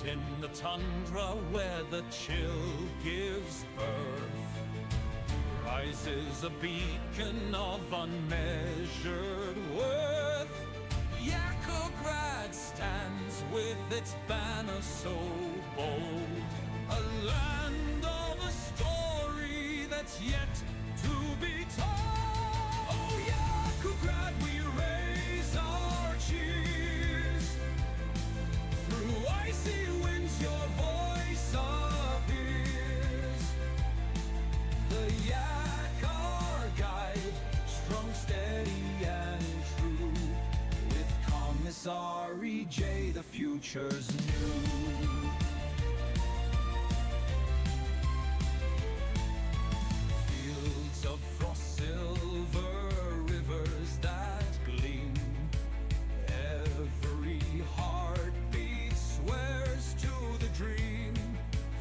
in the tundra where the chill gives birth, rises a beacon of unmeasured worth. Yakograd stands with its banner so bold, a land of a story that's yet to be told. Oh, Yakograd, we raise our cheers. Through icy winds your voice appears. The Yak, our guide, strong, steady, and true. With Commissary J, the future's new. Fields of frost silver, rivers that gleam. Every heartbeat swears to the dream.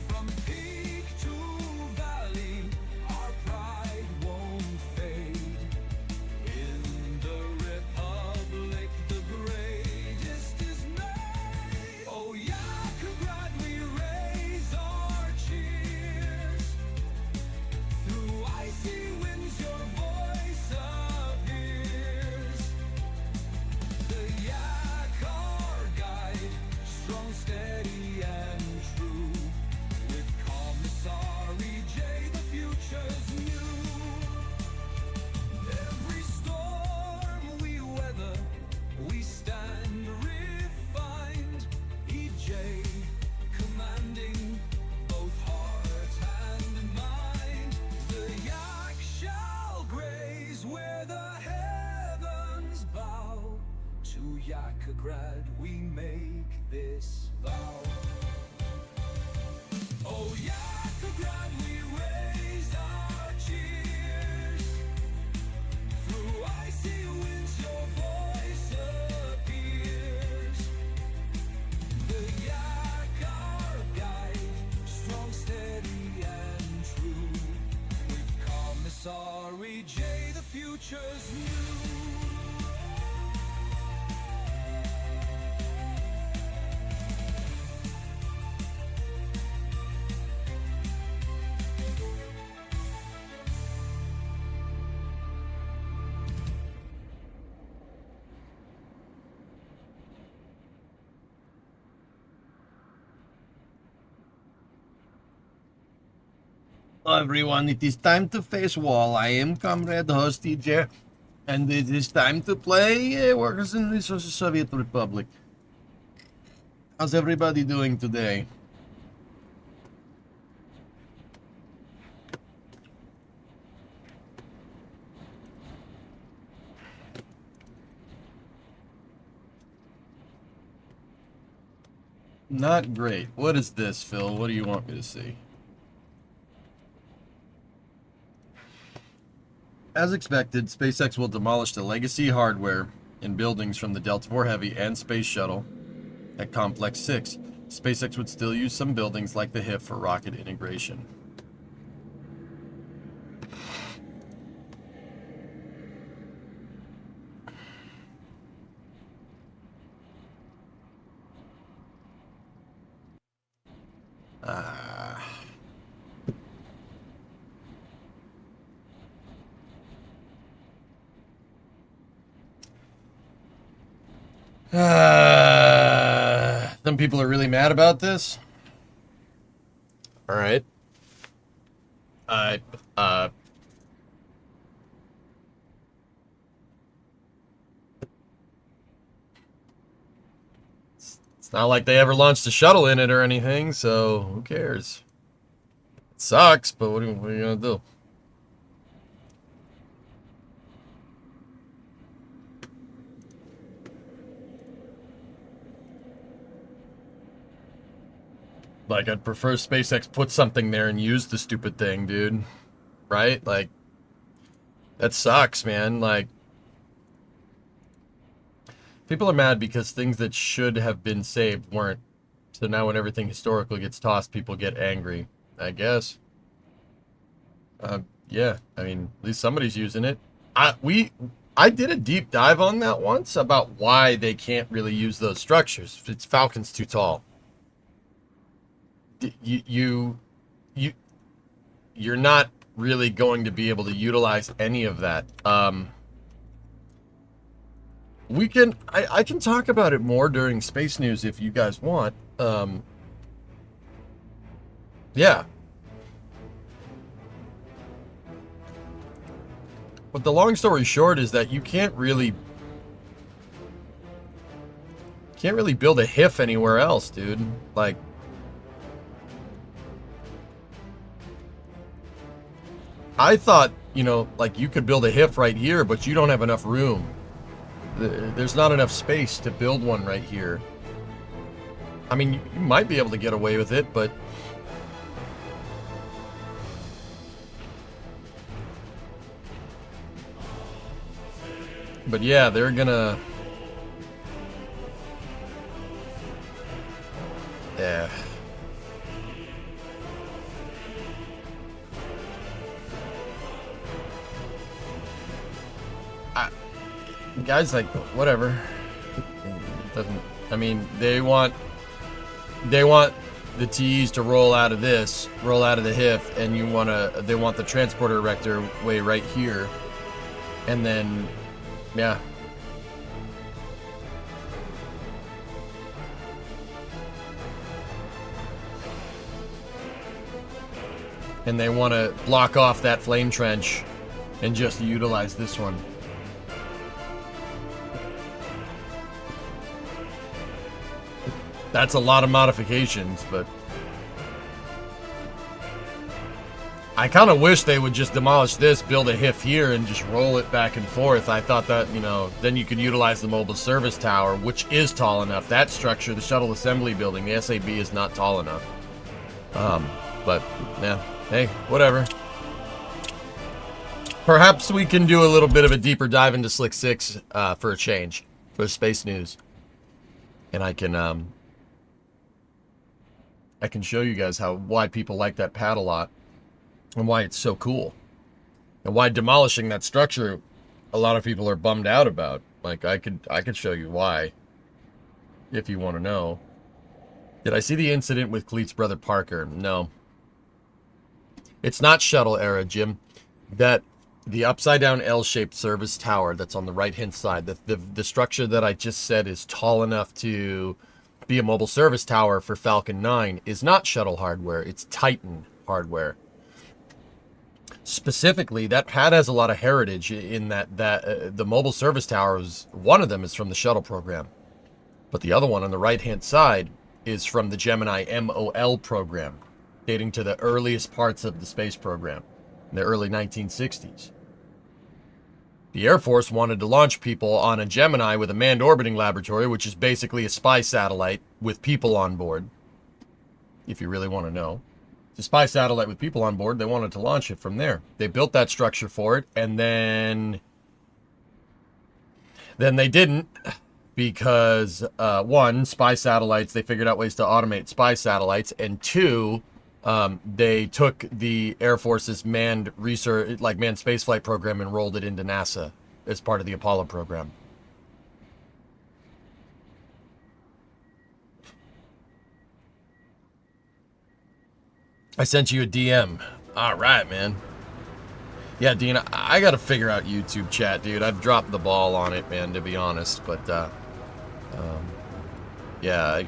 From peak to valley, our pride won't fade. In the Republic, the greatest is made. Oh, Yakograd, we raise our cheers. Through icy winds, your voice appears. The Yak, our guide, strong, steady, and true. With Commissary J, the future's new. Every storm we weather, we stand refined. EJ, commanding both heart and mind. The Yak shall graze where the heavens bow. To Yakograd we make this vow. Oh, Yakograd, we raise our cheers. Through icy winds your voice appears. The Yak, our guide, strong, steady, and true. With Commissary J, the future's new. Hello everyone, it is time to face wall. I am Comrade Host TJ, and it is time to play Workers in the Soviet Republic. How's everybody doing today? Not great. What is this, Phil? What do you want me to see? As expected, SpaceX will demolish the legacy hardware in buildings from the Delta IV Heavy and Space Shuttle at Complex 6. SpaceX would still use some buildings like the HIF for rocket integration. Some people are really mad about this. All right. It's not like they ever launched a shuttle in it or anything, so who cares? It sucks, but what are you gonna do? Like, I'd prefer SpaceX put something there and use the stupid thing, dude. Right? Like, that sucks, man. Like, people are mad because things that should have been saved weren't. So now when everything historical gets tossed, people get angry, I guess. Yeah, I mean, at least somebody's using it. I did a deep dive on that once about why they can't really use those structures. It's Falcon's too tall. you're not really going to be able to utilize any of that. I can talk about it more during Space News if you guys want. Yeah. But the long story short is that you can't really build a HIF anywhere else, dude. Like, I thought, you know, like you could build a HIF right here, but you don't have enough room. There's not enough space to build one right here. I mean, you might be able to get away with it, but yeah, they're gonna... Yeah. Guys, like, whatever. It doesn't... I mean, they want the TEs to roll out of this, roll out of the HIF, and they want the transporter erector way right here. And then, yeah. And they want to block off that flame trench and just utilize this one. That's a lot of modifications, but I kind of wish they would just demolish this, build a HIF here, and just roll it back and forth. I thought that, you know, then you could utilize the mobile service tower, which is tall enough. That structure, the shuttle assembly building, the SAB is not tall enough. But, yeah, hey, whatever. Perhaps we can do a little bit of a deeper dive into Slick 6 for a change, for Space News. And I can show you guys why people like that pad a lot and why it's so cool and why demolishing that structure a lot of people are bummed out about. Like, I could show you why if you want to know. Did I see the incident with Cleet's brother Parker? No. It's not shuttle era, Jim. That the upside down L-shaped service tower that's on the right hand side, the structure that I just said is tall enough to be a mobile service tower for Falcon 9 is not shuttle hardware, it's Titan hardware. Specifically, that pad has a lot of heritage in that the mobile service towers, one of them is from the shuttle program, but the other one on the right hand side is from the Gemini MOL program, dating to the earliest parts of the space program in the early 1960s. The Air Force wanted to launch people on a Gemini with a manned orbiting laboratory, which is basically a spy satellite with people on board. If you really want to know. It's a spy satellite with people on board. They wanted to launch it from there. They built that structure for it, and then they didn't, because, one, spy satellites, they figured out ways to automate spy satellites, and two, they took the Air Force's manned research, like manned spaceflight program, and rolled it into NASA as part of the Apollo program. I sent you a DM. All right, man. Yeah, Dean, I got to figure out YouTube chat, dude. I've dropped the ball on it, man, to be honest. But, yeah,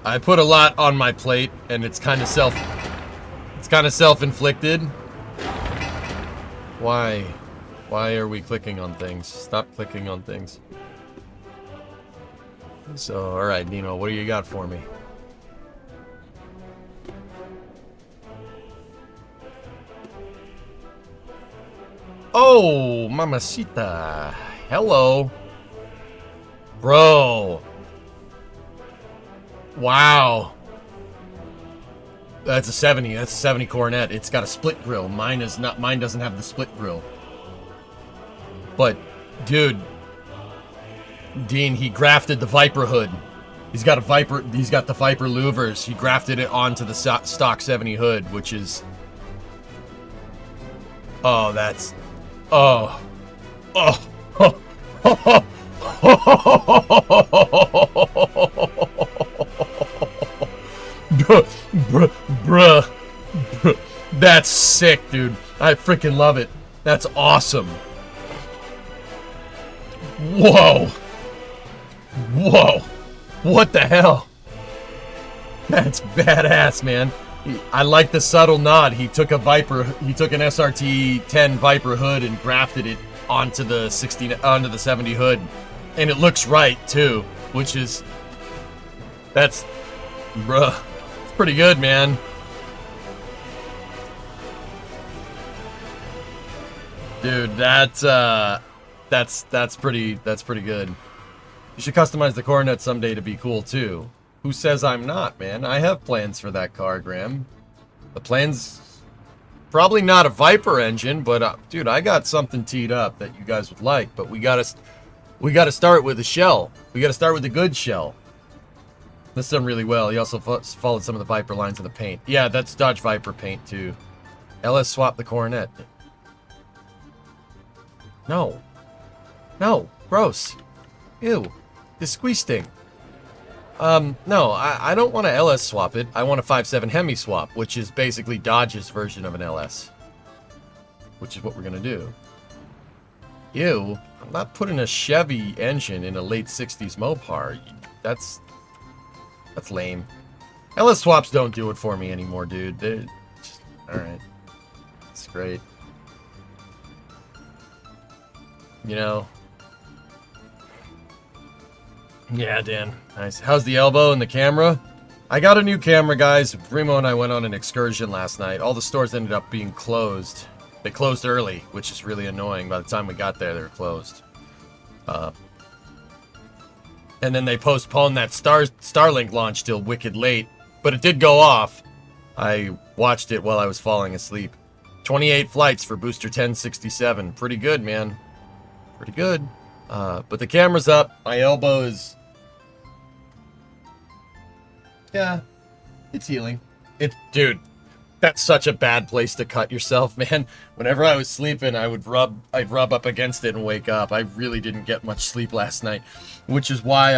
I put a lot on my plate, and it's kind of self-inflicted. Why are we clicking on things? Stop clicking on things. So, all right, Dino, what do you got for me? Oh, mamacita. Hello. Bro. Wow. That's a 70. That's a 70 Coronet. It's got a split grill. Mine doesn't have the split grill. But, dude, Dean, he grafted the Viper hood. He's got the Viper louvers. He grafted it onto the stock 70 hood, which is... Oh, that's... Oh. Oh. That's sick, dude. I freaking love it. That's awesome. Whoa. Whoa. What the hell? That's badass, man. I like the subtle nod. He took an SRT 10 Viper hood and grafted it onto the 70 hood. And it looks right too, which is bruh. It's pretty good, man. Dude, that's pretty good. You should customize the Coronet someday to be cool too. Who says I'm not, man? I have plans for that car, Graham. The plan's probably not a Viper engine, but dude, I got something teed up that you guys would like. But we gotta start with a shell. We gotta start with a good shell. This done really well. He also followed some of the Viper lines in the paint. Yeah, that's Dodge Viper paint too. LS swap the Coronet. No. No. Gross. Ew. Disgusting. No, I don't want to LS swap it. I want a 5.7 Hemi swap, which is basically Dodge's version of an LS. Which is what we're going to do. Ew. I'm not putting a Chevy engine in a late 60s Mopar. That's lame. LS swaps don't do it for me anymore, dude. Alright. It's great. You know. Yeah, Dan. Nice. How's the elbow and the camera? I got a new camera, guys. Remo and I went on an excursion last night. All the stores ended up being closed. They closed early, which is really annoying. By the time we got there, they were closed. And then they postponed that Starlink launch till wicked late. But it did go off. I watched it while I was falling asleep. 28 flights for Booster 1067. Pretty good, man. Pretty good. But the camera's up. My elbow is... Yeah. It's healing. Dude, that's such a bad place to cut yourself, man. Whenever I was sleeping, I'd rub up against it and wake up. I really didn't get much sleep last night. Which is why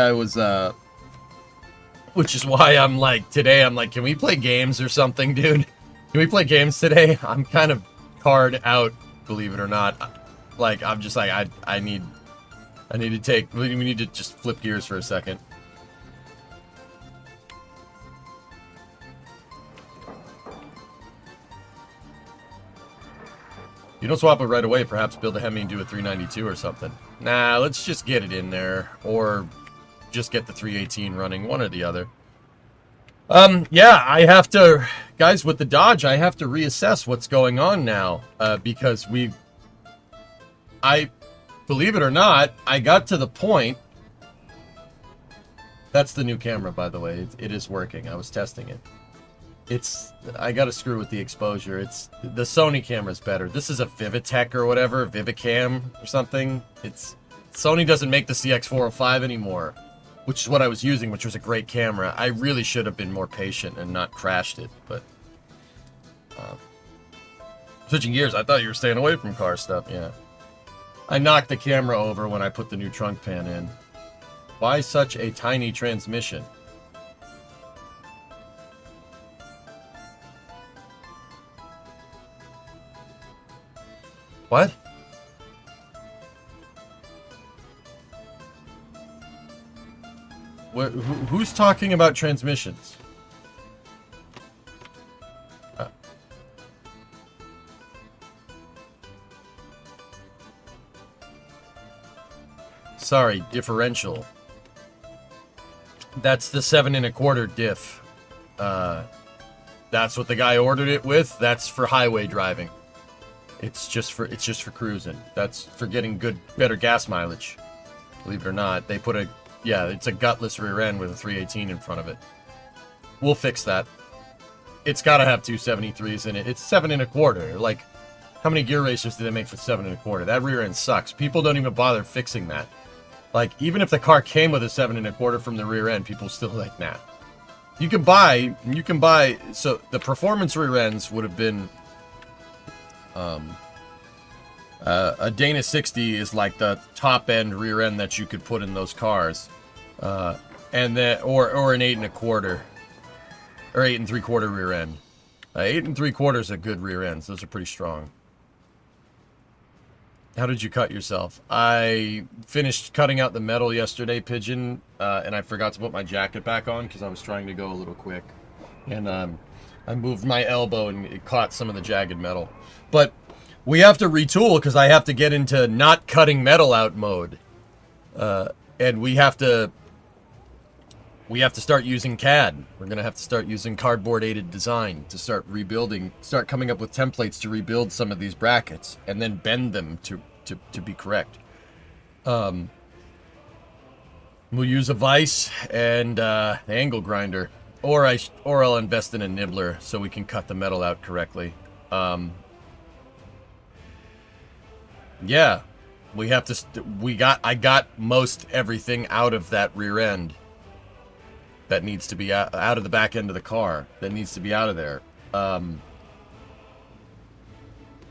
I'm like, today I'm like, can we play games or something, dude? Can we play games today? I'm kind of card out, believe it or not. Like, I'm just like, we need to just flip gears for a second. You don't swap it right away, perhaps build a Hemi and do a 392 or something. Nah, let's just get it in there. Or just get the 318 running, one or the other. Yeah, I have to... Guys, with the Dodge, I have to reassess what's going on now. Because believe it or not, I got to the point... That's the new camera, by the way. It is working. I was testing it. I gotta screw with the exposure. The Sony camera's better. This is a Vivitech or whatever, Vivicam or something. Sony doesn't make the CX405 anymore, which is what I was using, which was a great camera. I really should have been more patient and not crashed it, but... switching gears, I thought you were staying away from car stuff, yeah. I knocked the camera over when I put the new trunk pan in. Why such a tiny transmission? What? Who's talking about transmissions? Sorry, differential. That's the 7 1/4 diff. That's what the guy ordered it with. That's for highway driving. It's just for cruising. That's for getting better gas mileage. Believe it or not, they put it's a gutless rear end with a 318 in front of it. We'll fix that. It's got to have 273s in it. It's 7 1/4. Like, how many gear ratios do they make for 7 1/4? That rear end sucks. People don't even bother fixing that. Like, even if the car came with a 7 1/4 from the rear end, people still like, nah. You can buy, so the performance rear ends would have been, a Dana 60 is like the top end rear end that you could put in those cars. And then, or an 8 1/4, or 8 3/4 rear end. 8 3/4 are good rear ends. Those are pretty strong. How did you cut yourself? I finished cutting out the metal yesterday, Pigeon, and I forgot to put my jacket back on because I was trying to go a little quick. And I moved my elbow and it caught some of the jagged metal. But we have to retool because I have to get into not cutting metal out mode. And we have to start using CAD. We're going to have to start using cardboard aided design to start rebuilding, start coming up with templates to rebuild some of these brackets and then bend them to be correct. We'll use a vise and the angle grinder, or I'll invest in a nibbler so we can cut the metal out correctly. Yeah, we have to. I got most everything out of that rear end. That needs to be out of the back end of the car. That needs to be out of there.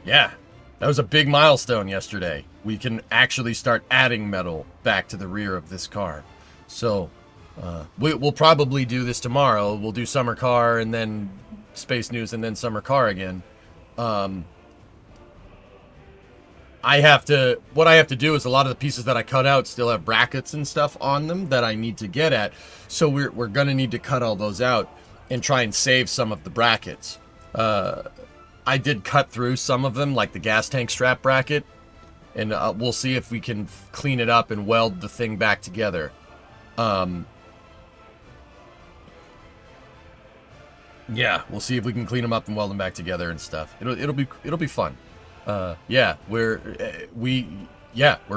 Yeah, that was a big milestone yesterday. We can actually start adding metal back to the rear of this car. So, we'll probably do this tomorrow. We'll do summer car and then space news and then summer car again. What I have to do is a lot of the pieces that I cut out still have brackets and stuff on them that I need to get at. So we're going to need to cut all those out and try and save some of the brackets. I did cut through some of them, like the gas tank strap bracket, and we'll see if we can clean it up and weld the thing back together. Yeah, we'll see if we can clean them up and weld them back together and stuff. It'll be fun. Yeah, we're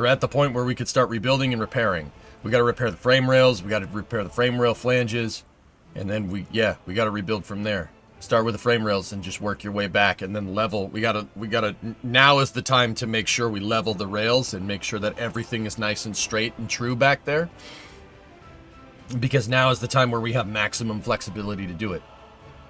at the point where we could start rebuilding and repairing. We got to repair the frame rails. We got to repair the frame rail flanges, and then we got to rebuild from there. Start with the frame rails and just work your way back, and then level. We gotta. Now is the time to make sure we level the rails and make sure that everything is nice and straight and true back there. Because now is the time where we have maximum flexibility to do it.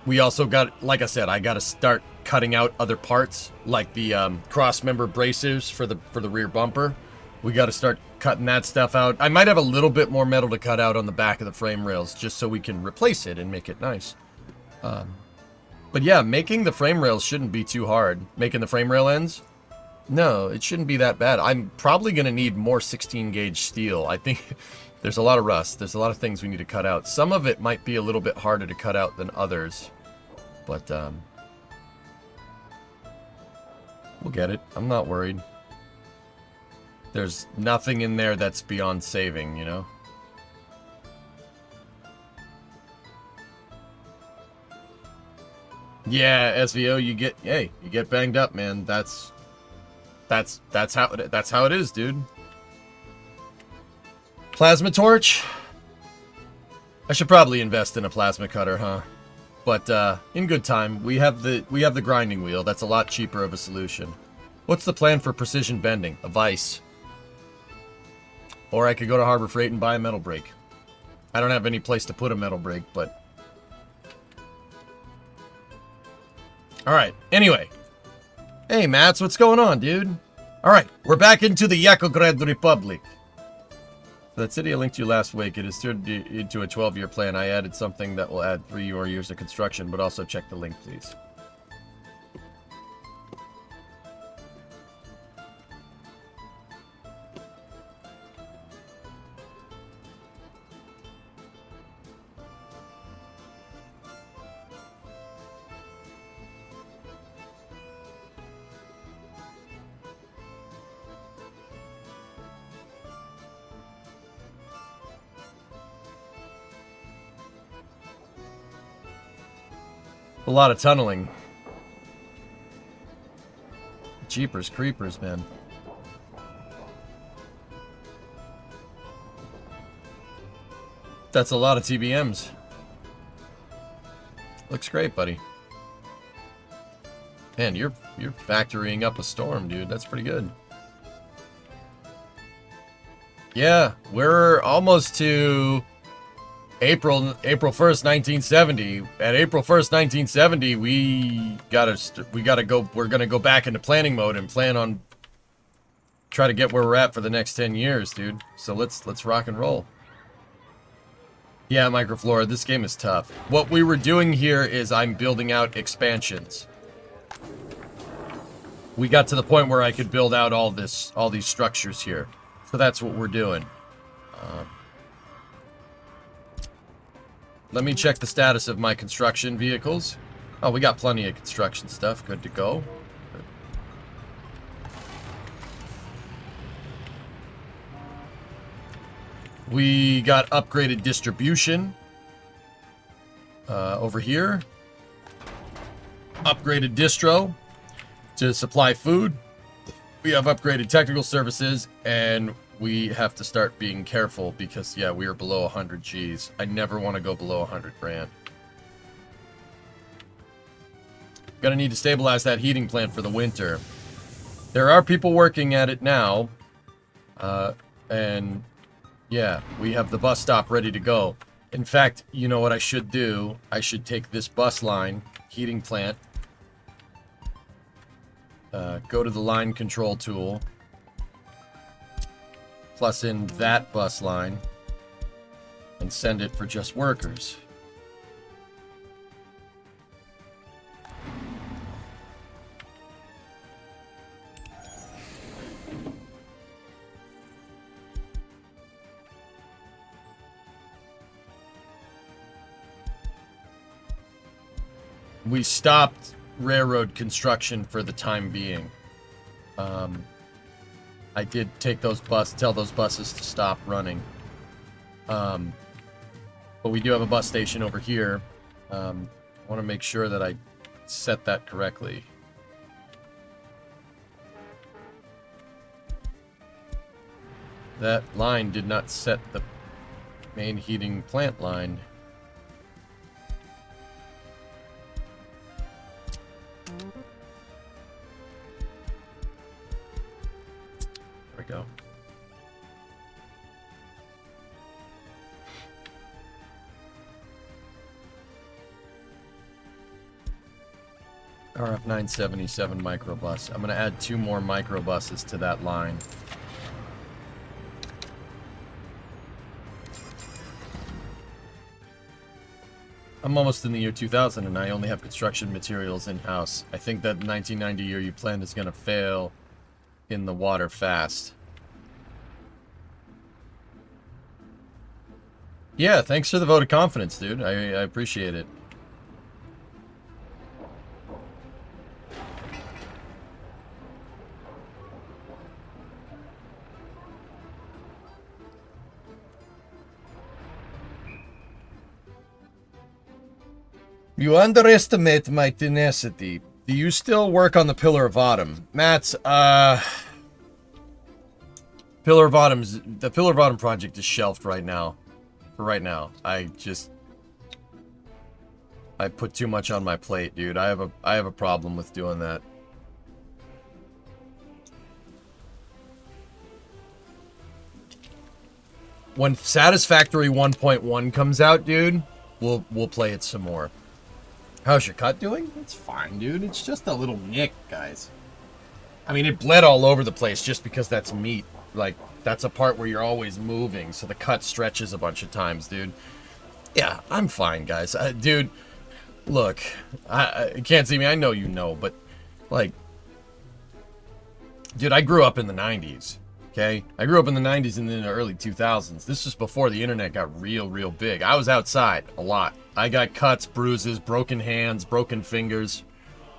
We also got, like I said, I got to start cutting out other parts, like the cross member bracers for the rear bumper. We got to start cutting that stuff out. I might have a little bit more metal to cut out on the back of the frame rails, just so we can replace it and make it nice. But yeah, making the frame rails shouldn't be too hard. Making the frame rail ends? No, it shouldn't be that bad. I'm probably going to need more 16 gauge steel. I think there's a lot of rust. There's a lot of things we need to cut out. Some of it might be a little bit harder to cut out than others. But, we'll get it. I'm not worried. There's nothing in there that's beyond saving, you know? Yeah, SVO, you get banged up, man. That's how it is, dude. Plasma torch? I should probably invest in a plasma cutter, huh? But in good time. We have the grinding wheel. That's a lot cheaper of a solution. What's the plan for precision bending? A vise. Or I could go to Harbor Freight and buy a metal brake. I don't have any place to put a metal brake, but alright, anyway. Hey, Mats, what's going on, dude? Alright, we're back into the Yakograd Republic. That city I linked you last week, it is turned into a 12-year plan. I added something that will add 3 more years of construction, but also check the link, please. A lot of tunneling. Jeepers creepers, man. That's a lot of TBMs. Looks great, buddy. Man, you're factoring up a storm, dude. That's pretty good. Yeah, we're almost to April 1st, 1970. At April 1st, 1970, we gotta go. We're gonna go back into planning mode and plan on try to get where we're at for the next 10 years, dude. So let's rock and roll. Yeah, Microflora, this game is tough. What we were doing here is I'm building out expansions. We got to the point where I could build out all these structures here. So that's what we're doing. Let me check the status of my construction vehicles. Oh, we got plenty of construction stuff. Good to go. We got upgraded distribution over here. Upgraded distro to supply food. We have upgraded technical services, and we have to start being careful because, yeah, we are below 100 Gs. I never want to go below 100 grand. Gonna need to stabilize that heating plant for the winter. There are people working at it now, and yeah, we have the bus stop ready to go. In fact, you know what I should do? I should take this bus line, heating plant, go to the line control tool, plus in that bus line, and send it for just workers. We stopped railroad construction for the time being. I did take tell those buses to stop running. But we do have a bus station over here. I want to make sure that I set that correctly. That line did not set the main heating plant line. There we go. RF 977 microbus. I'm going to add 2 more microbuses to that line. I'm almost in the year 2000 and I only have construction materials in-house. I think that 1990 year you planned is going to fail in the water fast. Yeah, thanks for the vote of confidence, dude. I appreciate it. You underestimate my tenacity. Do you still work on the Pillar of Autumn? Matt, the Pillar of Autumn project is shelved right now. For right now. I put too much on my plate, dude. I have a problem with doing that. When Satisfactory 1.1 comes out, dude, we'll play it some more. How's your cut doing? It's fine, dude. It's just a little nick, guys. I mean, it bled all over the place just because that's meat. Like, that's a part where you're always moving, so the cut stretches a bunch of times, dude. Yeah, I'm fine, guys. Dude, look, you can't see me. I know you know, but, like, dude, I grew up in the 90s, okay? I grew up in the 90s and in the early 2000s. This was before the internet got real big. I was outside a lot. I got cuts, bruises, broken hands, broken fingers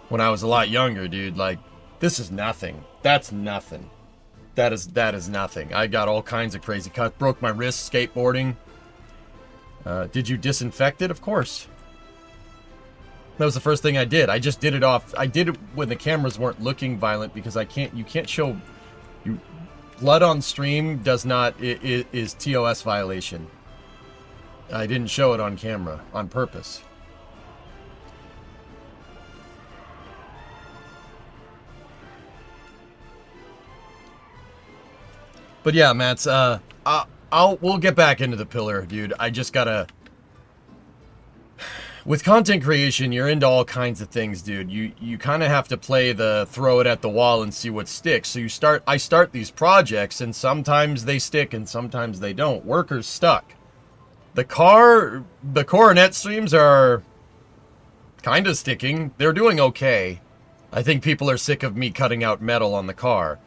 when I was a lot younger, dude. Like, this is nothing. That's nothing. That is nothing. I got all kinds of crazy cuts. Broke my wrist skateboarding. Did you disinfect it? Of course. That was the first thing I did. I just did it off. I did it when the cameras weren't looking violent because you can't show blood on stream does not is TOS violation. I didn't show it on camera on purpose. But yeah, Mats, we'll get back into the pillar, dude. I just gotta. With content creation, you're into all kinds of things, dude. You kind of have to play the throw it at the wall and see what sticks. So I start these projects, and sometimes they stick and sometimes they don't. Workers stuck. The Coronet streams are kind of sticking. They're doing okay. I think people are sick of me cutting out metal on the car.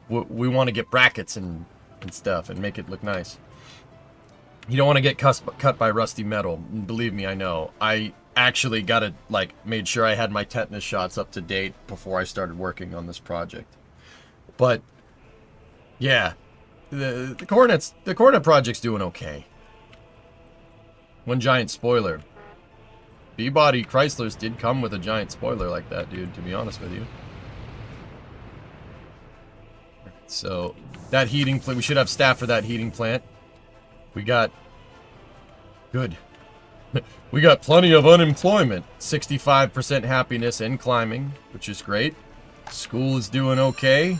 We want to get brackets and stuff and make it look nice. You don't want to get cut by rusty metal. Believe me, I know. I actually got it, like, made sure I had my tetanus shots up to date before I started working on this project. But, yeah. The Coronet project's doing okay. One giant spoiler. B-body Chryslers did come with a giant spoiler like that, dude, to be honest with you. So, that heating plant, we should have staff for that heating plant. We got... Good. We got plenty of unemployment. 65% happiness and climbing, which is great. School is doing okay.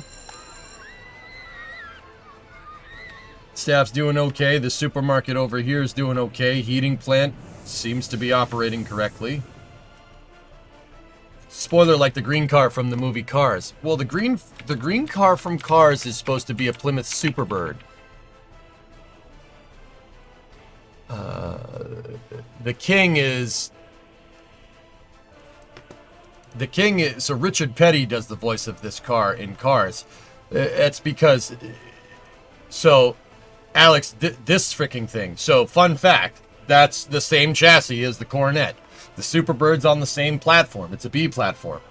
Staff's doing okay. The supermarket over here is doing okay. Heating plant seems to be operating correctly. Spoiler, like the green car from the movie Cars. Well, the green car from Cars is supposed to be a Plymouth Superbird. The King is... So Richard Petty does the voice of this car in Cars. It's because... So, Alex, this freaking thing. So, fun fact, that's the same chassis as the Coronet. The Superbird's on the same platform. It's a B platform.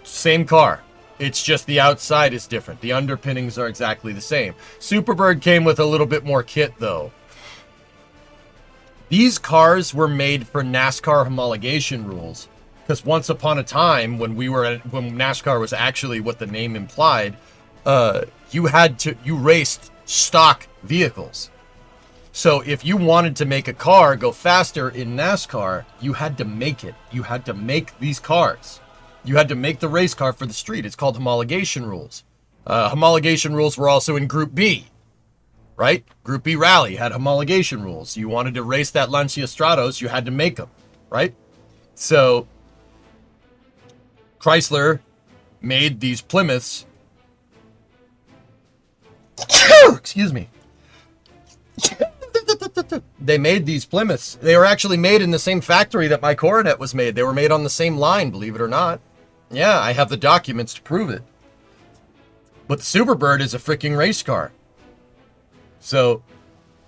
Same car. It's just the outside is different. The underpinnings are exactly the same. Superbird came with a little bit more kit, though. These cars were made for NASCAR homologation rules. Because once upon a time, when NASCAR was actually what the name implied, you raced stock vehicles. So if you wanted to make a car go faster in NASCAR, you had to make it. You had to make these cars. You had to make the race car for the street. It's called homologation rules. Homologation rules were also in Group B, right? Group B Rally had homologation rules. You wanted to race that Lancia Stratos, you had to make them, right? So Chrysler made these Plymouths. Excuse me. They made these Plymouths. They were actually made in the same factory that my Coronet was made. They were made on the same line, believe it or not. Yeah, I have the documents to prove it. But the Superbird is a freaking race car. So,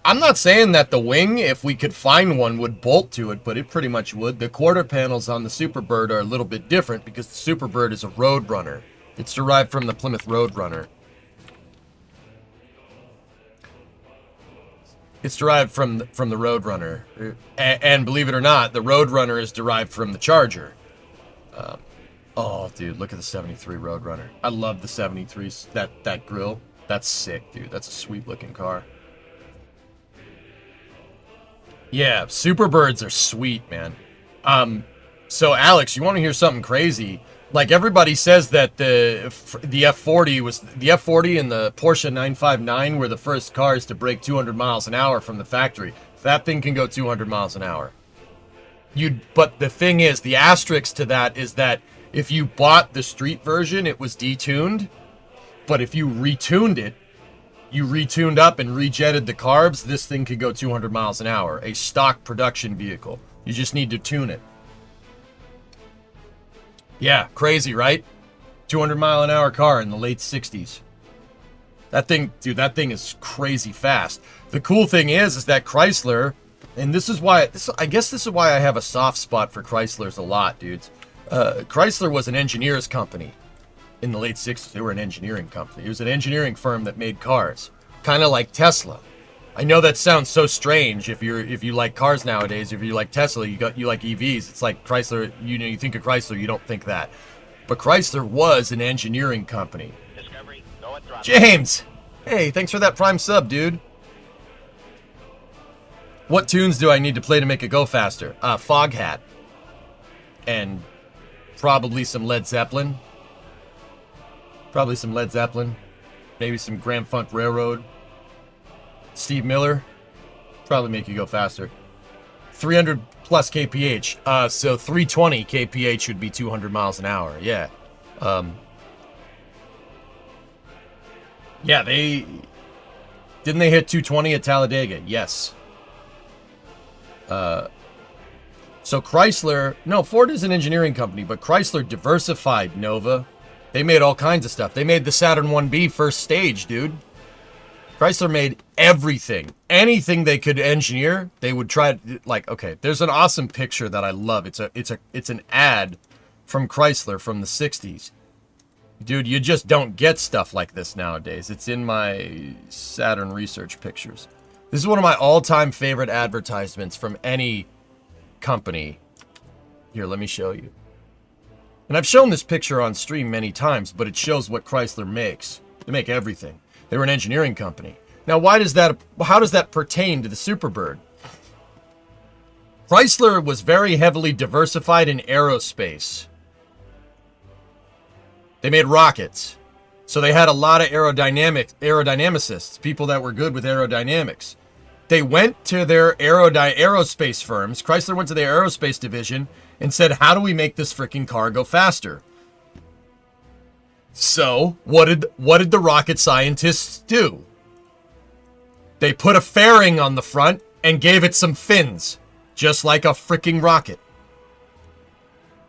I'm not saying that the wing, if we could find one, would bolt to it, but it pretty much would. The quarter panels on the Superbird are a little bit different because the Superbird is a Roadrunner. It's derived from the Plymouth Roadrunner. It's derived from the Roadrunner. And believe it or not, the Roadrunner is derived from the Charger. Oh, dude, look at the 73 Roadrunner. I love the 73s, that grille. That's sick, dude. That's a sweet-looking car. Yeah, Superbirds are sweet, man. So, Alex, you want to hear something crazy? Like, everybody says that the F40 and the Porsche 959 were the first cars to break 200 miles an hour from the factory. That thing can go 200 miles an hour. But the thing is, the asterisk to that is that if you bought the street version, it was detuned. But if you retuned it, you retuned up and rejetted the carbs, this thing could go 200 miles an hour. A stock production vehicle. You just need to tune it. Yeah, crazy, right? 200 mile an hour car in the late 60s. That thing, dude, that thing is crazy fast. The cool thing is that Chrysler, and this is why, I guess this is why I have a soft spot for Chryslers a lot, dudes. Chrysler was an engineer's company in the late 60s. They were an engineering company. It was an engineering firm that made cars, kind of like Tesla. I know that sounds so strange if you like cars nowadays. If you like Tesla, you like EVs. It's like Chrysler. You think of Chrysler, you don't think that. But Chrysler was an engineering company. James, hey, thanks for that Prime sub, dude. What tunes do I need to play to make it go faster? Foghat, and probably some Led Zeppelin. Maybe some Grand Funk Railroad. Steve Miller, probably make you go faster. 300 plus kph. So 320 kph would be 200 miles an hour. Yeah. Yeah, didn't they hit 220 at Talladega? Yes. So Chrysler, no, Ford is an engineering company, but Chrysler diversified Nova. They made all kinds of stuff. They made the Saturn 1B first stage, dude. Chrysler made everything. Anything they could engineer, they would try to, like, okay, there's an awesome picture that I love. It's an ad from Chrysler from the 60s. Dude, you just don't get stuff like this nowadays. It's in my Saturn research pictures. This is one of my all-time favorite advertisements from any company. Here, let me show you. And I've shown this picture on stream many times, but it shows what Chrysler makes. They make everything. They were an engineering company. Now, how does that pertain to the Superbird? Chrysler was very heavily diversified in aerospace. They made rockets. So they had a lot of aerodynamicists, people that were good with aerodynamics. They went to their aerospace firms. Chrysler went to their aerospace division and said, how do we make this freaking car go faster? So, what did the rocket scientists do? They put a fairing on the front and gave it some fins, just like a freaking rocket.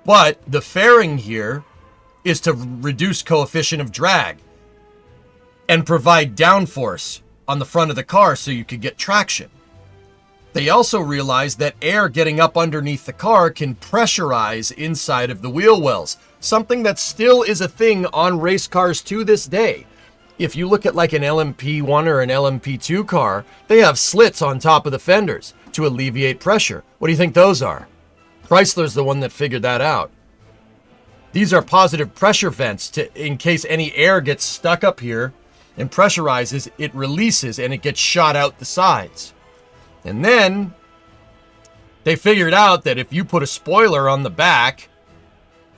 But the fairing here is to reduce coefficient of drag and provide downforce on the front of the car so you could get traction. They also realized that air getting up underneath the car can pressurize inside of the wheel wells, something that still is a thing on race cars to this day. If you look at like an LMP1 or an LMP2 car, they have slits on top of the fenders to alleviate pressure. What do you think those are? Chrysler's the one that figured that out. These are positive pressure vents in case any air gets stuck up here and pressurizes, it releases and it gets shot out the sides. And then they figured out that if you put a spoiler on the back,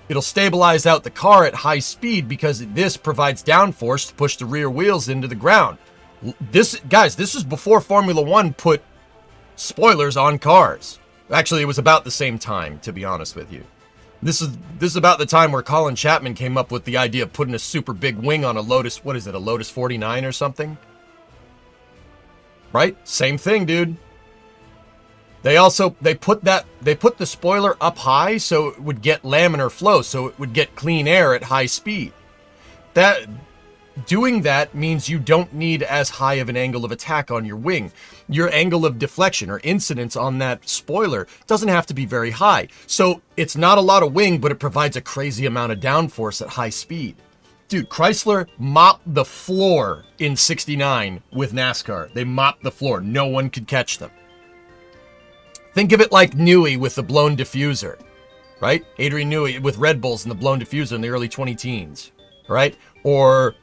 it'll stabilize out the car at high speed because this provides downforce to push the rear wheels into the ground. This is before Formula One put spoilers on cars. Actually, it was about the same time, to be honest with you. This is about the time where Colin Chapman came up with the idea of putting a super big wing on a Lotus, what is it, a Lotus 49 or something? Right? Same thing, dude. They put the spoiler up high so it would get laminar flow, so it would get clean air at high speed. Doing that means you don't need as high of an angle of attack on your wing. Your angle of deflection or incidence on that spoiler doesn't have to be very high. So it's not a lot of wing, but it provides a crazy amount of downforce at high speed. Dude, Chrysler mopped the floor in '69 with NASCAR. They mopped the floor. No one could catch them. Think of it like Newey with the blown diffuser, right? Adrian Newey with Red Bulls and the blown diffuser in the early 2010s, right? Or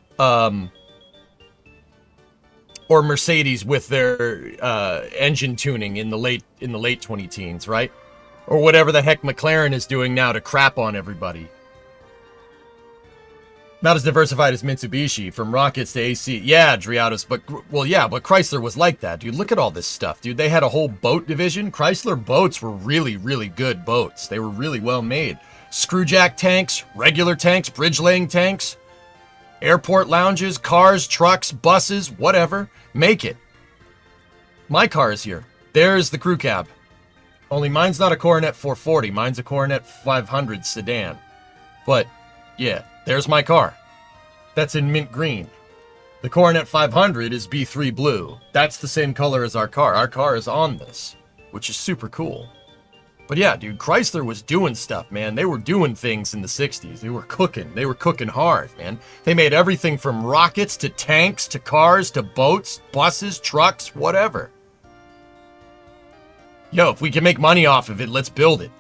Mercedes with their engine tuning in the late 2010s, right? Or whatever the heck McLaren is doing now to crap on everybody. Not as diversified as Mitsubishi, from rockets to AC. Yeah, Driatos, but Chrysler was like that, dude. Look at all this stuff, dude. They had a whole boat division. Chrysler boats were really, really good boats. They were really well made. Screwjack tanks, regular tanks, bridge laying tanks, airport lounges, cars, trucks, buses, whatever. Make it. My car is here. There's the crew cab. Only mine's not a Coronet 440. Mine's a Coronet 500 sedan. But, yeah, there's my car. That's in mint green. The Coronet 500 is B3 blue. That's the same color as our car. Our car is on this, which is super cool. But yeah, dude, Chrysler was doing stuff, man. They were doing things in the 60s. They were cooking. They were cooking hard, man. They made everything from rockets to tanks to cars to boats, buses, trucks, whatever. Yo, if we can make money off of it, let's build it.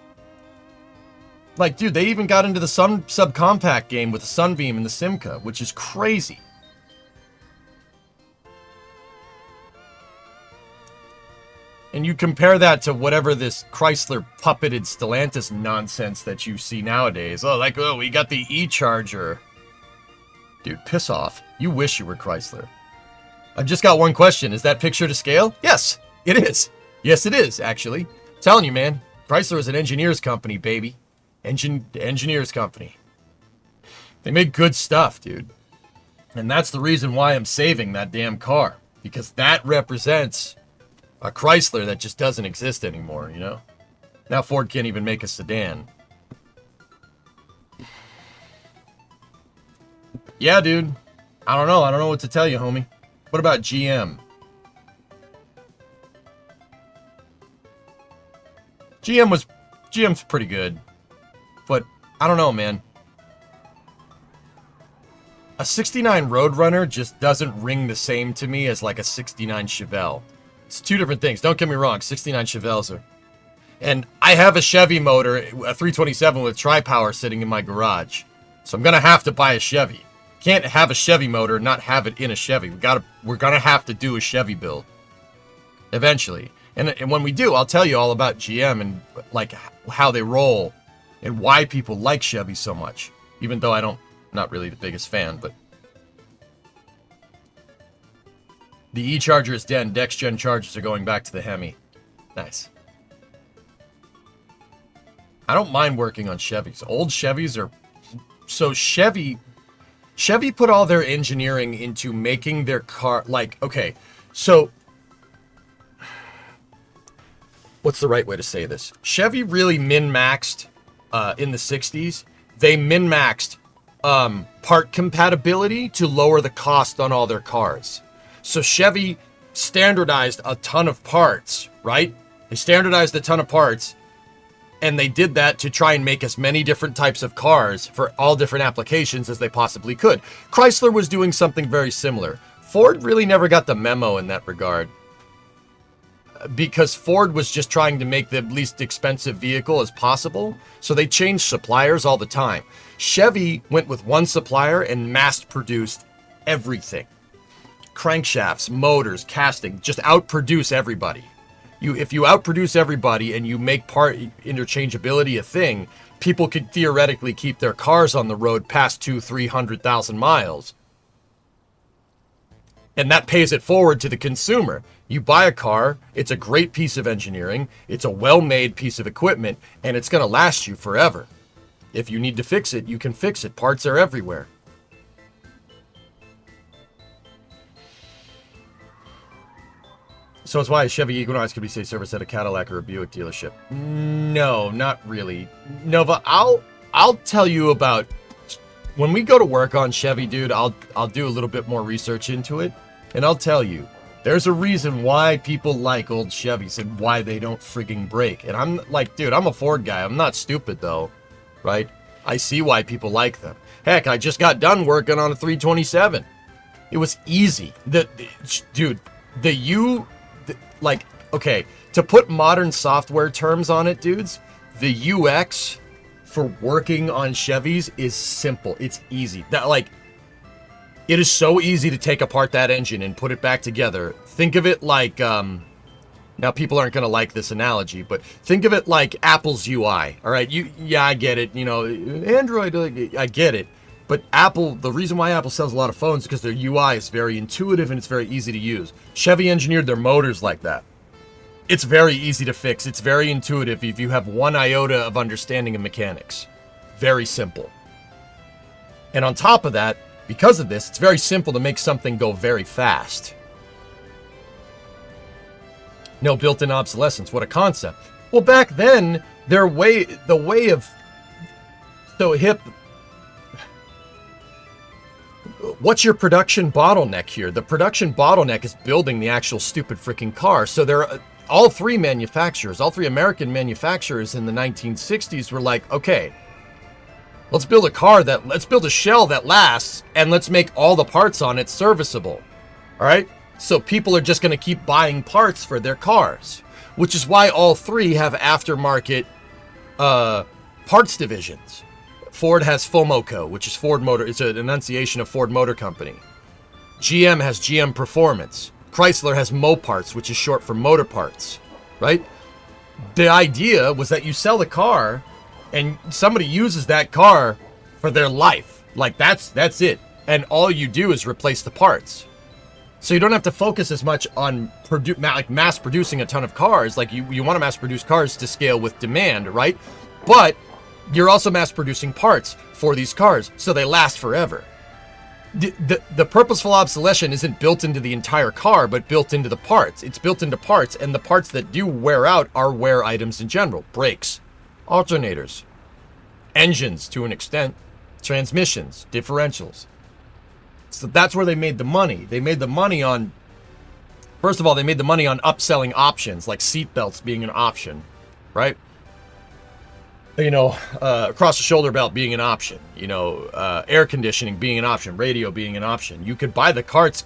Like, dude, they even got into the subcompact game with the Sunbeam and the Simca, which is crazy. And you compare that to whatever this Chrysler puppeted Stellantis nonsense that you see nowadays. Oh, we got the E-Charger. Dude, piss off. You wish you were Chrysler. I've just got one question. Is that picture to scale? Yes, it is. Yes, it is, actually. I'm telling you, man. Chrysler is an engineer's company, baby. Engineer's company. They make good stuff, dude. And that's the reason why I'm saving that damn car. Because that represents A Chrysler that just doesn't exist anymore, you know? Now Ford can't even make a sedan. Yeah, dude. I don't know. I don't know what to tell you, homie. What about GM? GM's pretty good. But I don't know, man. A 69 Roadrunner just doesn't ring the same to me as like a 69 Chevelle. It's two different things. Don't get me wrong. 69 Chevelles are... And I have a Chevy motor, a 327 with tri-power sitting in my garage. So I'm going to have to buy a Chevy. Can't have a Chevy motor and not have it in a Chevy. We're going to have to do a Chevy build. Eventually. And when we do, I'll tell you all about GM and like how they roll and why people like Chevy so much. Even though not really the biggest fan, but... The E-Charger is dead. Next-gen chargers are going back to the Hemi. Nice. I don't mind working on Chevys. Old Chevys are... So Chevy put all their engineering into making their car... Like, okay, so... What's the right way to say this? Chevy really min-maxed in the 60s. They min-maxed part compatibility to lower the cost on all their cars. So Chevy standardized a ton of parts, right? They standardized a ton of parts, and they did that to try and make as many different types of cars for all different applications as they possibly could. Chrysler was doing something very similar. Ford really never got the memo in that regard, because Ford was just trying to make the least expensive vehicle as possible, so they changed suppliers all the time. Chevy went with one supplier and mass-produced everything. Crankshafts, motors, casting, just outproduce everybody. If you outproduce everybody and you make part interchangeability a thing, people could theoretically keep their cars on the road past 200,000-300,000 miles. And that pays it forward to the consumer. You buy a car, it's a great piece of engineering, it's a well-made piece of equipment, and it's going to last you forever. If you need to fix it, you can fix it. Parts are everywhere. So it's why a Chevy Equinox could be safe service at a Cadillac or a Buick dealership. No, not really. Nova, I'll tell you about when we go to work on Chevy, dude. I'll do a little bit more research into it, and I'll tell you there's a reason why people like old Chevys and why they don't frigging break. And I'm like, dude, I'm a Ford guy. I'm not stupid though, right? I see why people like them. Heck, I just got done working on a 327. It was easy. Like, okay, to put modern software terms on it, dudes, the UX for working on Chevys is simple. It's easy. It is so easy to take apart that engine and put it back together. Think of it like, now people aren't going to like this analogy, but think of it like Apple's UI, all right? Yeah, I get it. You know, Android, I get it. But Apple, the reason why Apple sells a lot of phones is because their UI is very intuitive and it's very easy to use. Chevy engineered their motors like that. It's very easy to fix. It's very intuitive if you have one iota of understanding of mechanics. Very simple. And on top of that, because of this, it's very simple to make something go very fast. No built-in obsolescence. What a concept. Well, back then, the way of so hip. What's your production bottleneck here? The production bottleneck is building the actual stupid freaking car. So there are all three American manufacturers in the 1960s were like, okay, let's build a shell that lasts, and let's make all the parts on it serviceable. All right? So people are just going to keep buying parts for their cars, which is why all three have aftermarket parts divisions. Ford has FOMOCO, which is Ford Motor. It's an enunciation of Ford Motor Company. GM has GM Performance. Chrysler has Moparts, which is short for Motor Parts, right? The idea was that you sell the car, and somebody uses that car for their life. Like, that's it. And all you do is replace the parts. So you don't have to focus as much on mass producing a ton of cars. Like, you want to mass produce cars to scale with demand, right? But you're also mass producing parts for these cars, so they last forever. the purposeful obsolescence isn't built into the entire car, but built into the parts. It's built into parts, and the parts that do wear out are wear items in general. Brakes, alternators, engines to an extent, transmissions, differentials. So that's where they made the money. They made the money on, first of all, they made the money on upselling options, like seat belts being an option, right? You know, across the shoulder belt being an option, you know, air conditioning being an option, radio being an option. You could buy the cars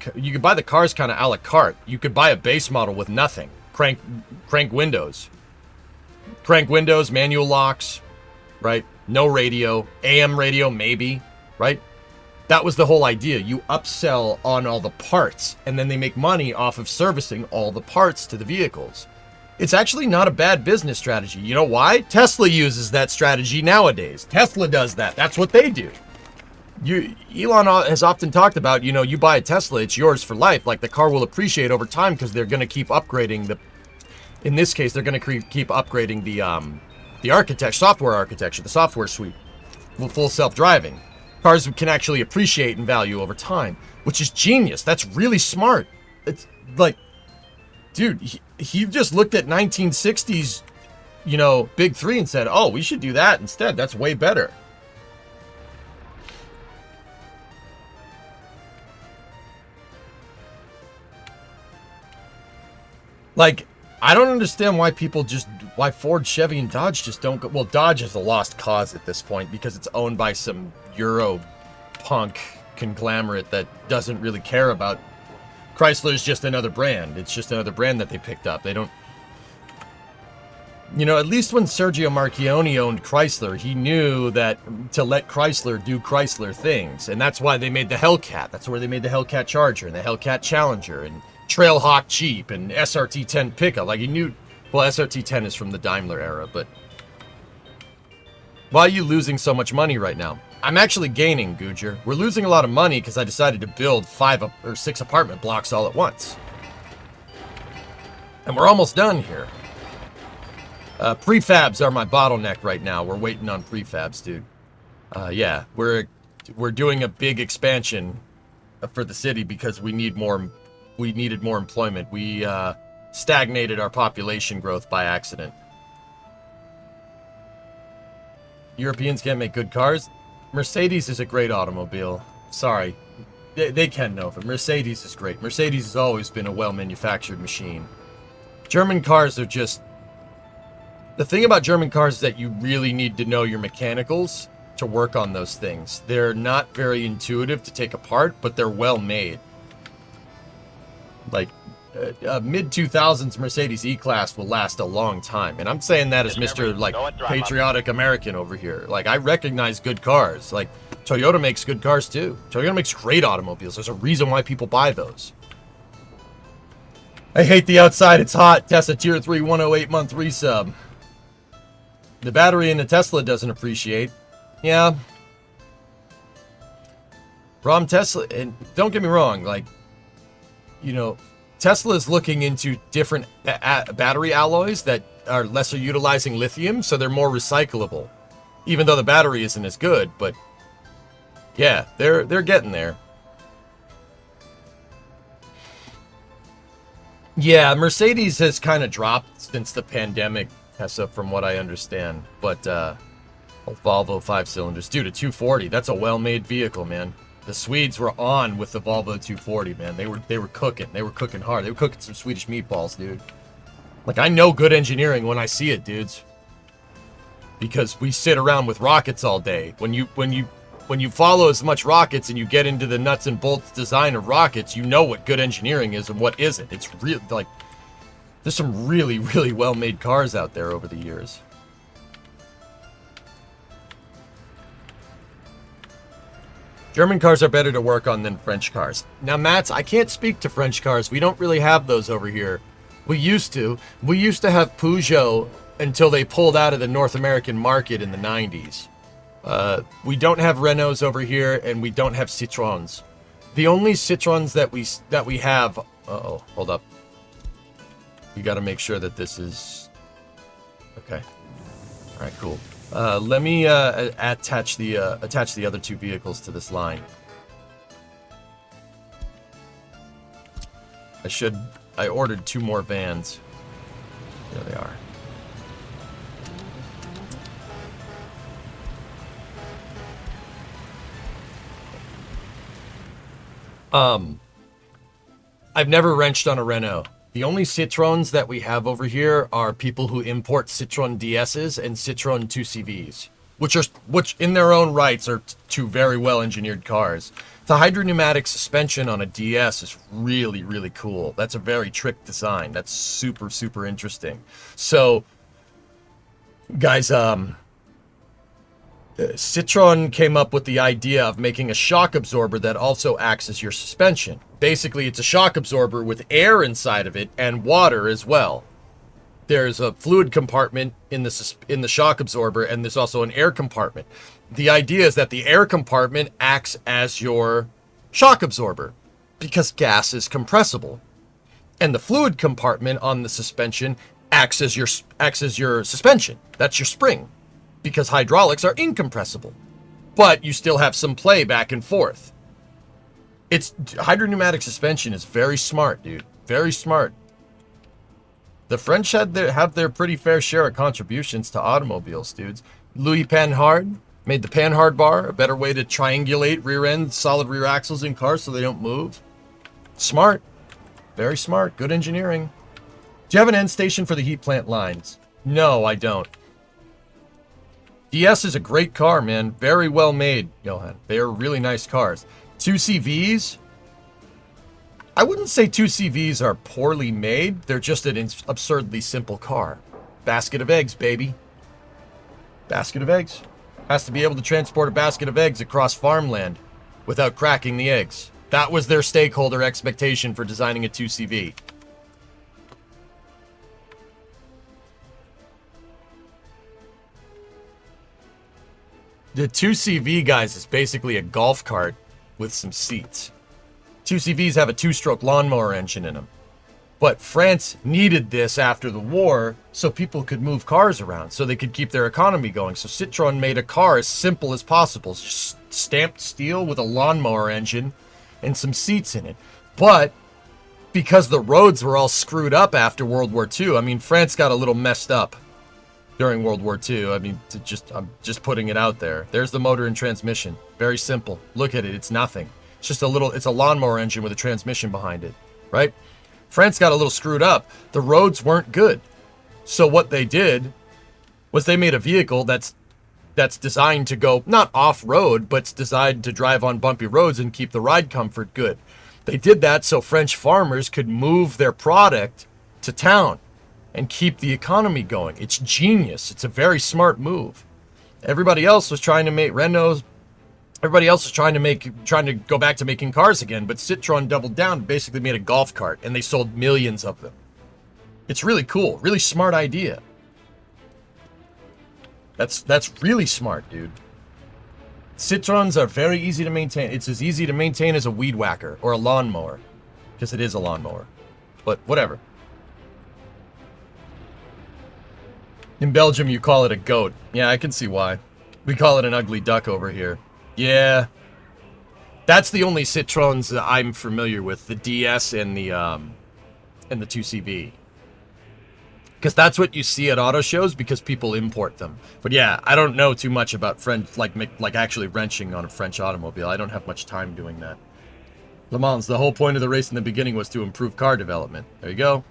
kind of a la carte. You could buy a base model with nothing. Crank windows, manual locks, right? No radio, AM radio maybe, right? That was the whole idea. You upsell on all the parts, and then they make money off of servicing all the parts to the vehicles. It's actually not a bad business strategy. You know why? Tesla uses that strategy nowadays. Tesla does that. That's what they do. Elon has often talked about, you know, you buy a Tesla, it's yours for life. Like, the car will appreciate over time because they're going to keep upgrading in this case, they're going to keep upgrading the software architecture, the software suite, full self-driving. Cars can actually appreciate in value over time, which is genius. That's really smart. It's like, dude, he just looked at 1960s, you know, Big Three and said, oh, we should do that instead. That's way better. Like, I don't understand why why Ford, Chevy, and Dodge just don't go. Well, Dodge is a lost cause at this point because it's owned by some Euro punk conglomerate that doesn't really care about. Chrysler is just another brand. It's just another brand that they picked up. They don't, you know, at least when Sergio Marchionne owned Chrysler, he knew that to let Chrysler do Chrysler things. And that's why they made the Hellcat. That's where they made the Hellcat Charger and the Hellcat Challenger and Trailhawk Jeep and SRT-10 pickup. Like, he knew, well, SRT-10 is from the Daimler era, but why are you losing so much money right now? I'm actually gaining, Gujar. We're losing a lot of money because I decided to build 5 or 6 apartment blocks all at once. And we're almost done here. Prefabs are my bottleneck right now. We're waiting on prefabs, dude. Yeah, we're doing a big expansion for the city because we needed more employment. We stagnated our population growth by accident. Europeans can't make good cars. Mercedes is a great automobile. Sorry. They can know, but Mercedes is great. Mercedes has always been a well-manufactured machine. German cars are just... The thing about German cars is that you really need to know your mechanicals to work on those things. They're not very intuitive to take apart, but they're well made. Like, mid-2000s Mercedes E-Class will last a long time. And I'm saying that as Mr. like patriotic American over here. Like, I recognize good cars. Like, Toyota makes good cars too. Toyota makes great automobiles. There's a reason why people buy those. I hate the outside. It's hot. Tesla Tier 3 108 month resub. The battery in the Tesla doesn't appreciate. Yeah. Rom Tesla, and don't get me wrong, like, you know, Tesla is looking into different battery alloys that are lesser utilizing lithium, so they're more recyclable. Even though the battery isn't as good, but yeah, they're getting there. Yeah, Mercedes has kind of dropped since the pandemic, Tessa, from what I understand. But Volvo 5 cylinders, dude, a 240, that's a well-made vehicle, man. The Swedes were on with the Volvo 240, man. They were cooking. They were cooking hard. They were cooking some Swedish meatballs, dude. Like, I know good engineering when I see it, dudes. Because we sit around with rockets all day. When you follow as much rockets and you get into the nuts and bolts design of rockets, you know what good engineering is and what isn't. It's real, like, there's some really, really well-made cars out there over the years. German cars are better to work on than French cars. Now, Mats, I can't speak to French cars. We don't really have those over here. We used to. We used to have Peugeot until they pulled out of the North American market in the 90s. We don't have Renaults over here, and we don't have Citroëns. The only Citroëns that we have... Uh-oh, hold up. We got to make sure that this is... Okay. All right, cool. Let me attach the other 2 vehicles to this line. I ordered 2 more vans. There they are. I've never wrenched on a Renault. The only Citroens that we have over here are people who import Citroen DSs and Citroen 2CVs, which in their own rights are 2 very well engineered cars. The hydropneumatic suspension on a DS is really, really cool. That's a very trick design. That's super, super interesting. So, guys, Citroen came up with the idea of making a shock absorber that also acts as your suspension. Basically, it's a shock absorber with air inside of it and water as well. There's a fluid compartment in the shock absorber, and there's also an air compartment. The idea is that the air compartment acts as your shock absorber because gas is compressible, and the fluid compartment on the suspension acts as your suspension. That's your spring, because hydraulics are incompressible, but you still have some play back and forth. Hydropneumatic suspension is very smart, dude. Very smart. The French have their pretty fair share of contributions to automobiles, dudes. Louis Panhard made the Panhard bar, a better way to triangulate rear end, solid rear axles in cars so they don't move. Smart. Very smart. Good engineering. Do you have an end station for the heat plant lines? No, I don't. DS is a great car, man. Very well made, Johan. They are really nice cars. 2CVs? I wouldn't say 2CVs are poorly made. They're just an absurdly simple car. Basket of eggs, baby. Basket of eggs. Has to be able to transport a basket of eggs across farmland without cracking the eggs. That was their stakeholder expectation for designing a 2CV. The 2CV, guys, is basically a golf cart with some seats. 2CVs have a 2-stroke lawnmower engine in them. But France needed this after the war so people could move cars around, so they could keep their economy going. So Citroen made a car as simple as possible. Just stamped steel with a lawnmower engine and some seats in it. But because the roads were all screwed up after World War II, I mean, France got a little messed up during World War II. I mean, I'm just putting it out there. There's the motor and transmission. Very simple. Look at it. It's nothing. It's a lawnmower engine with a transmission behind it, right? France got a little screwed up. The roads weren't good. So what they did was they made a vehicle that's designed to go not off-road, but it's designed to drive on bumpy roads and keep the ride comfort good. They did that so French farmers could move their product to town and keep the economy going. It's genius. It's a very smart move. Everybody else was trying to make Renaults. Everybody else was trying to go back to making cars again, but Citroen doubled down and basically made a golf cart, and they sold millions of them. It's really cool. Really smart idea. That's really smart, dude. Citroens are very easy to maintain. It's as easy to maintain as a weed whacker or a lawnmower, because it is a lawnmower. But whatever. In Belgium, you call it a goat. Yeah, I can see why. We call it an ugly duck over here. Yeah. That's the only Citroens that I'm familiar with, the DS and the 2CV. Because that's what you see at auto shows because people import them. But yeah, I don't know too much about French, like actually wrenching on a French automobile. I don't have much time doing that. Le Mans, the whole point of the race in the beginning was to improve car development. There you go.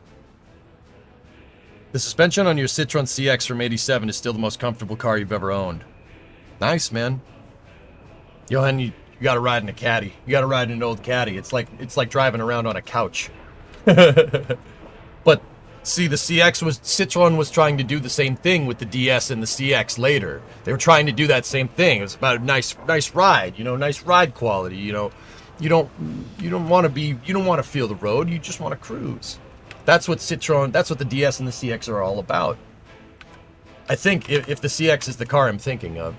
The suspension on your Citroen CX from '87 is still the most comfortable car you've ever owned. Nice, man. Johan, you gotta ride in a caddy. You gotta ride in an old caddy. It's like driving around on a couch. But see, the Citroen was trying to do the same thing with the DS and the CX later. They were trying to do that same thing. It was about a nice ride, nice ride quality. You don't want to feel the road. You just want to cruise. That's what the DS and the CX are all about. I think if the CX is the car I'm thinking of.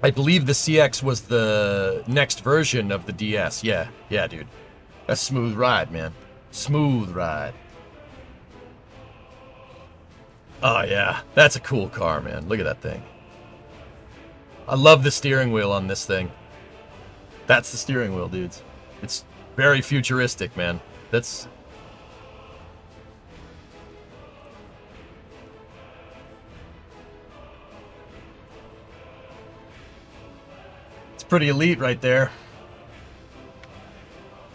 I believe the CX was the next version of the DS. Yeah, dude. That's a smooth ride, man. Smooth ride. Oh, yeah. That's a cool car, man. Look at that thing. I love the steering wheel on this thing. That's the steering wheel, dudes. It's very futuristic, man. That's... It's pretty elite right there.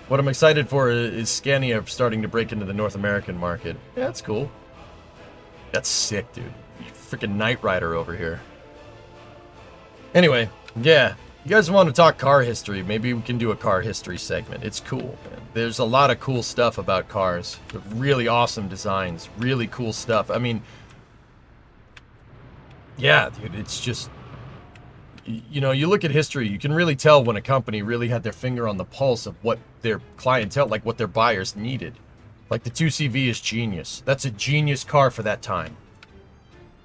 What I'm excited for is Scania starting to break into the North American market. Yeah, that's cool. That's sick, dude. Freaking Knight Rider over here. Anyway, yeah. You guys want to talk car history? Maybe we can do a car history segment. It's cool, man. There's a lot of cool stuff about cars. Really awesome designs. Really cool stuff. I mean, yeah, dude, it's just... You know, you look at history, you can really tell when a company really had their finger on the pulse of what their clientele, like what their buyers needed. Like the 2CV is genius. That's a genius car for that time.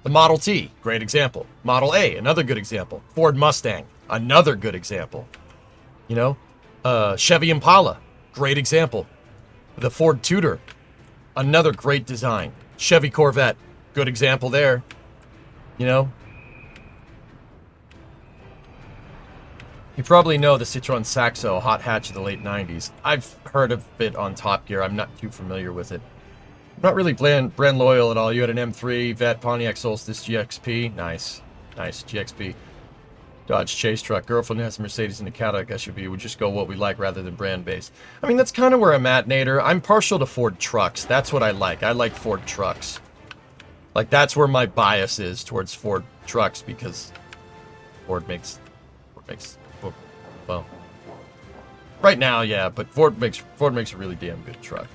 The Model T, great example. Model A, another good example. Ford Mustang, another good example. You know, Chevy Impala, great example. The Ford Tudor, another great design. Chevy Corvette, good example there. You know, you probably know the Citroen Saxo, hot hatch of the late 90s. I've heard of it on Top Gear. I'm not too familiar with it. I'm not really brand loyal at all. You had an M3, Vet, Pontiac Solstice, GXP. Nice. Nice, GXP. Dodge Chase truck. Girlfriend has a Mercedes and a Cadillac SUV. We just go what we like rather than brand based. I mean, that's kind of where I'm at, Nader. I'm partial to Ford trucks. That's what I like. I like Ford trucks. Like, that's where my bias is towards Ford trucks because Ford makes well, right now, yeah, but Ford makes a really damn good truck.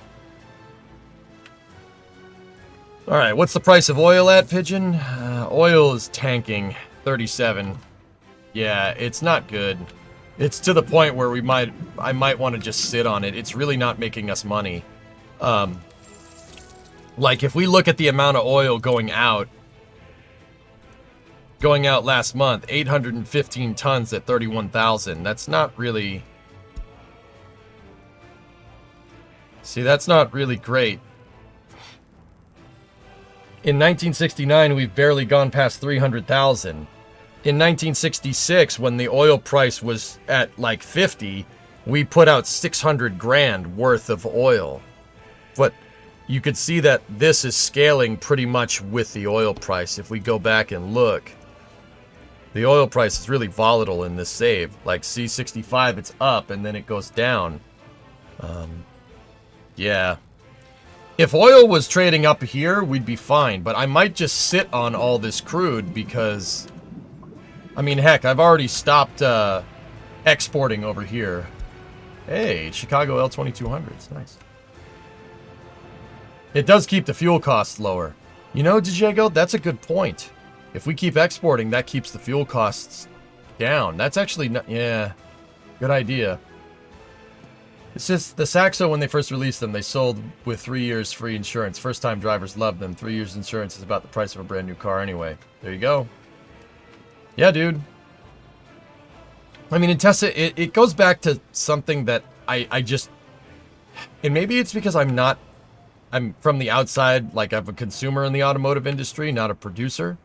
All right, what's the price of oil at, Pigeon? Oil is tanking, 37. Yeah, it's not good. It's to the point where I might want to just sit on it. It's really not making us money. Like if we look at the amount of oil going out last month, 815 tons at 31,000. That's not really... See, that's not really great. In 1969, we've barely gone past 300,000. In 1966, when the oil price was at like 50, we put out 600 grand worth of oil. But you could see that this is scaling pretty much with the oil price. If we go back and look, the oil price is really volatile in this save. Like C65, it's up and then it goes down. Yeah. If oil was trading up here, we'd be fine. But I might just sit on all this crude because... I mean, heck, I've already stopped exporting over here. Hey, Chicago L2200s. Nice. It does keep the fuel costs lower. You know, Diego, that's a good point. If we keep exporting, that keeps the fuel costs down. That's actually not... Yeah, good idea. It's just the Saxo, when they first released them, they sold with 3 years free insurance. First-time drivers loved them. 3 years insurance is about the price of a brand new car anyway. There you go. Yeah, dude. I mean, in Tesla, it goes back to something that I just... And maybe it's because I'm from the outside, like I'm a consumer in the automotive industry, not a producer.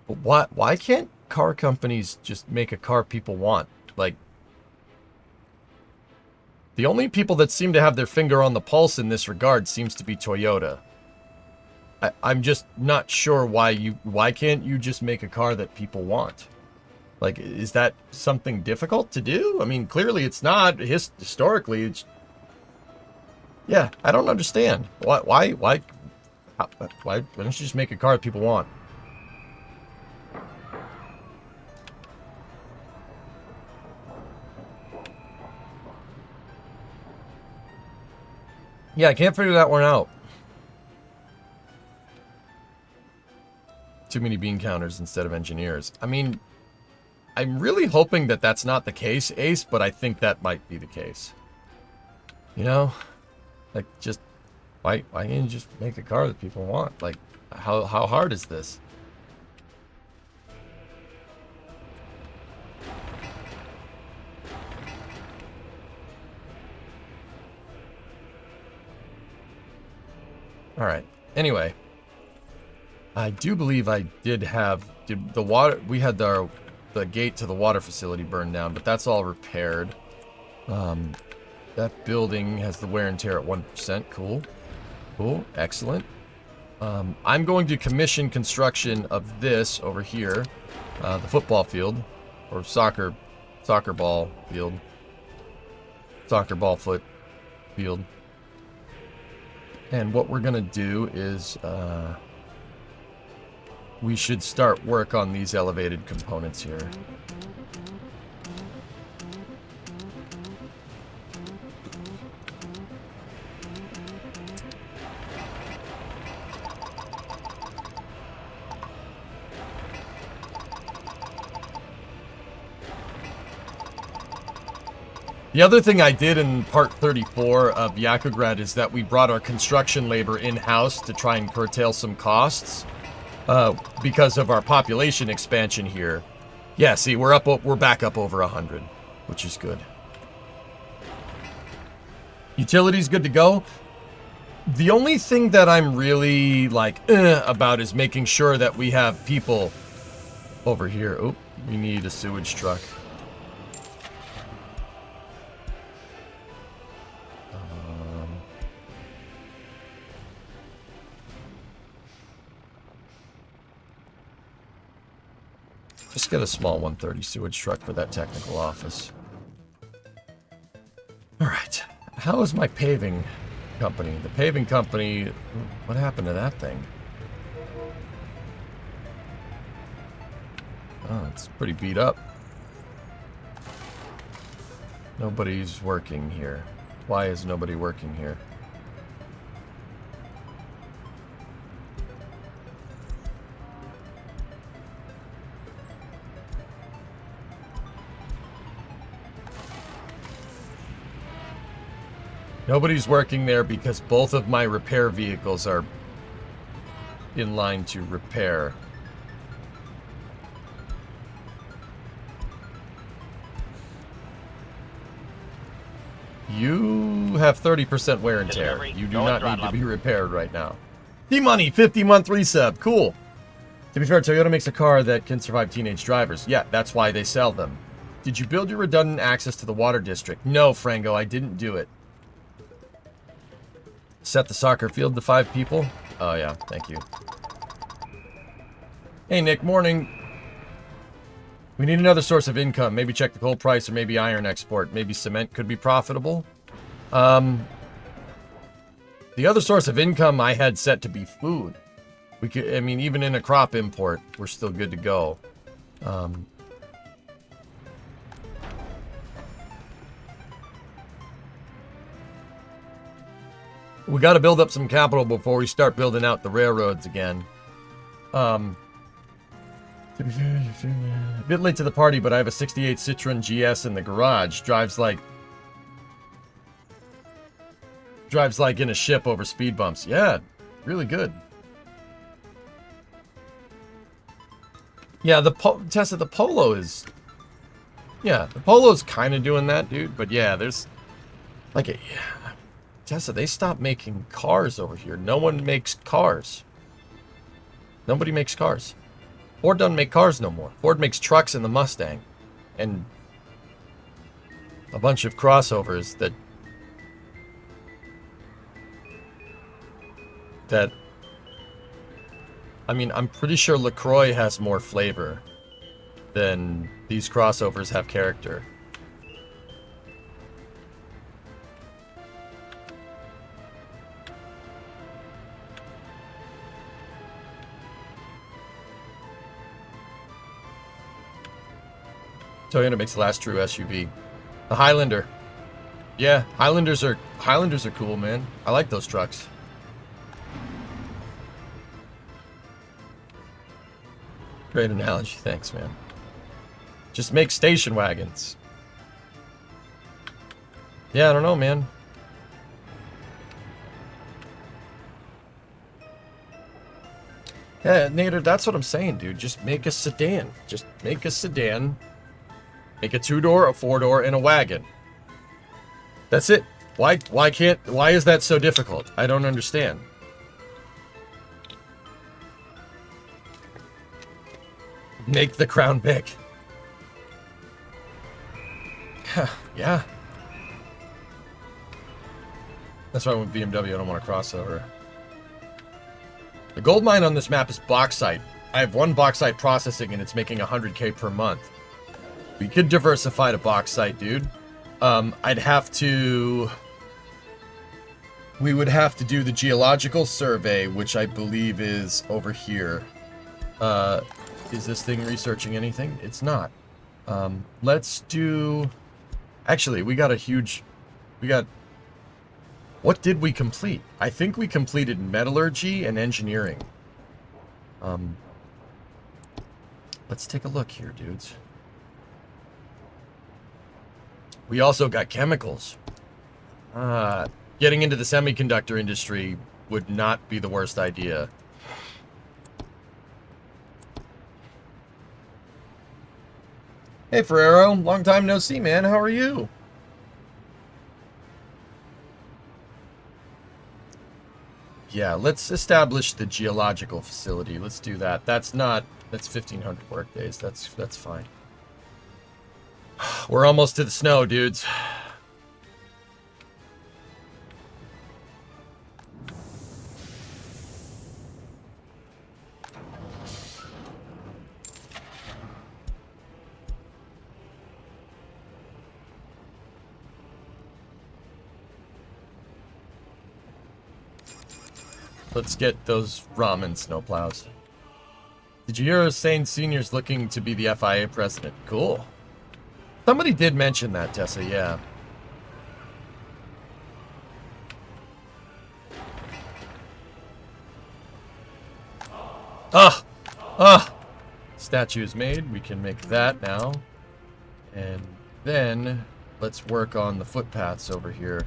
But why can't car companies just make a car people want? Like, the only people that seem to have their finger on the pulse in this regard seems to be Toyota. I'm just not sure why can't you just make a car that people want? Like, is that something difficult to do? I mean, clearly it's not. Historically, it's... Yeah, I don't understand. Why don't you just make a car that people want? Yeah, I can't figure that one out. Too many bean counters instead of engineers. I mean, I'm really hoping that that's not the case, Ace, but I think that might be the case. You know? Like, just... Why can't you just make a car that people want? Like, how hard is this? Alright. Anyway. I do believe I did the water... We had the gate to the water facility burned down, but that's all repaired. That building has the wear and tear at 1%. Cool. Cool. Excellent. I'm going to commission construction of this over here. The football field. Or soccer ball field. Soccer ball foot field. And what we're going to do is... we should start work on these elevated components here. The other thing I did in part 34 of Yakograd is that we brought our construction labor in-house to try and curtail some costs. Because of our population expansion here. Yeah, see, we're back up over 100, which is good. Utilities good to go. The only thing that I'm really like about is making sure that we have people over here. Oh, we need a sewage truck. Just get a small 130 sewage truck for that technical office. Alright. How is my paving company? The paving company... What happened to that thing? Oh, it's pretty beat up. Nobody's working here. Why is nobody working here? Nobody's working there because both of my repair vehicles are in line to repair. You have 30% wear and tear. You do not need to be repaired right now. T-Money, 50-month resub. Cool. To be fair, Toyota makes a car that can survive teenage drivers. Yeah, that's why they sell them. Did you build your redundant access to the water district? No, Frango, I didn't do it. Set the soccer field to 5 people? Oh, yeah. Thank you. Hey, Nick. Morning. We need another source of income. Maybe check the coal price or maybe iron export. Maybe cement could be profitable. The other source of income I had set to be food. We could, I mean, even in a crop import, we're still good to go. We got to build up some capital before we start building out the railroads again. A bit late to the party, but I have a 68 Citroen GS in the garage. Drives like in a ship over speed bumps. Yeah, really good. Yeah, Tessa, the Polo is... Yeah, the Polo's kind of doing that, dude. But yeah, there's... Like, Tessa, they stopped making cars over here. No one makes cars. Nobody makes cars. Ford doesn't make cars no more. Ford makes trucks and the Mustang. And a bunch of crossovers that... I mean, I'm pretty sure LaCroix has more flavor than these crossovers have character. Toyota makes the last true SUV. The Highlander. Yeah, Highlanders are cool, man. I like those trucks. Great analogy, thanks, man. Just make station wagons. Yeah, I don't know, man. Yeah, Nader, that's what I'm saying, dude. Just make a sedan. Just make a sedan. Make a 2-door, a 4-door, and a wagon. That's it. Why is that so difficult? I don't understand. Make the crown big. Yeah. That's why with BMW I don't want to cross over. The gold mine on this map is bauxite. I have one bauxite processing and it's making 100k per month. We could diversify to bauxite, dude. I'd have to... We would have to do the geological survey, which I believe is over here. Is this thing researching anything? It's not. Let's do... Actually, we got a huge... What did we complete? I think we completed metallurgy and engineering. Let's take a look here, dudes. We also got chemicals. Getting into the semiconductor industry would not be the worst idea. Hey, Ferrero. Long time no see, man. How are you? Yeah, let's establish the geological facility. Let's do that. That's 1,500 work days. That's fine. We're almost to the snow, dudes. Let's get those ramen snowplows. Did you hear saying Senior's looking to be the FIA president? Cool. Somebody did mention that, Tessa, yeah. Statue is made. We can make that now. And then let's work on the footpaths over here.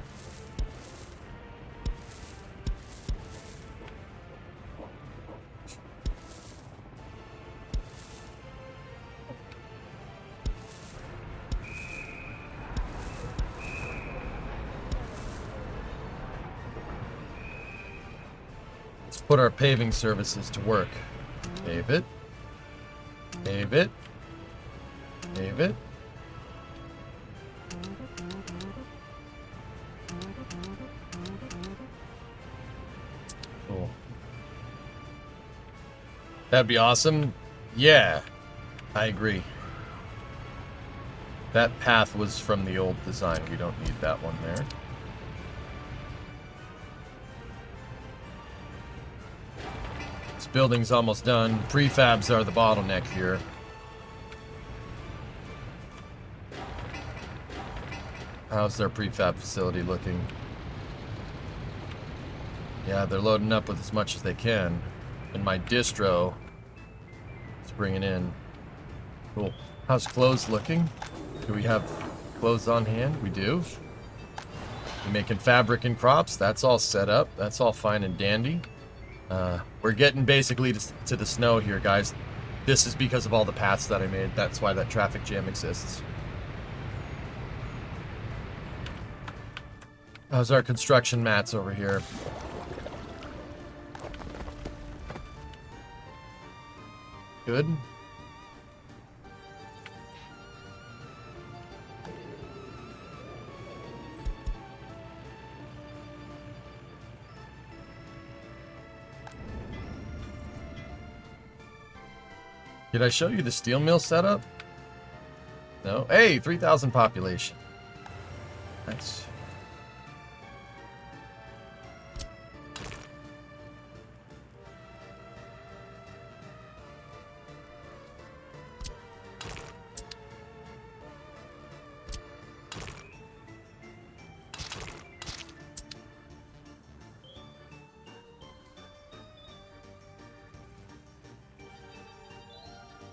Put our paving services to work. Pave it. Pave it. Pave it. Cool. That'd be awesome. Yeah, I agree. That path was from the old design. We don't need that one there. Building's almost done. Prefabs are the bottleneck here. How's their prefab facility looking? Yeah, they're loading up with as much as they can. And my distro is bringing in. Cool. How's clothes looking? Do we have clothes on hand? We do. We're making fabric and crops. That's all set up. That's all fine and dandy. We're getting basically to the snow here, guys. This is because of all the paths that I made. That's why that traffic jam exists. How's our construction mats over here? Good. Did I show you the steel mill setup? No? Hey, 3,000 population. Nice.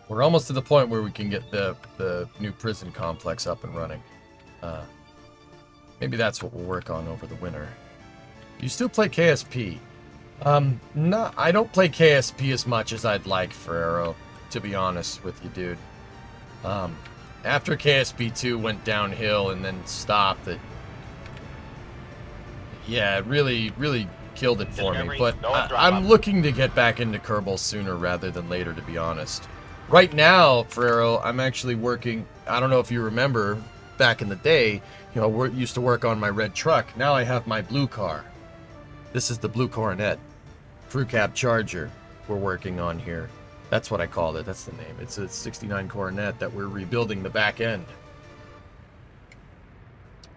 We're almost to the point where we can get the new prison complex up and running. Maybe that's what we'll work on over the winter. You still play KSP? No, I don't play KSP as much as I'd like, Ferrero, to be honest with you, dude. After KSP 2 went downhill and then stopped, yeah, it really killed it for me. But I'm looking to get back into Kerbal sooner rather than later, to be honest. Right now, Ferrero, I'm actually working, I don't know if you remember, back in the day, you know, used to work on my red truck. Now I have my blue car. This is the blue Coronet. Crew cab Charger we're working on here. That's what I called it. That's the name. It's a 69 Coronet that we're rebuilding the back end.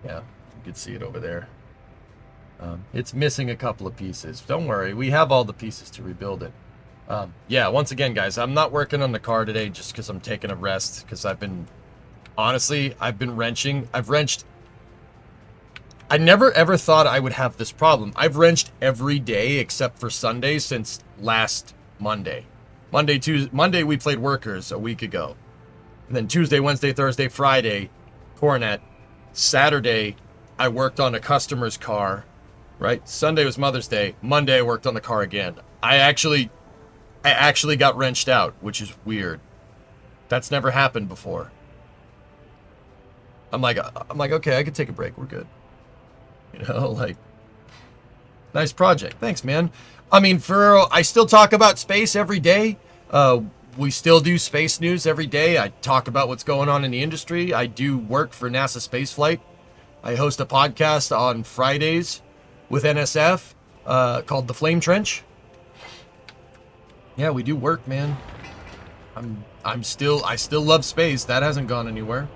Yeah, you can see it over there. It's missing a couple of pieces. Don't worry, we have all the pieces to rebuild it. Yeah, once again, guys, I'm not working on the car today just because I'm taking a rest, because honestly, I've been wrenching. I've wrenched. I never ever thought I would have this problem. I've wrenched every day except for Sunday since last Monday. Monday we played Workers a week ago. And then Tuesday, Wednesday, Thursday, Friday, Coronet. Saturday, I worked on a customer's car, right? Sunday was Mother's Day. Monday, I worked on the car again. I actually got wrenched out, which is weird. That's never happened before. I'm like, okay, I could take a break. We're good. You know, like, nice project. Thanks, man. I mean, I still talk about space every day. We still do space news every day. I talk about what's going on in the industry. I do work for NASA Spaceflight. I host a podcast on Fridays with NSF called The Flame Trench. Yeah, we do work, man. I still love space. That hasn't gone anywhere.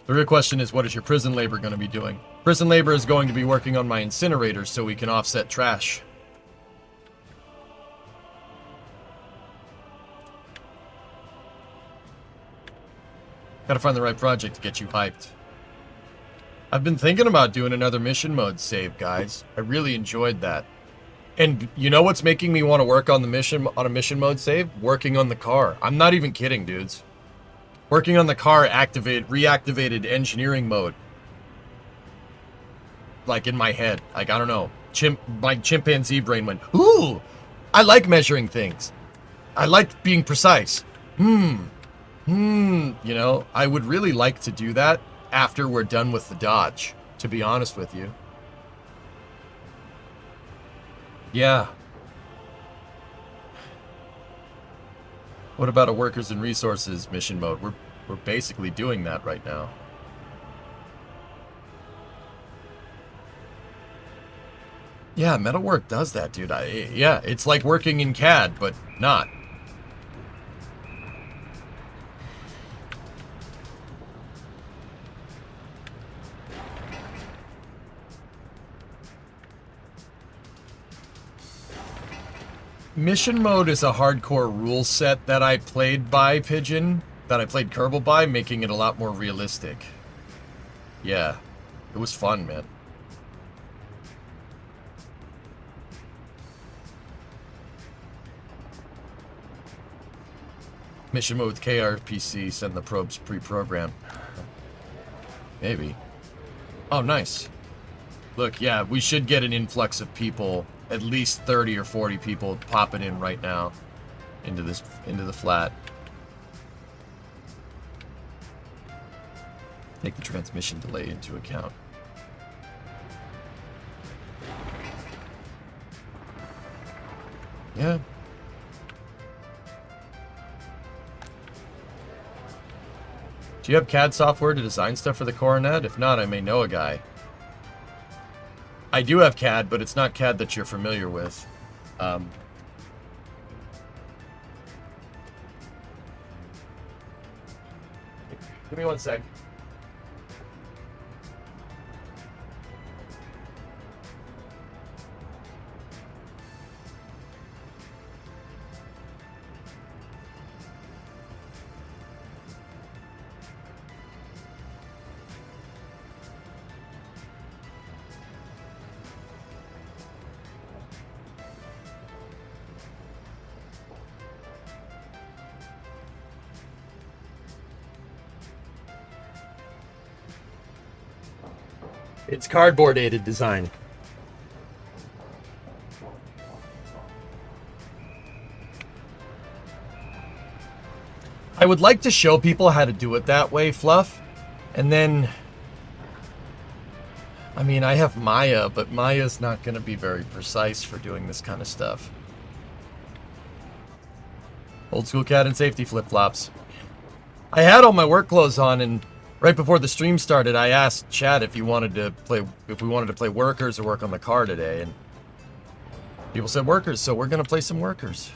The real question is, what is your prison labor going to be doing? Prison labor is going to be working on my incinerators so we can offset trash. Gotta find the right project to get you hyped. I've been thinking about doing another mission mode save, guys. I really enjoyed that. And you know what's making me want to work on a mission mode save? Working on the car. I'm not even kidding, dudes. Working on the car reactivated engineering mode. Like in my head. Like, I don't know. My chimpanzee brain went, ooh, I like measuring things. I like being precise. You know, I would really like to do that after we're done with the Dodge, to be honest with you. Yeah. What about a workers and resources mission mode? We're basically doing that right now. Yeah, Metalwork does that, dude. Yeah, it's like working in CAD, but not. Mission mode is a hardcore rule set that I played by Pigeon, that I played Kerbal by, making it a lot more realistic. Yeah, it was fun, man. Mission mode with KRPC, send the probes pre-programmed. Maybe. Oh, nice. Look, yeah, we should get an influx of people. At least 30 or 40 people popping in right now into the flat. Take the transmission delay into account. Yeah. Do you have CAD software to design stuff for the Coronet? If not, I may know a guy. I do have CAD, but it's not CAD that you're familiar with. Give me 1 sec. It's cardboard-aided design. I would like to show people how to do it that way, Fluff. And then, I mean, I have Maya, but Maya's not going to be very precise for doing this kind of stuff. Old school CAD and safety flip-flops. I had all my work clothes on, and right before the stream started, I asked Chad if we wanted to play workers or work on the car today, and people said workers, so we're gonna play some workers.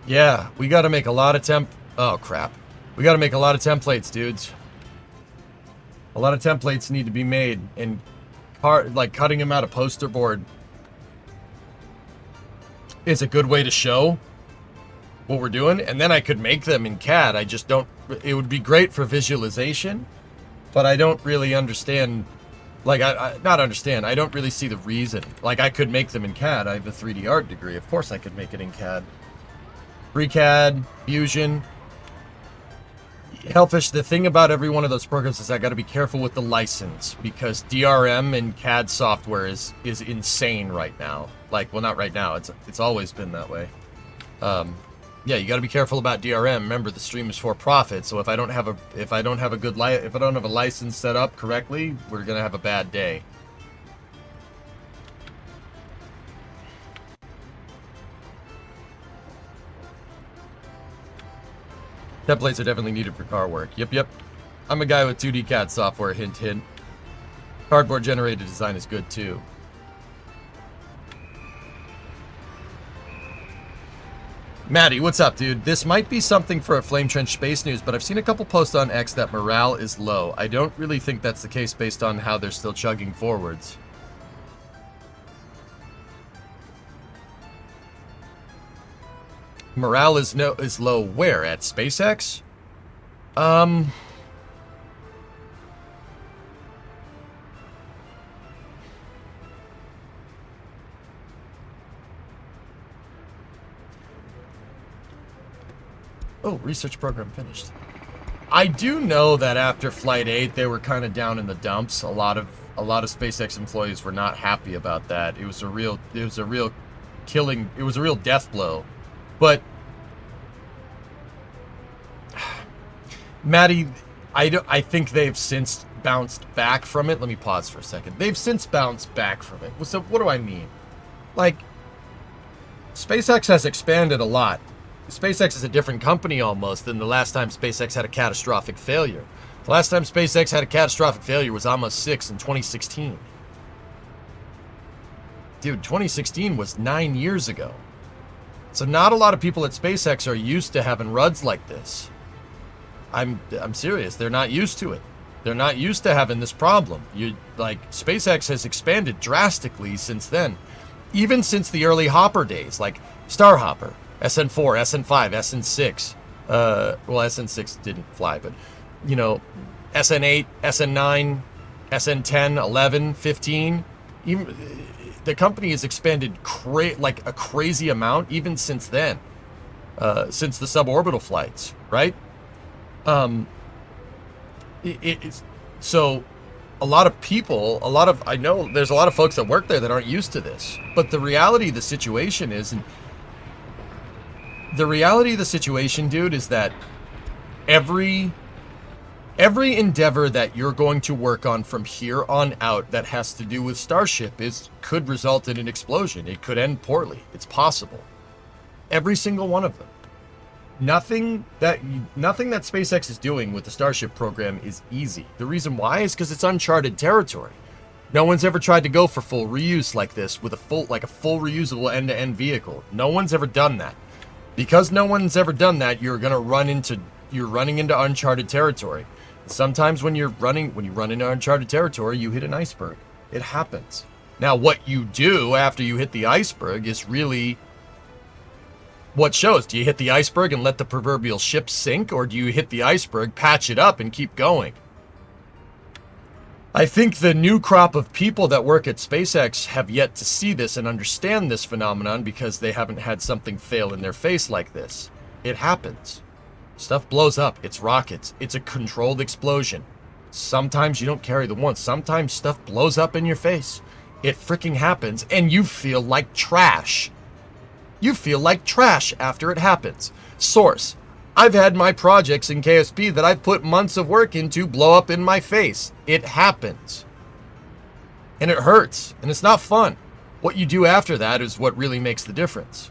Yeah, we gotta make a lot of oh crap. We gotta make a lot of templates, dudes. A lot of templates need to be made, and like cutting them out of poster board is a good way to show what we're doing, and then I could make them in CAD. I just don't, it would be great for visualization, but I don't really understand, like, I don't really see the reason. Like, I could make them in CAD. I have a 3D art degree. Of course I could make it in CAD. FreeCAD, Fusion. Hellfish, the thing about every one of those programs is I got to be careful with the license, because DRM and CAD software is insane right now. Like, well, not right now. It's always been that way. Yeah, you got to be careful about DRM. Remember, the stream is for profit. So if I don't have a license set up correctly, we're gonna have a bad day. Templates are definitely needed for car work. Yep. I'm a guy with 2D CAD software, hint, hint. Cardboard generated design is good too. Maddie, what's up, dude? This might be something for a Flame Trench Space News, but I've seen a couple posts on X that morale is low. I don't really think that's the case based on how they're still chugging forwards. Morale is low where? At SpaceX? Oh, research program finished. I do know that after Flight 8, they were kind of down in the dumps. A lot of SpaceX employees were not happy about that. It was a real death blow. But Maddie, I think they've since bounced back from it. Let me pause for a second. They've since bounced back from it. So what do I mean? Like, SpaceX has expanded a lot. SpaceX is a different company almost than the last time SpaceX had a catastrophic failure. The last time SpaceX had a catastrophic failure was Amos 6 in 2016. Dude, 2016 was 9 years ago. So not a lot of people at SpaceX are used to having RUDs like this. I'm serious. They're not used to it. They're not used to having this problem. SpaceX has expanded drastically since then. Even since the early Hopper days, like Starhopper, SN4, SN5, SN6. Well, SN6 didn't fly, but, you know, SN8, SN9, SN10, 11, 15. Even, the company has expanded like a crazy amount even since then. Since the suborbital flights, right? So a lot of people, I know there's a lot of folks that work there that aren't used to this, but the reality of the situation is, dude, is that every endeavor that you're going to work on from here on out that has to do with Starship could result in an explosion. It could end poorly. It's possible. Every single one of them. Nothing that SpaceX is doing with the Starship program is easy. The reason why is because it's uncharted territory. No one's ever tried to go for full reuse like this with a full reusable end-to-end vehicle. No one's ever done that. Because no one's ever done that, you're running into uncharted territory. Sometimes when you run into uncharted territory, you hit an iceberg. It happens. Now, what you do after you hit the iceberg is really what shows. Do you hit the iceberg and let the proverbial ship sink, or do you hit the iceberg, patch it up, and keep going? I think the new crop of people that work at SpaceX have yet to see this and understand this phenomenon because they haven't had something fail in their face like this. It happens. Stuff blows up. It's rockets. It's a controlled explosion. Sometimes you don't carry the one. Sometimes stuff blows up in your face. It freaking happens, and you feel like trash. You feel like trash after it happens. Source: I've had my projects in KSP that I've put months of work into blow up in my face. It happens. And it hurts. And it's not fun. What you do after that is what really makes the difference.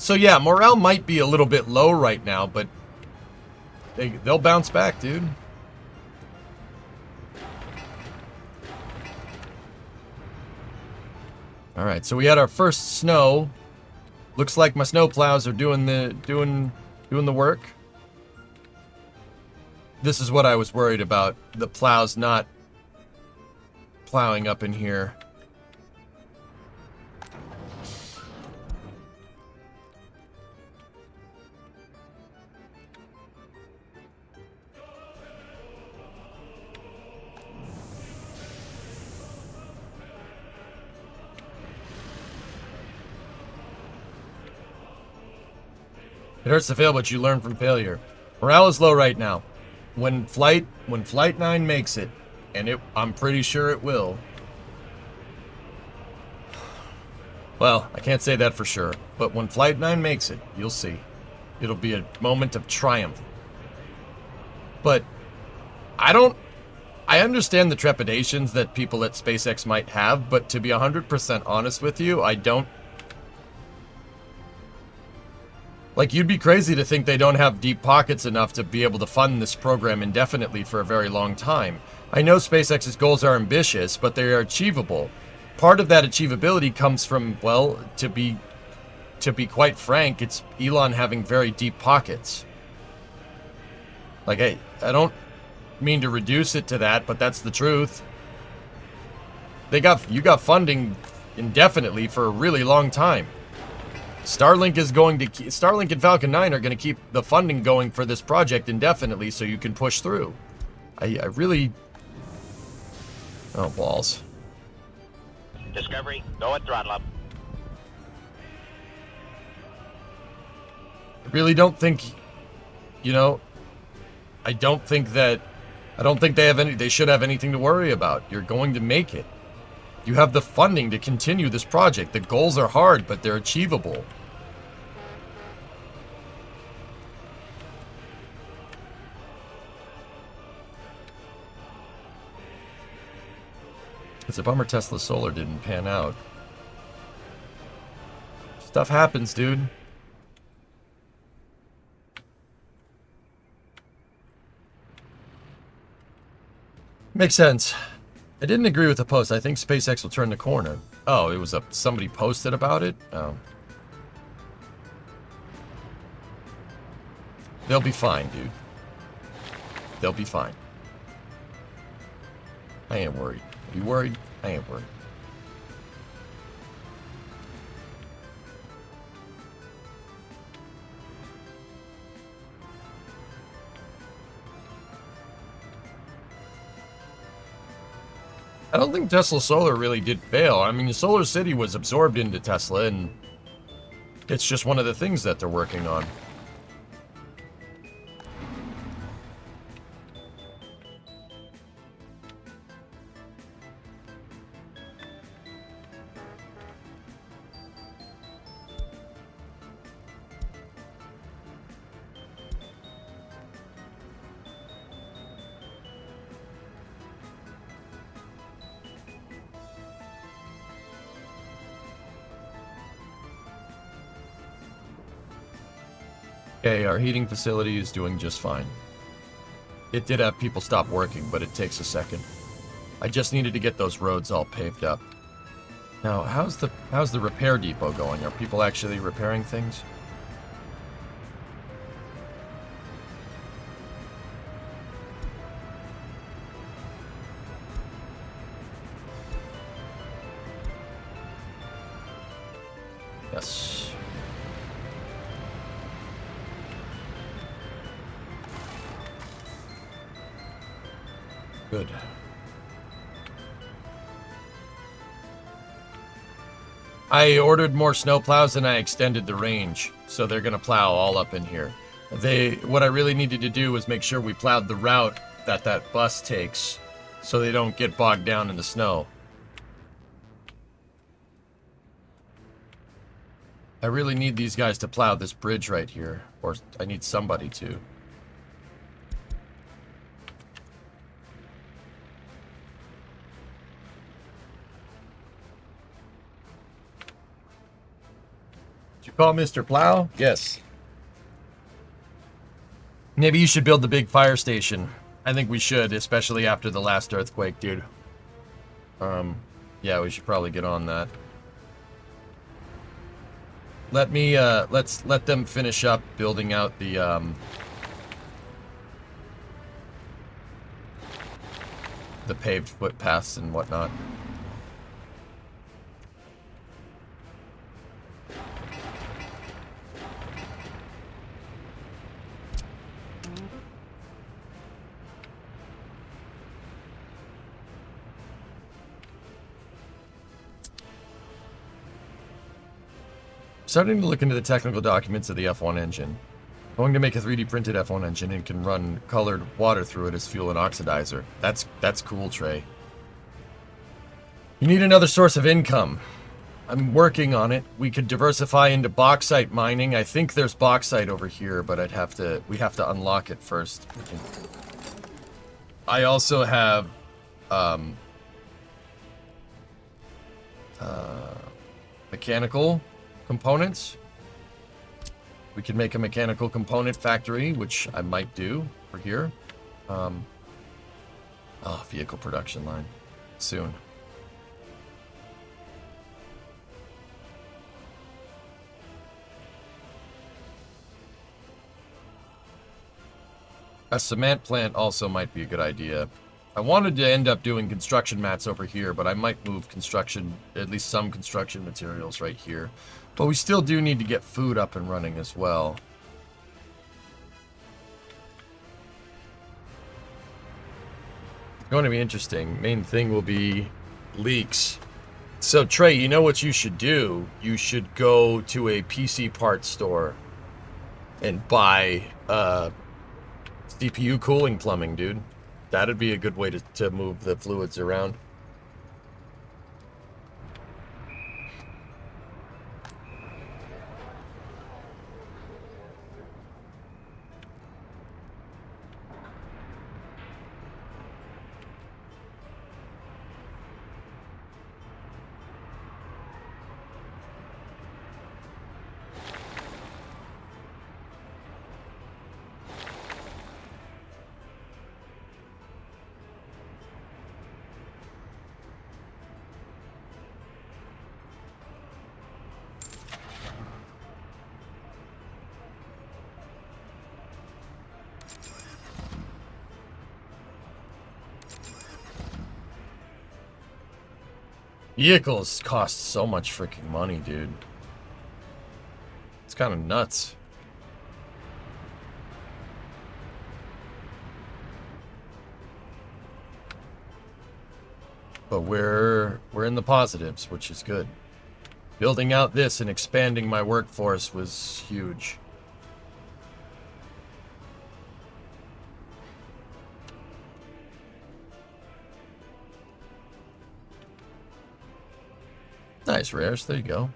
So yeah, morale might be a little bit low right now, but they'll bounce back, dude. All right, so we had our first snow. Looks like my snow plows are doing the work. This is what I was worried about, the plows not plowing up in here. It hurts to fail, but you learn from failure. Morale is low right now. When Flight 9 makes it, and I'm pretty sure it will. Well, I can't say that for sure, but when Flight 9 makes it, you'll see. It'll be a moment of triumph. But I understand the trepidations that people at SpaceX might have, but to be 100% honest with you, I don't. Like, you'd be crazy to think they don't have deep pockets enough to be able to fund this program indefinitely for a very long time. I know SpaceX's goals are ambitious, but they are achievable. Part of that achievability comes from, well, to be quite frank, it's Elon having very deep pockets. Like, I don't mean to reduce it to that, but that's the truth. You got funding indefinitely for a really long time. Starlink and Falcon 9 are going to keep the funding going for this project indefinitely so you can push through. I really... Oh, balls. Discovery, go at throttle up. I really don't think, I don't think they should have anything to worry about. You're going to make it. You have the funding to continue this project. The goals are hard, but they're achievable. It's a bummer Tesla Solar didn't pan out. Stuff happens, dude. Makes sense. I didn't agree with the post. I think SpaceX will turn the corner. Oh, it was somebody posted about it? Oh. They'll be fine, dude. They'll be fine. I ain't worried. You worried? I ain't worried. I don't think Tesla Solar really did fail. I mean, the Solar City was absorbed into Tesla, and it's just one of the things that they're working on. Okay, our heating facility is doing just fine. It did have people stop working, but it takes a second. I just needed to get those roads all paved up. Now, how's the repair depot going? Are people actually repairing things? Yes. Good. I ordered more snowplows and I extended the range, so they're gonna plow all up in here. What I really needed to do was make sure we plowed the route that bus takes, so they don't get bogged down in the snow. I really need these guys to plow this bridge right here, or I need somebody to. Call Mr. Plow? Yes. Maybe you should build the big fire station. I think we should, especially after the last earthquake, dude. Yeah, we should probably get on that. Let's let them finish up building out the paved footpaths and whatnot. Starting to look into the technical documents of the F1 engine. Going to make a 3D printed F1 engine and can run colored water through it as fuel and oxidizer. That's cool, Trey. You need another source of income. I'm working on it. We could diversify into bauxite mining. I think there's bauxite over here, but we have to unlock it first. I also have mechanical components. We could make a mechanical component factory, which I might do for here. Vehicle production line. Soon. A cement plant also might be a good idea. I wanted to end up doing construction mats over here, but I might move construction, at least some construction materials right here. But we still do need to get food up and running as well. It's going to be interesting. Main thing will be leaks. So Trey, you know what you should do? You should go to a PC parts store and buy CPU cooling plumbing, dude. That'd be a good way to move the fluids around. Vehicles cost so much freaking money, dude. It's kind of nuts. But we're in the positives, which is good. Building out this and expanding my workforce was huge. Nice, Rares. There you go.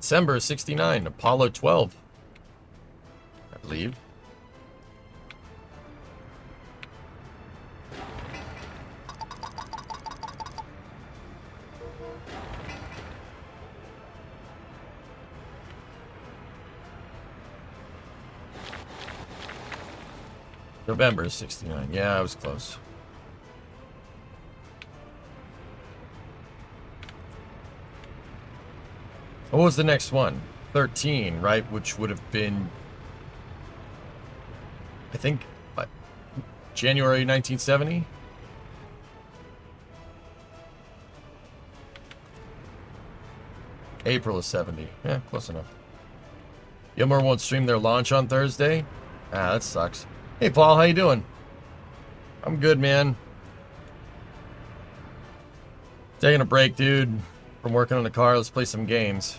December 69, Apollo 12, I believe. November 69. Yeah, I was close. What was the next one? 13, right? Which would have been, I think, what, January 1970? April of 70. Yeah, close enough. Gilmore won't stream their launch on Thursday? Ah, that sucks. Hey, Paul, how you doing? I'm good, man. Taking a break, dude, from working on the car. Let's play some games.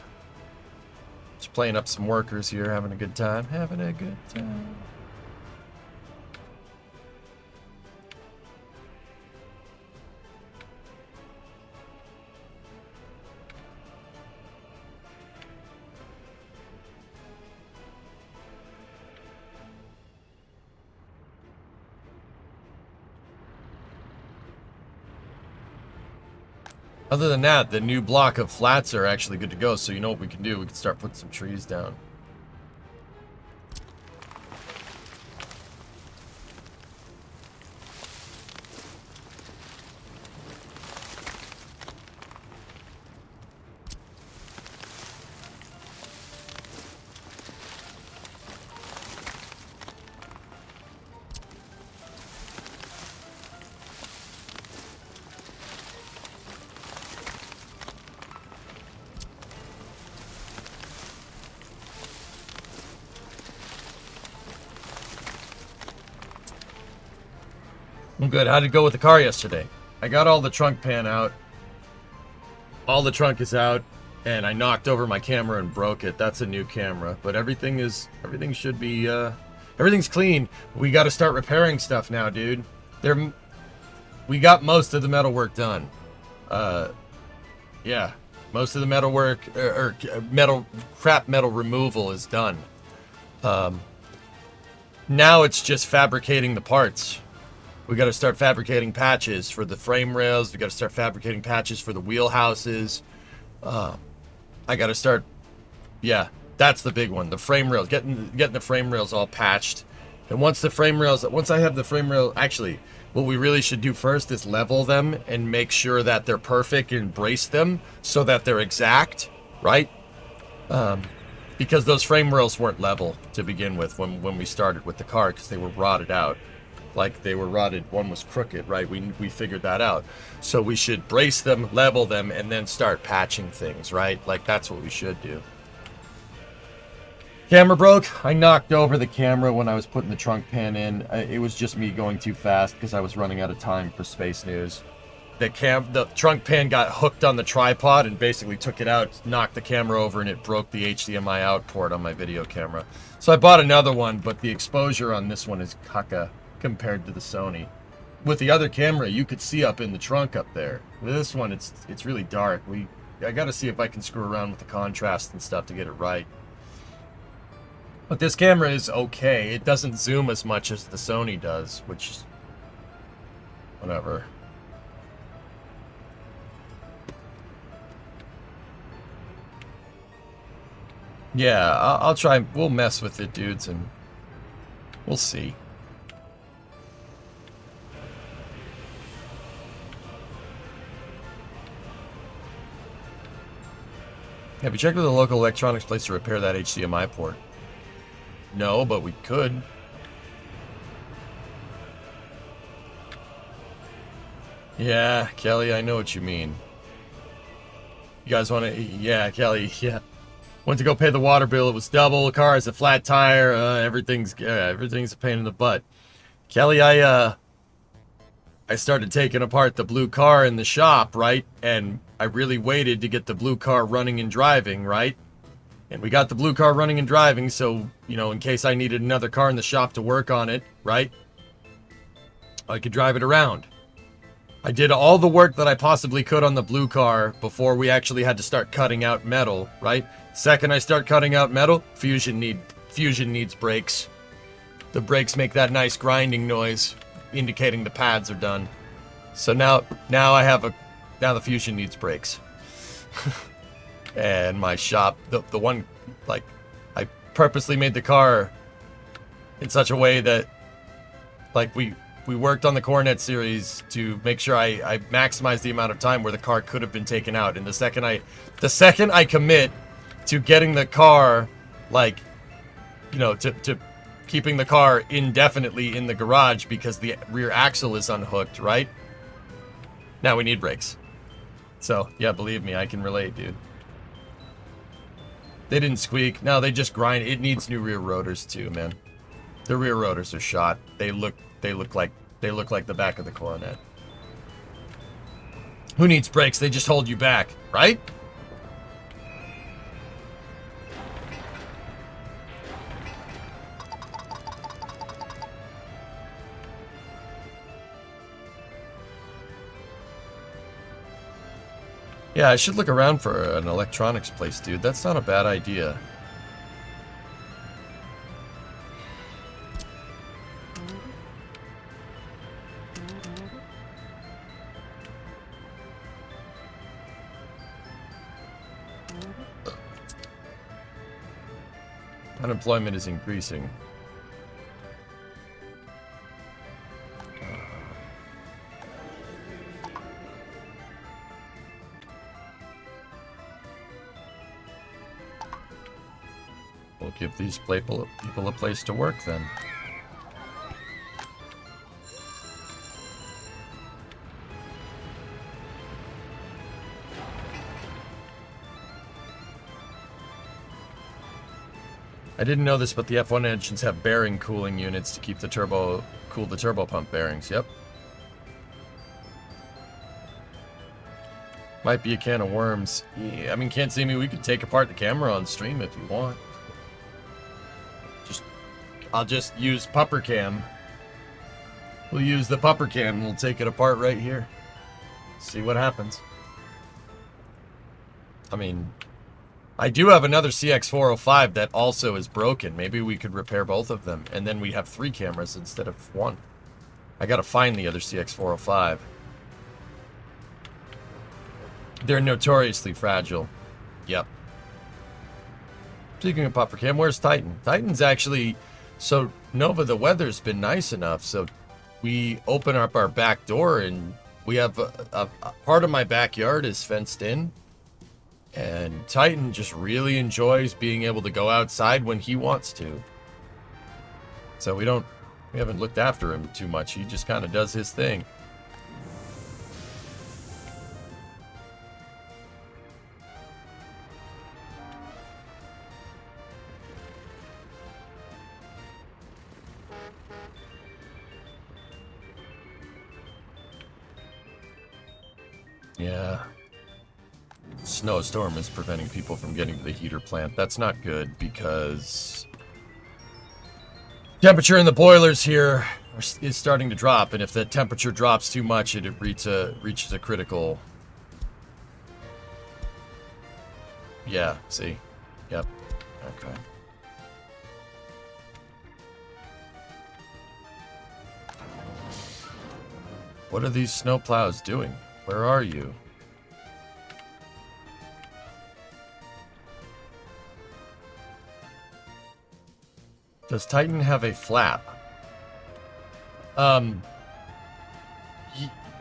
Just playing up some workers here, having a good time. Having a good time. Other than that, the new block of flats are actually good to go. So you know what we can do? We can start putting some trees down. I'm good. How'd it go with the car yesterday? I got all the trunk pan out. All the trunk is out, and I knocked over my camera and broke it. That's a new camera, but everything should be, everything's clean. We got to start repairing stuff now, dude. We got most of the metal work done. Yeah, most of the metal work, crap metal removal is done. Now it's just fabricating the parts. We got to start fabricating patches for the frame rails. We got to start fabricating patches for the wheelhouses. I got to start. Yeah, that's the big one. The frame rails, getting the frame rails all patched. And once I have the frame rail, actually, what we really should do first is level them and make sure that they're perfect and brace them so that they're exact, right? Because those frame rails weren't level to begin with when we started with the car because they were rotted out. Like they were rotted, one was crooked, right? We figured that out. So we should brace them, level them, and then start patching things, right? Like that's what we should do. Camera broke. I knocked over the camera when I was putting the trunk pan in. It was just me going too fast because I was running out of time for Space News. The trunk pan got hooked on the tripod and basically took it out, knocked the camera over, and it broke the HDMI out port on my video camera. So I bought another one, but the exposure on this one is caca compared to the Sony. With the other camera, you could see up in the trunk up there. With this one, it's really dark. I got to see if I can screw around with the contrast and stuff to get it right. But this camera is okay. It doesn't zoom as much as the Sony does, which is whatever. Yeah, I'll try. We'll mess with it, dudes, and we'll see. Have you checked with the local electronics place to repair that HDMI port? No, but we could. Yeah, Kelly, I know what you mean. You guys want to... Yeah, Kelly, yeah. Went to go pay the water bill. It was double. The car has a flat tire. Everything's a pain in the butt. Kelly, I started taking apart the blue car in the shop, right? And I really waited to get the blue car running and driving, right? And we got the blue car running and driving, so, you know, in case I needed another car in the shop to work on it, right? I could drive it around. I did all the work that I possibly could on the blue car before we actually had to start cutting out metal, right? Second I start cutting out metal, Fusion needs brakes. The brakes make that nice grinding noise, indicating the pads are done. So now the Fusion needs brakes. And my shop, the one, like, I purposely made the car in such a way that, like, we worked on the Coronet series to make sure I maximized the amount of time where the car could have been taken out. And the second I commit to getting the car, like, you know, to keeping the car indefinitely in the garage because the rear axle is unhooked, right? Now we need brakes. So, yeah, believe me, I can relate, dude. They didn't squeak. No, they just grind. It needs new rear rotors too, man. The rear rotors are shot. They look like the back of the Coronet. Who needs brakes? They just hold you back, right? Yeah, I should look around for an electronics place, dude. That's not a bad idea. Unemployment is increasing. We'll give these people a place to work then. I didn't know this, but the F1 engines have bearing cooling units to keep the cool the turbo pump bearings. Yep. Might be a can of worms. Yeah, I mean, can't see me. We could take apart the camera on stream if you want. I'll just use pupper cam. We'll use the pupper cam. We'll take it apart right here. See what happens. I mean, I do have another CX405 that also is broken. Maybe we could repair both of them, and then we have 3 cameras instead of 1. I gotta find the other CX405. They're notoriously fragile. Yep. Speaking of pupper cam, where's Titan? Titan's actually... So, Nova, the weather's been nice enough, so we open up our back door, and we have a part of my backyard is fenced in, and Titan just really enjoys being able to go outside when he wants to. So we haven't looked after him too much. He just kind of does his thing. Yeah. Snowstorm is preventing people from getting to the heater plant. That's not good because temperature in the boilers here is starting to drop, and if the temperature drops too much, it reaches a critical... Yeah, see? Yep. Okay. What are these snowplows doing? Where are you? Does Titan have a flap?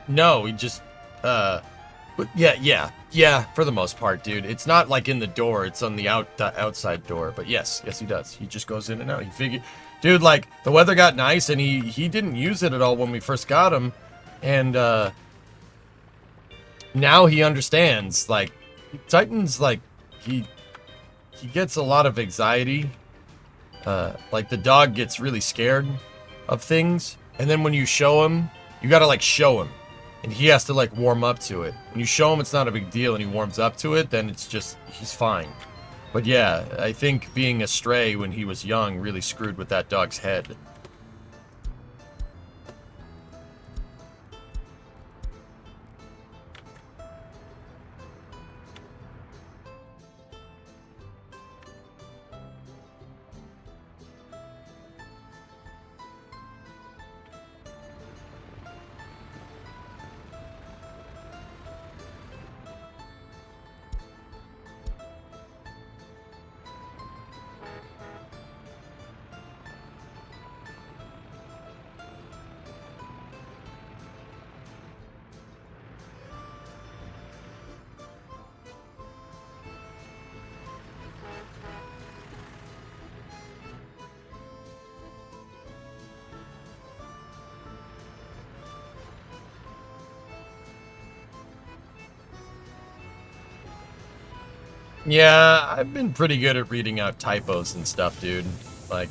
No, he just, but yeah, for the most part, dude. It's not like in the door, it's on the outside door, but yes, he does. He just goes in and out. Dude, like, the weather got nice, and he didn't use it at all when we first got him, and, now he understands. Like, Titan's, like, he gets a lot of anxiety. Like, the dog gets really scared of things, and then when you show him, you gotta, like, show him, and he has to, like, warm up to it. When you show him it's not a big deal and he warms up to it, then it's just, he's fine. But yeah, I think being a stray when he was young really screwed with that dog's head. Yeah, I've been pretty good at reading out typos and stuff, dude. Like...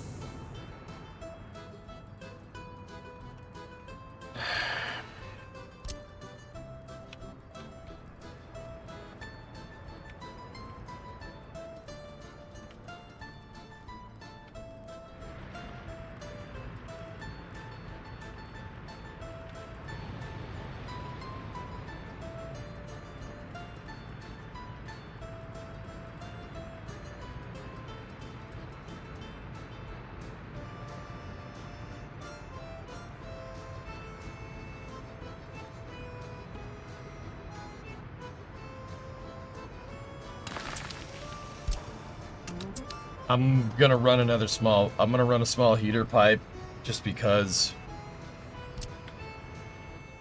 I'm gonna run a small heater pipe just because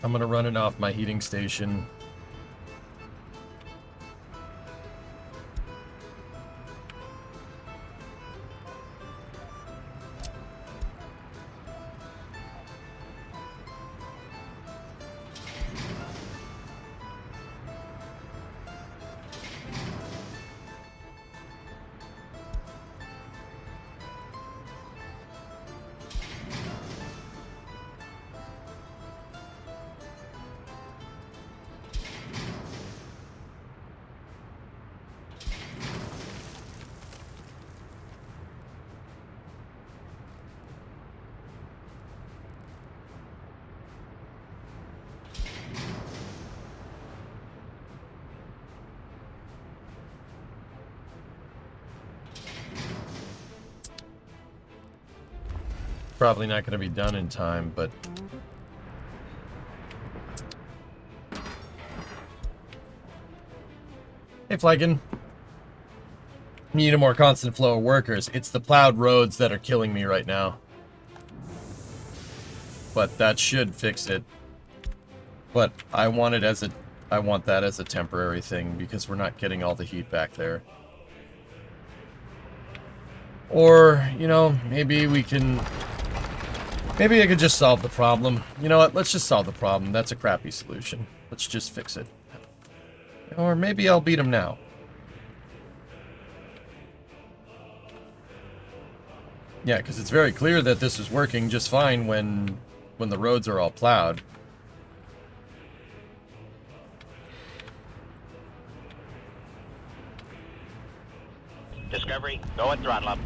I'm gonna run it off my heating station. Probably not going to be done in time, but... Hey, Flagon. Need a more constant flow of workers. It's the plowed roads that are killing me right now. But that should fix it. But I want that as a temporary thing because we're not getting all the heat back there. Or, you know, maybe I could just solve the problem. You know what? Let's just solve the problem. That's a crappy solution. Let's just fix it. Or maybe I'll beat him now. Yeah, because it's very clear that this is working just fine when the roads are all plowed. Discovery, go at throttle up.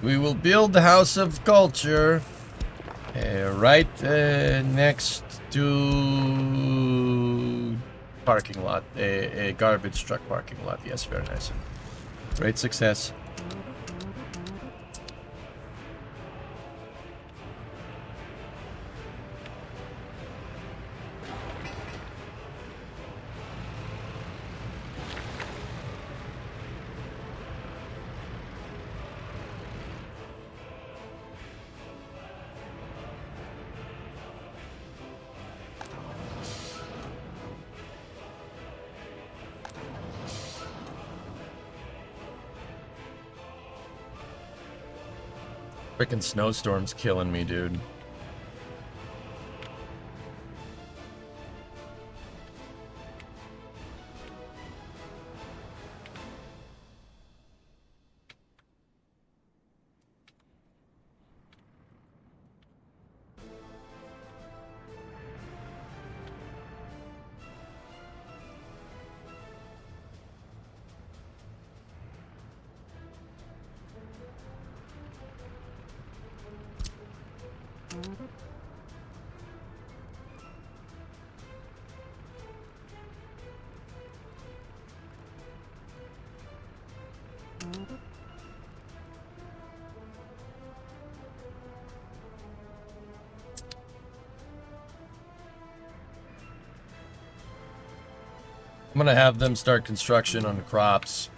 We will build the House of Culture right next to parking lot, a garbage truck parking lot. Yes, very nice. Great success. Frickin' snowstorm's killing me, dude. I'm gonna have them start construction on crops.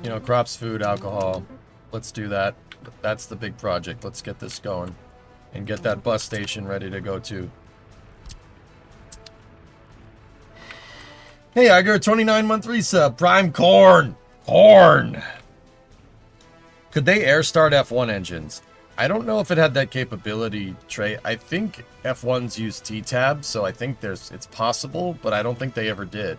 You know, crops, food, alcohol. Let's do that. That's the big project. Let's get this going. And get that bus station ready to go too. Hey, Iger, 29-month resub. Prime corn. Corn. Could they air start F1 engines? I don't know if it had that capability, Trey. I think F1s use T-tab, so I think it's possible, but I don't think they ever did.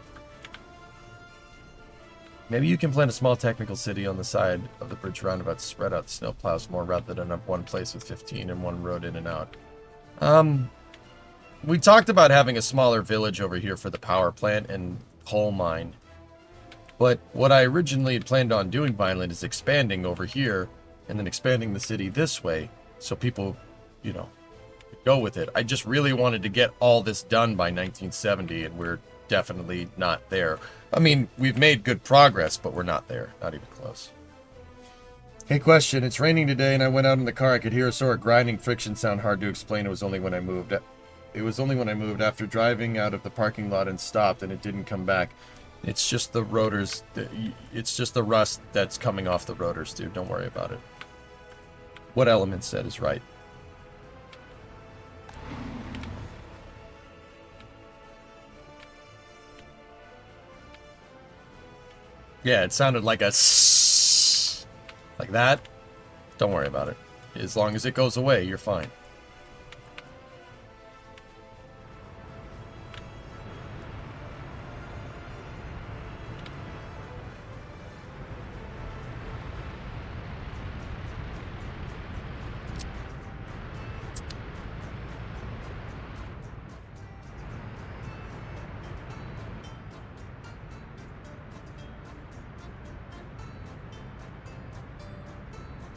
Maybe you can plant a small technical city on the side of the bridge roundabout to spread out the snow plows more rather than up one place with 15 and one road in and out. We talked about having a smaller village over here for the power plant and coal mine. But what I originally had planned on doing, Violent, is expanding over here and then expanding the city this way so people, you know, go with it. I just really wanted to get all this done by 1970, and we're definitely not there. I mean, we've made good progress, but we're not there. Not even close. Hey, question. It's raining today, and I went out in the car. I could hear a sort of grinding friction sound. Hard to explain. It was only when I moved. After driving out of the parking lot and stopped, and it didn't come back. It's just the rotors. It's just the rust that's coming off the rotors, dude. Don't worry about it. What Element said is right. Yeah, it sounded like a sss, like that. Don't worry about it. As long as it goes away, you're fine.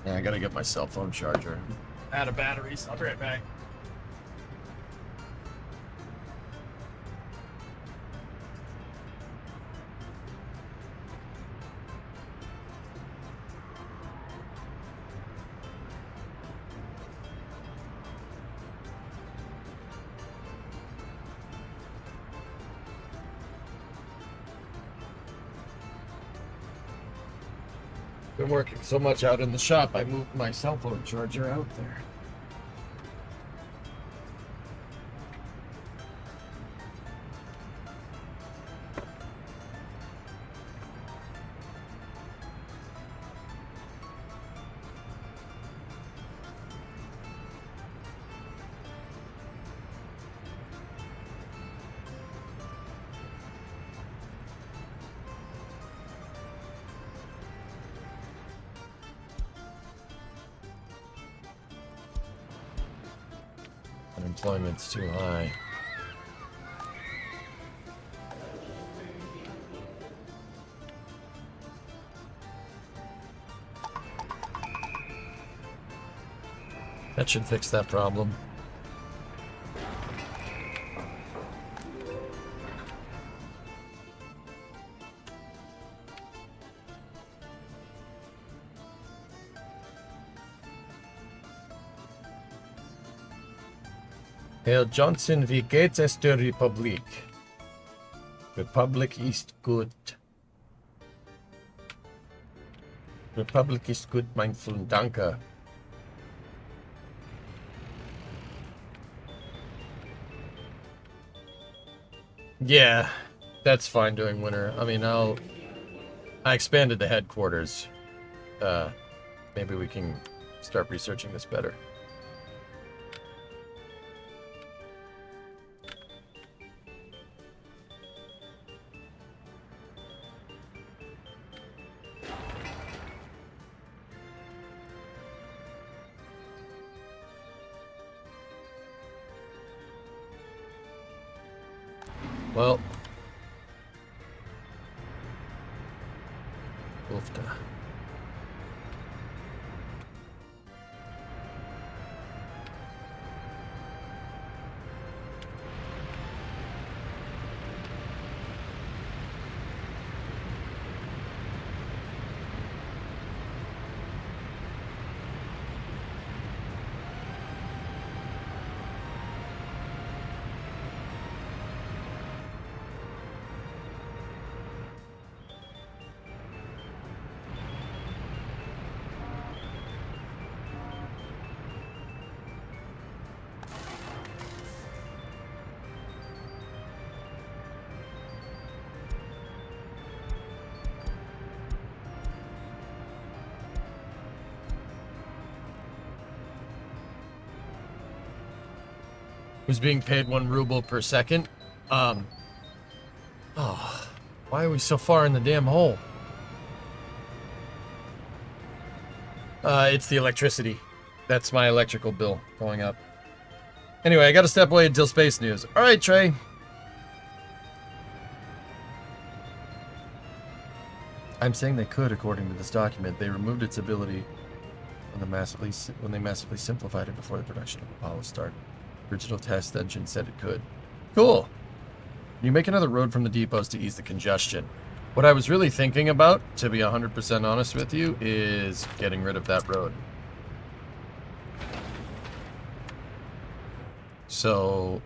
Yeah, I gotta get my cell phone charger. Out of batteries. I'll be right back. Been working so much out in the shop, I moved my cell phone charger out there. Unemployment's too high. That should fix that problem. Herr Johnson, wie geht es der Republik? Republik ist gut. Republik ist gut, mein Freund, danke. Yeah, that's fine during winter. I mean, I expanded the headquarters. Maybe we can start researching this better. Well, oofta. Who's being paid 1 ruble per second? Oh, why are we so far in the damn hole? It's the electricity. That's my electrical bill going up. Anyway, I gotta step away until space news. Alright, Trey. I'm saying they could, according to this document. They removed its ability when they massively simplified it before the production of Apollo started. Original test engine said it could. Cool. You make another road from the depots to ease the congestion. What I was really thinking about, to be 100% honest with you, is getting rid of that road. So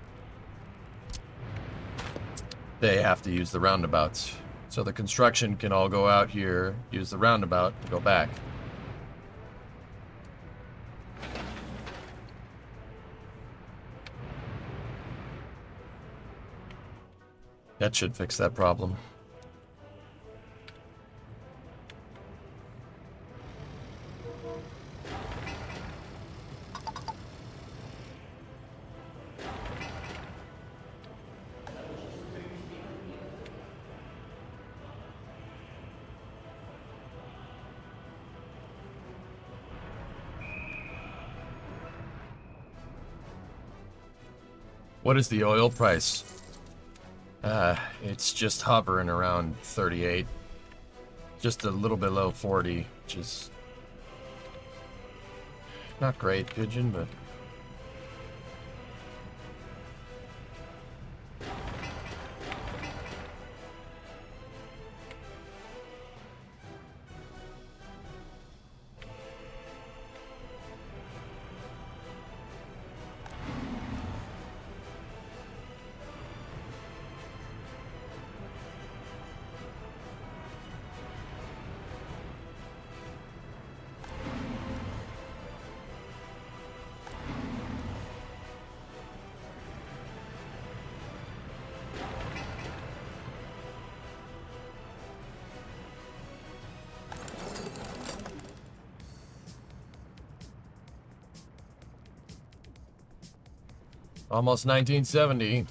they have to use the roundabouts. So the construction can all go out here, use the roundabout, and go back. That should fix that problem. What is the oil price? It's just hovering around 38. Just a little below 40, which is not great, Pigeon, but... Almost 1970.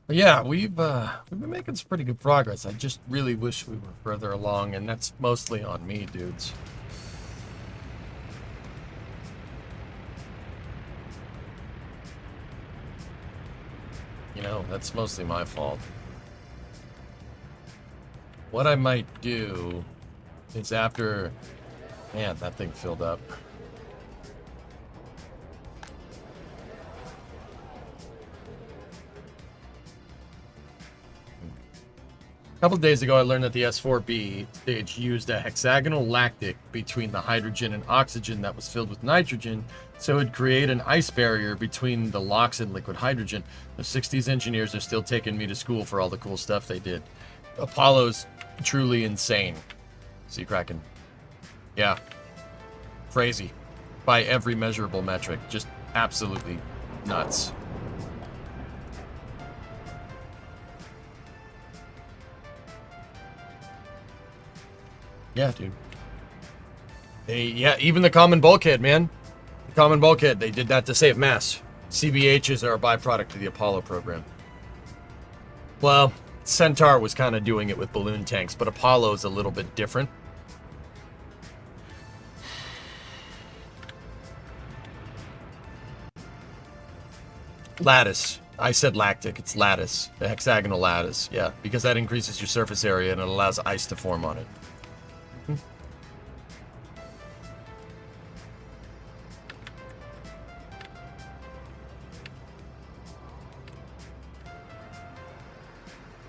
But yeah, we've been making some pretty good progress. I just really wish we were further along, and that's mostly on me, dudes. You know, that's mostly my fault. What I might do is after... Man, that thing filled up. A couple of days ago, I learned that the S4B stage used a hexagonal lactic between the hydrogen and oxygen that was filled with nitrogen, so it would create an ice barrier between the LOX and liquid hydrogen. The 60s engineers are still taking me to school for all the cool stuff they did. Apollo's truly insane. See, Kraken. Yeah. Crazy. By every measurable metric. Just absolutely nuts. Yeah, dude. Yeah, even the common bulkhead, man. The common bulkhead, they did that to save mass. CBHs are a byproduct of the Apollo program. Well, Centaur was kind of doing it with balloon tanks, but Apollo's a little bit different. Lattice. I said lactic. It's lattice. The hexagonal lattice. Yeah, because that increases your surface area and it allows ice to form on it.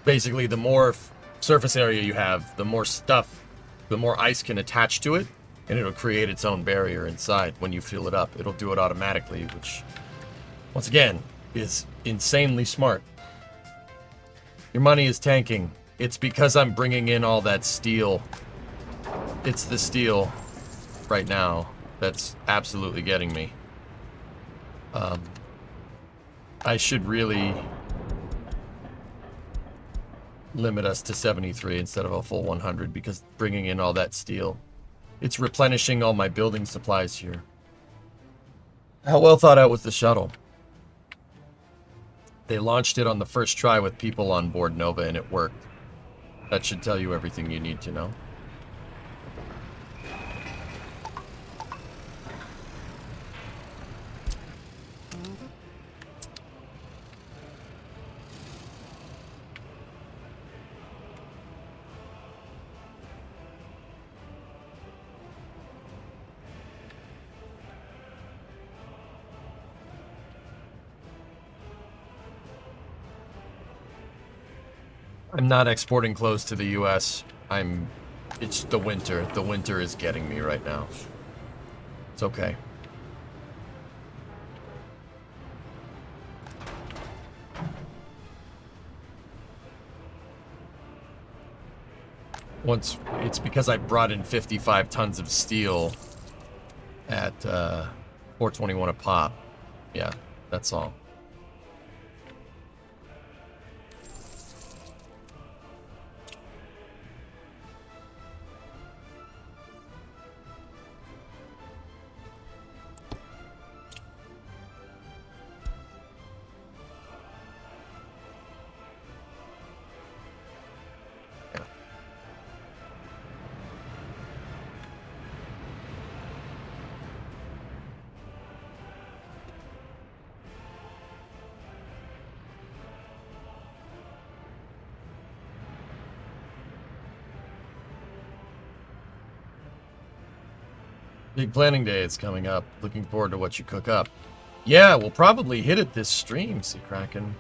Basically, the more surface area you have, the more stuff, the more ice can attach to it, and it'll create its own barrier inside. When you fill it up, it'll do it automatically, which, once again, is insanely smart. Your money is tanking. It's because I'm bringing in all that steel. It's the steel right now that's absolutely getting me. I should really limit us to 73 instead of a full 100 because bringing in all that steel, it's replenishing all my building supplies here. How well thought out was the shuttle? They launched it on the first try with people on board Nova and it worked. That should tell you everything you need to know. I'm not exporting clothes to the U.S. It's the winter. The winter is getting me right now. It's okay. It's because I brought in 55 tons of steel at 421 a pop. Yeah, that's all. Big planning day is coming up. Looking forward to what you cook up. Yeah, we'll probably hit it this stream, Sea Kraken.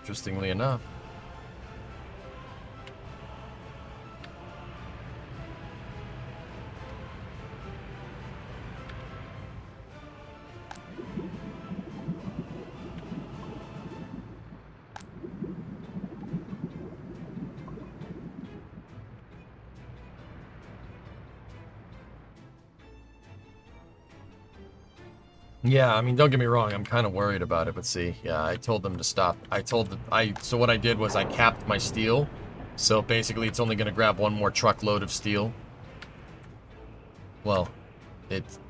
Interestingly enough. Yeah, I mean, don't get me wrong, I'm kind of worried about it, but see, yeah, I told them to stop. So what I did was I capped my steel. So basically it's only going to grab one more truckload of steel. Well,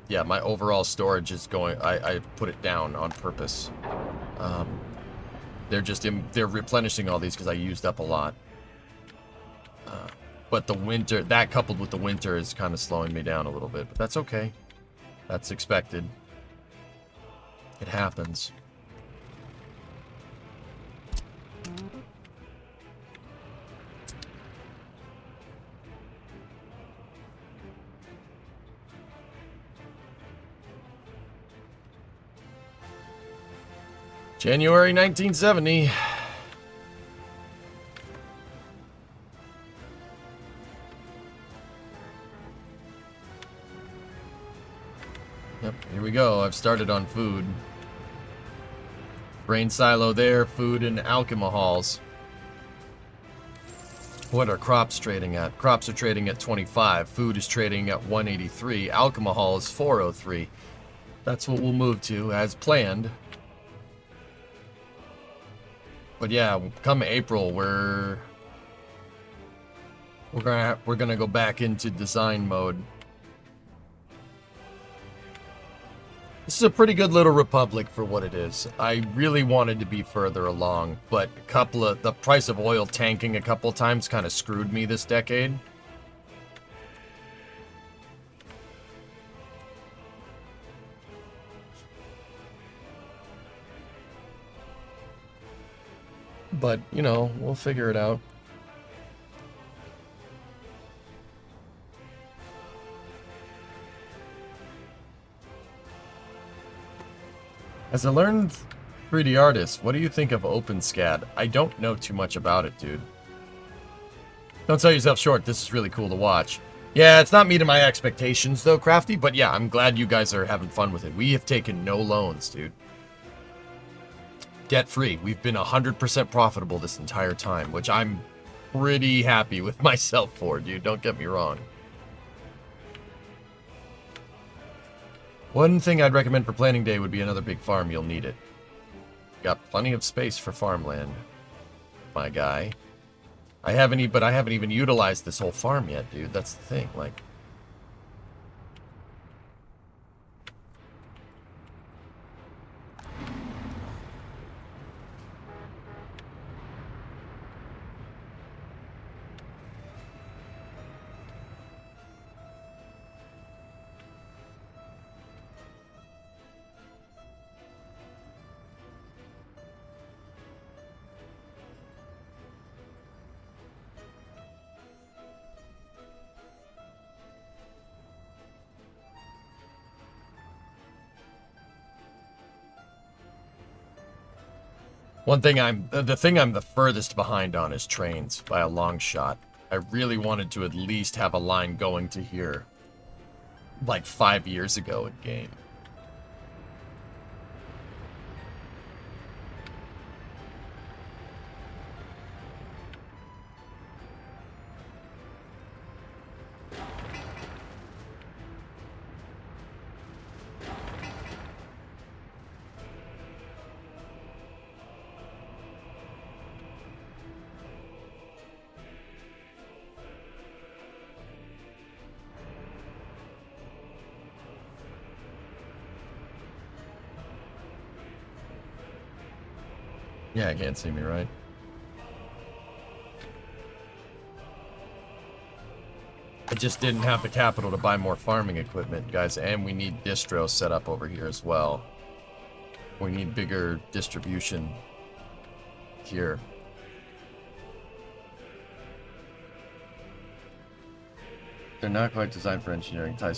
yeah, my overall storage is going, I put it down on purpose. They're replenishing all these because I used up a lot. But the winter, that coupled with the winter is kind of slowing me down a little bit, but that's okay. That's expected. It happens. January 1970. Yep, here we go. I've started on food. Grain silo there, food and alchemy halls. What are crops trading at? Crops are trading at 25. Food is trading at 183. Alchemy hall is 403. That's what we'll move to as planned. But yeah, come April, we're gonna go back into design mode. This is a pretty good little republic for what it is. I really wanted to be further along, but the price of oil tanking a couple times kind of screwed me this decade. But, you know, we'll figure it out. As a learned 3D artist, what do you think of OpenSCAD? I don't know too much about it, dude. Don't sell yourself short, this is really cool to watch. Yeah, it's not meeting my expectations though, Crafty, but yeah, I'm glad you guys are having fun with it. We have taken no loans, dude. Debt-free. We've been 100% profitable this entire time, which I'm pretty happy with myself for, dude. Don't get me wrong. One thing I'd recommend for planning day would be another big farm. You'll need it. Got plenty of space for farmland, my guy. I haven't even utilized this whole farm yet, dude. That's the thing. Like, The thing I'm the furthest behind on is trains by a long shot. I really wanted to at least have a line going to here like 5 years ago in game. Yeah, I can't see me, right? I just didn't have the capital to buy more farming equipment, guys, and we need distros set up over here as well. We need bigger distribution here. They're not quite designed for engineering type.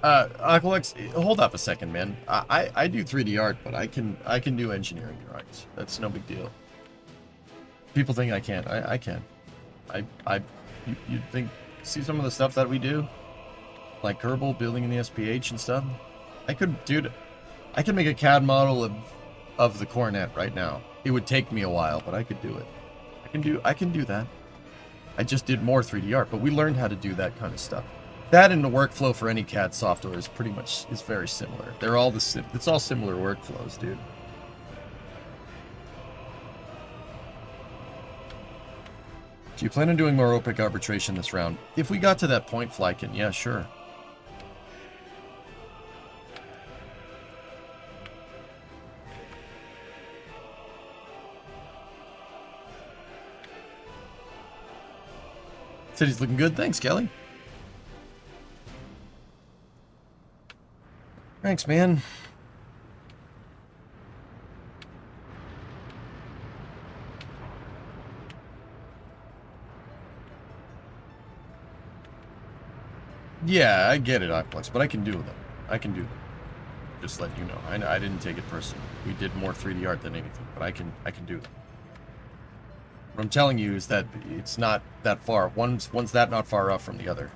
Aqualex, hold up a second, man. I do 3D art, but I can do engineering drawings. That's no big deal. People think I can't. I can. You think, see some of the stuff that we do? Like Kerbal building in the SPH and stuff? I could make a CAD model of the Coronet right now. It would take me a while, but I could do it. I can do that. I just did more 3D art, but we learned how to do that kind of stuff. That and the workflow for any CAD software is very similar. They're all it's all similar workflows, dude. Do you plan on doing more OPEC arbitration this round? If we got to that point, Flykin, yeah, sure. City's looking good. Thanks, Kelly. Thanks, man. Yeah, I get it, Aqualex, but I can do them. I can do them. Just let you know. I didn't take it personally. We did more 3D art than anything, but I can do them. What I'm telling you is that it's not that far. One's that not far off from the other.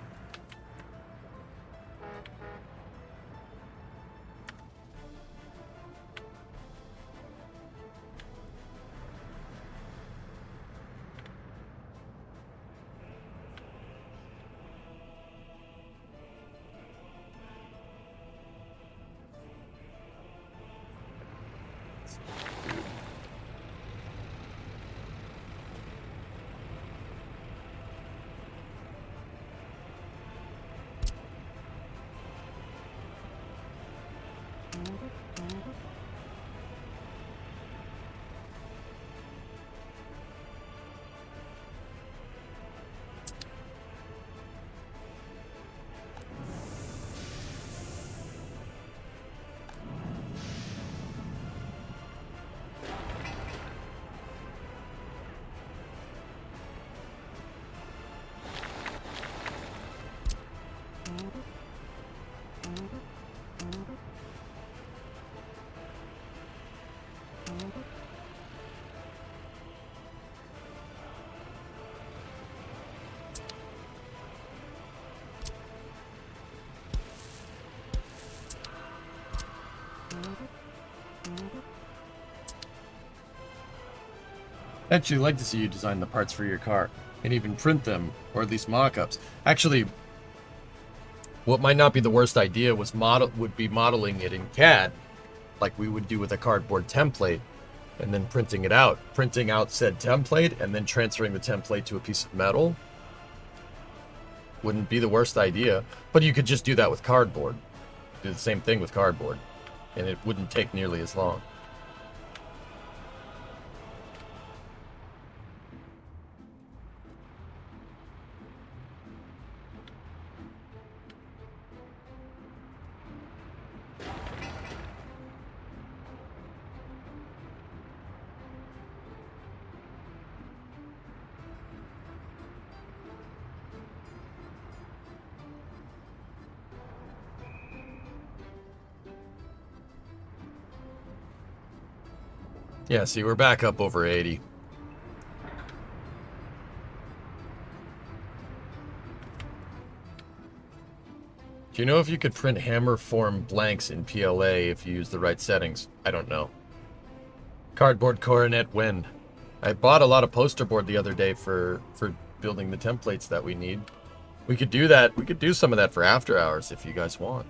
I'd actually like to see you design the parts for your car and even print them, or at least mock-ups. Actually, what might not be the worst idea would be modeling it in CAD, like we would do with a cardboard template, and then printing out said template, and then transferring the template to a piece of metal. Wouldn't be the worst idea, but you could just do that with cardboard. Do the same thing with cardboard, and it wouldn't take nearly as long. Yeah, see, we're back up over 80. Do you know if you could print hammer form blanks in PLA if you use the right settings? I don't know. Cardboard coronet when? I bought a lot of poster board the other day for building the templates that we need. We could do that. We could do some of that for after hours if you guys want.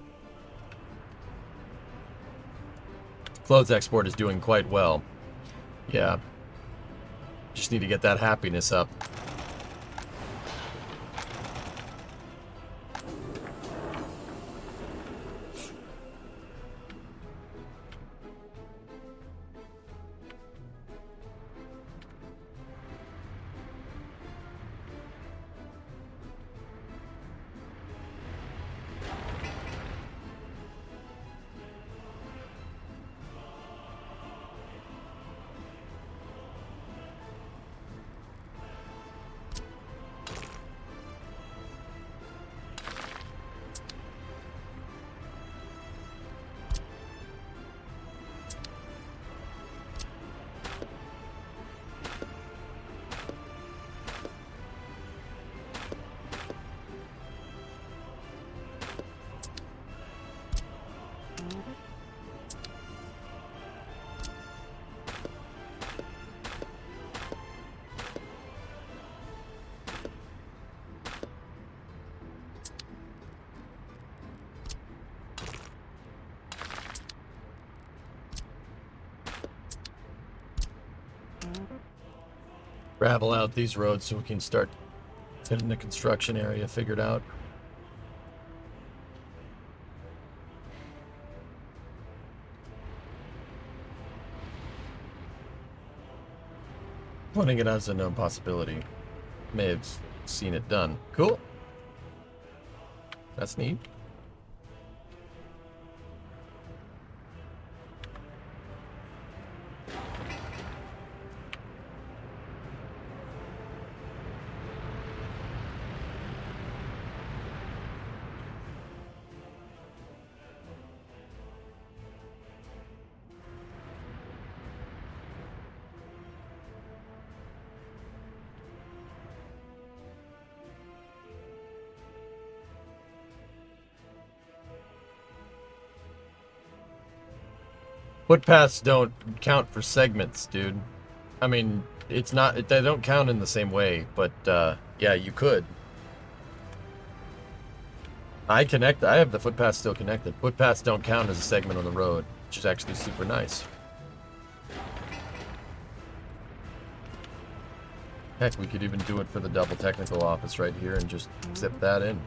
Clothes export is doing quite well. Yeah. Just need to get that happiness up. Gravel out these roads so we can start getting the construction area figured out. Putting it as a known possibility. May have seen it done. Cool. That's neat. Footpaths don't count for segments, dude. I mean, it's not, they don't count in the same way, but yeah, you could. I have the footpath still connected. Footpaths don't count as a segment on the road, which is actually super nice. Heck, we could even do it for the double technical office right here and just zip that in.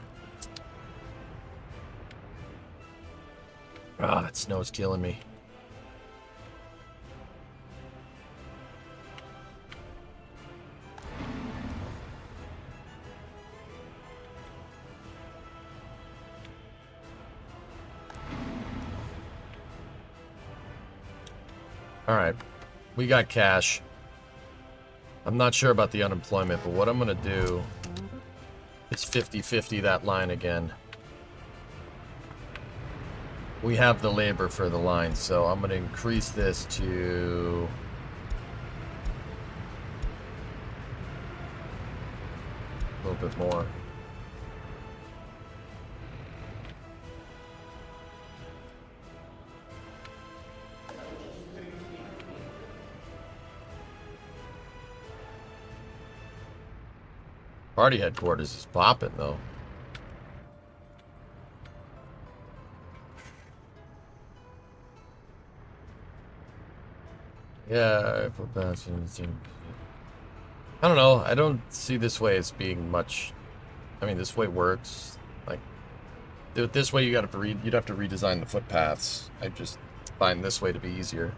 Ah, that snow's killing me. Alright, we got cash. I'm not sure about the unemployment, but what I'm going to do is 50-50 that line again. We have the labor for the line, so I'm going to increase this to... a little bit more. Party headquarters is popping, though. Yeah, for passing. I don't know. I don't see this way as being much. I mean, this way works. Like, this way you'd have to redesign the footpaths. I just find this way to be easier.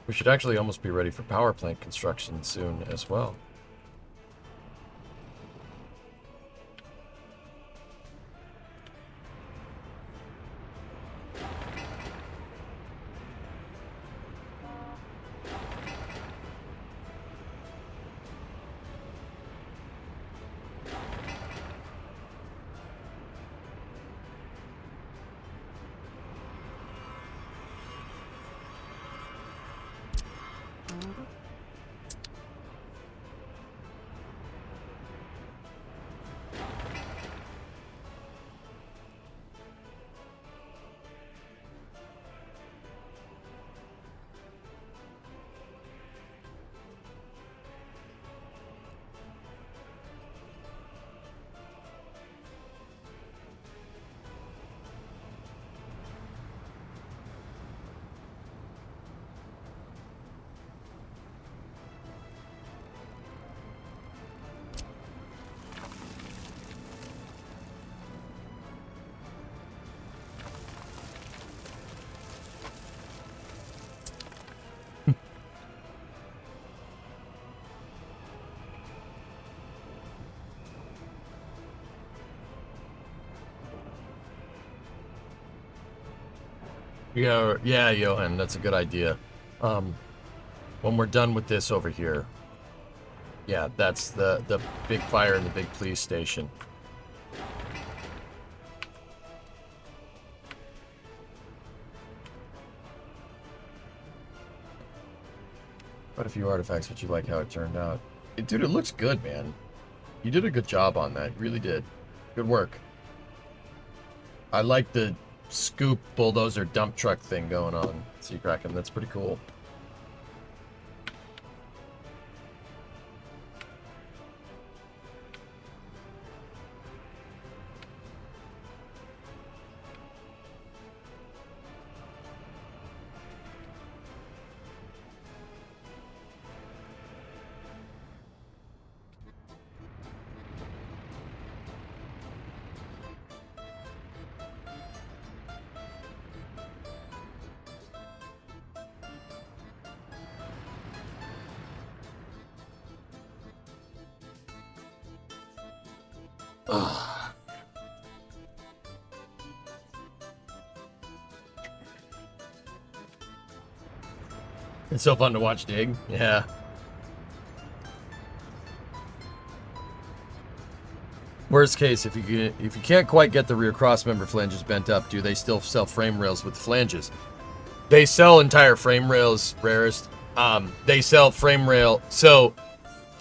We should actually almost be ready for power plant construction soon as well. Yeah, Johan, that's a good idea. When we're done with this over here, yeah, that's the big fire in the big police station. Quite a few artifacts, but you like how it turned out. Dude, it looks good, man. You did a good job on that. You really did. Good work. I like the scoop bulldozer dump truck thing going on. See, Kraken, that's pretty cool. Ugh. It's so fun to watch dig. Yeah. Worst case, if you can't quite get the rear crossmember flanges bent up, do they still sell frame rails with flanges? They sell entire frame rails, rarest. They sell frame rail. So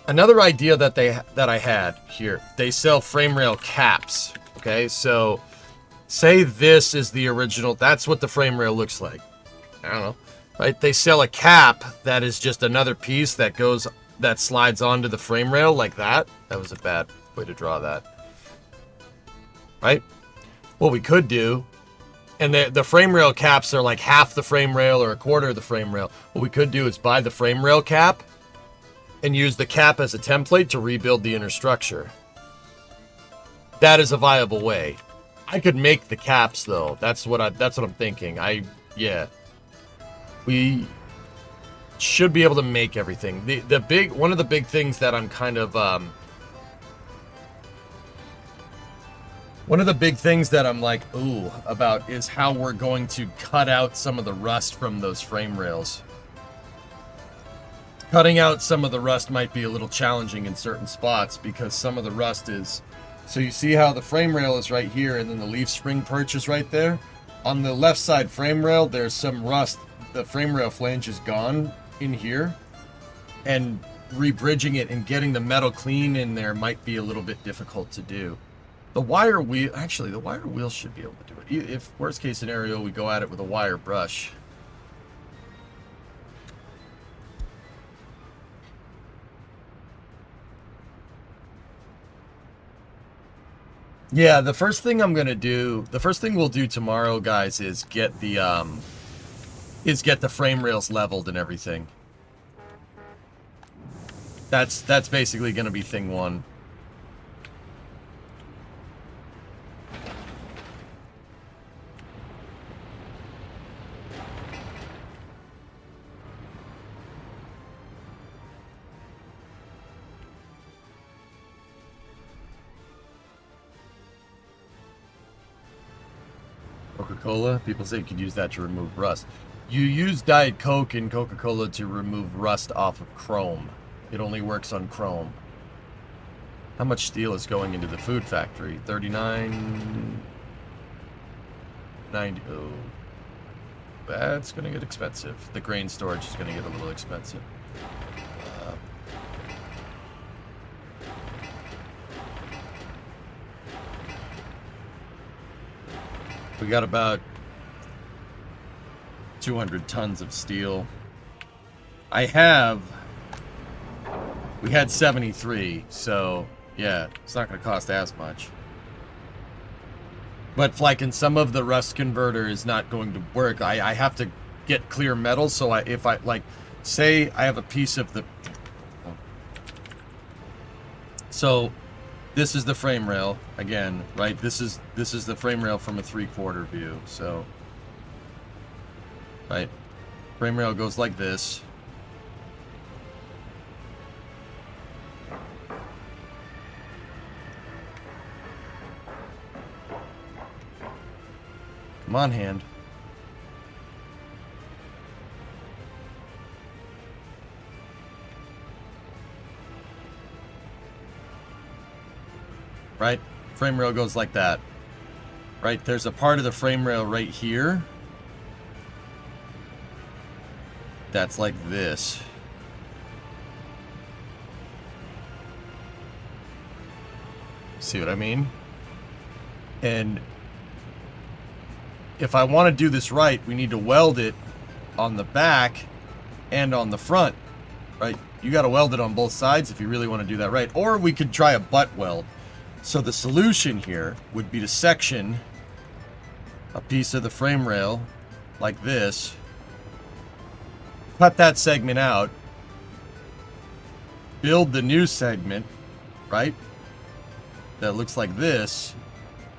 another idea that I had here, they sell frame rail caps. Okay, so say this is the original. That's what the frame rail looks like. I don't know, right? They sell a cap that is just another piece that slides onto the frame rail like that. That was a bad way to draw that. Right? What we could do, and the frame rail caps are like half the frame rail or a quarter of the frame rail. What we could do is buy the frame rail cap and use the cap as a template to rebuild the inner structure. That is a viable way. I could make the caps though. That's what I'm thinking. Yeah. We should be able to make everything. One of the big things that I'm kind of one of the big things that I'm like, ooh, about is how we're going to cut out some of the rust from those frame rails. Cutting out some of the rust might be a little challenging in certain spots because some of the rust is... So you see how the frame rail is right here and then the leaf spring perch is right there? On the left side frame rail, there's some rust. The frame rail flange is gone in here. And rebridging it and getting the metal clean in there might be a little bit difficult to do. The wire wheel, actually, the wire wheel should be able to do it. If worst case scenario, we go at it with a wire brush. Yeah, the first thing we'll do tomorrow, guys, is get the frame rails leveled and everything. That's basically going to be thing one. Coca-Cola, people say you could use that to remove rust. You use Diet Coke in Coca-Cola to remove rust off of chrome. It only works on chrome. How much steel is going into the food factory? 39... 90... Oh. That's gonna get expensive. The grain storage is gonna get a little expensive. We got about 200 tons of steel. We had 73, so yeah, it's not going to cost as much. But like in some of the rust converter is not going to work. I have to get clear metal, so if I like, say I have a piece of the... So... This is the frame rail, again, right? This is the frame rail from a 3/4 view, so... Right? Frame rail goes like this. Come on, hand. right? Frame rail goes like that. Right? There's a part of the frame rail right here that's like this. See what I mean? And if I want to do this right, we need to weld it on the back and on the front, right? You got to weld it on both sides if you really want to do that right. Or we could try a butt weld. So the solution here would be to section a piece of the frame rail like this, cut that segment out, build the new segment, right? That looks like this,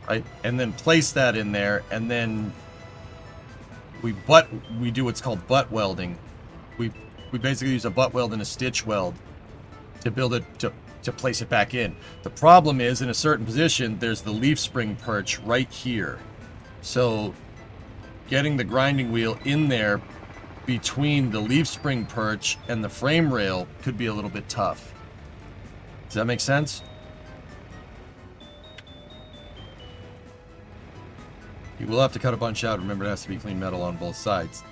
right? And then place that in there, and then we do what's called butt welding. We basically use a butt weld and a stitch weld to build it, to place it back in. The problem is, in a certain position, there's the leaf spring perch right here. So getting the grinding wheel in there between the leaf spring perch and the frame rail could be a little bit tough. Does that make sense? You will have to cut a bunch out. Remember, it has to be clean metal on both sides.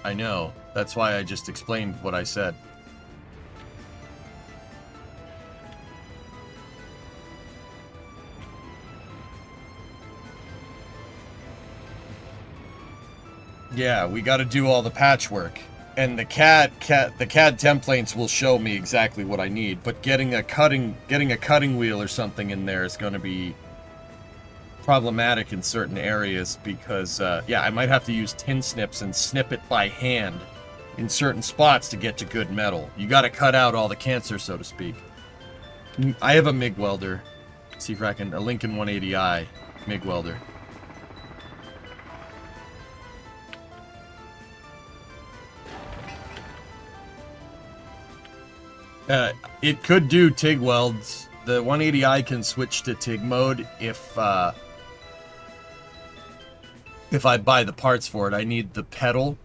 I know. That's why I just explained what I said. Yeah, we got to do all the patchwork. And the CAD templates will show me exactly what I need, but getting a cutting wheel or something in there is going to be problematic in certain areas because yeah, I might have to use tin snips and snip it by hand in certain spots to get to good metal. You got to cut out all the cancer, so to speak. I have a MIG welder. Let's see if I can, a Lincoln 180i MIG welder. It could do TIG welds. The 180i can switch to TIG mode if I buy the parts for it. I need the pedal,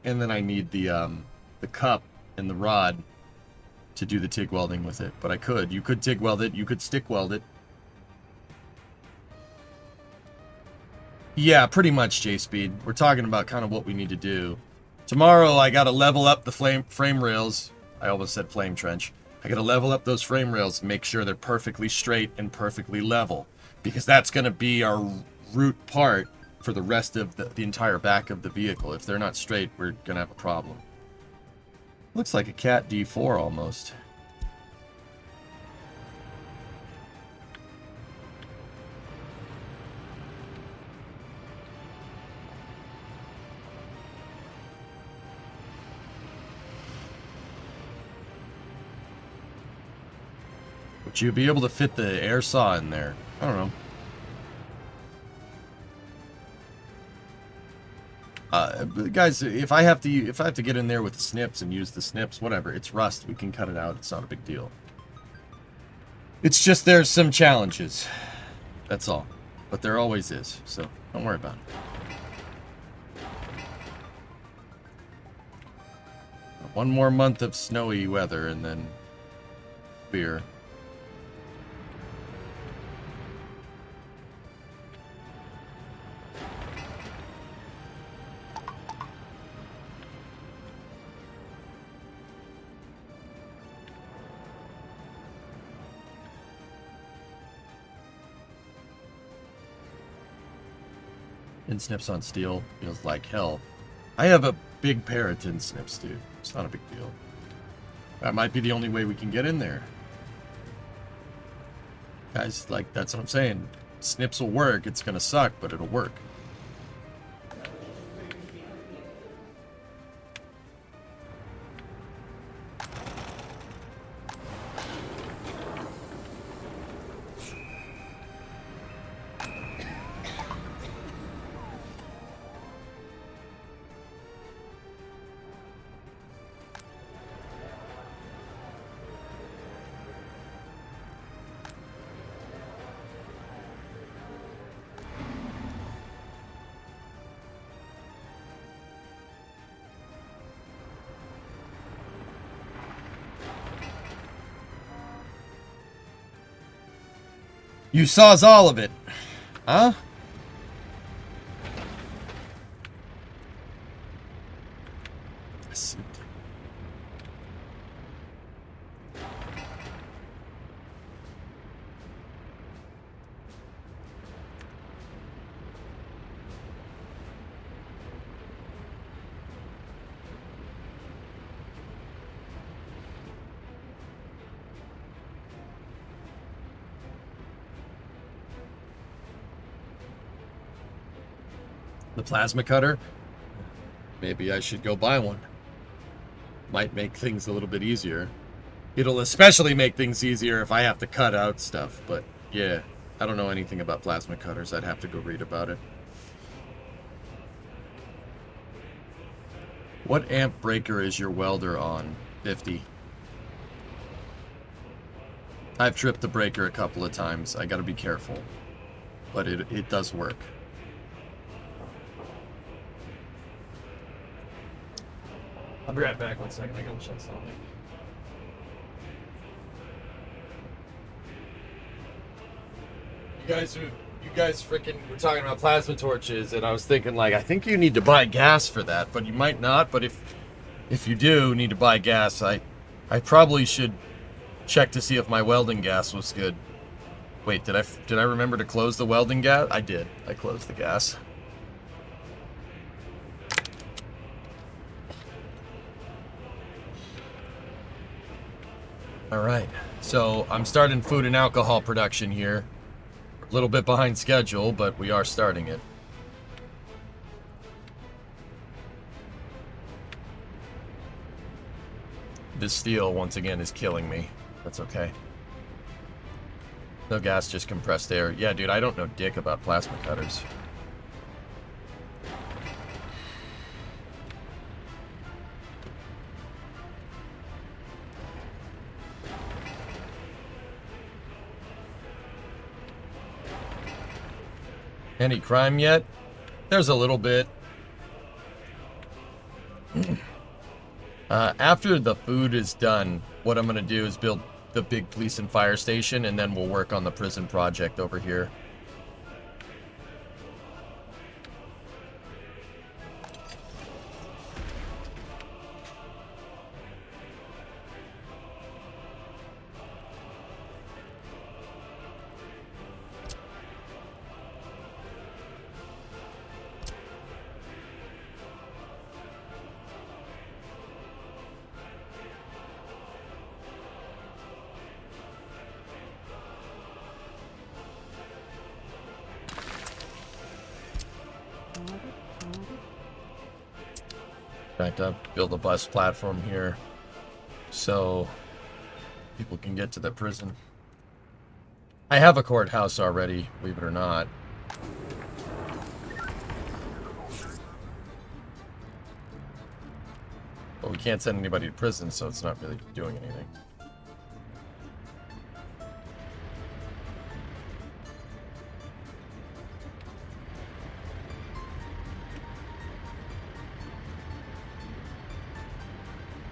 and then I need the cup and the rod to do the TIG welding with it. But I could. You could TIG weld it. You could stick weld it. Yeah, pretty much, J-Speed. We're talking about kind of what we need to do. Tomorrow, I got to level up the frame rails. I almost said flame trench. I got to level up those frame rails and make sure they're perfectly straight and perfectly level. Because that's going to be our root part for the rest of the entire back of the vehicle. If they're not straight, we're going to have a problem. Looks like a Cat D4 almost. Would you be able to fit the air saw in there? I don't know. Guys, if I have to get in there with the snips and use the snips, whatever, it's rust. We can cut it out. It's not a big deal. It's just there's some challenges. That's all. But there always is. So don't worry about it. One more month of snowy weather and then beer. Tin snips on steel feels like hell. I have a big pair of tin snips, dude. It's not a big deal. That might be the only way we can get in there. Guys, like, that's what I'm saying. Snips will work. It's gonna suck, but it'll work. You saws all of it. Huh? The plasma cutter? Maybe I should go buy one. Might make things a little bit easier. It'll especially make things easier if I have to cut out stuff, but yeah, I don't know anything about plasma cutters. I'd have to go read about it. What amp breaker is your welder on? 50. I've tripped the breaker a couple of times. I gotta be careful. But it does work. I'll be right back 1 second. I gotta check something. You guys freaking were talking about plasma torches, and I was thinking, like, I think you need to buy gas for that, but you might not. But if you do need to buy gas, I probably should check to see if my welding gas was good. Wait, did I remember to close the welding gas? I did. I closed the gas. All right, so I'm starting food and alcohol production here. A little bit behind schedule, but we are starting it. This steel, once again, is killing me. That's okay. No gas, just compressed air. Yeah, dude, I don't know dick about plasma cutters. Any crime yet? There's a little bit. After the food is done, what I'm going to do is build the big police and fire station, and then we'll work on the prison project over here. Backed up, build a bus platform here so people can get to the prison. I have a courthouse already, believe it or not. But we can't send anybody to prison, so it's not really doing anything.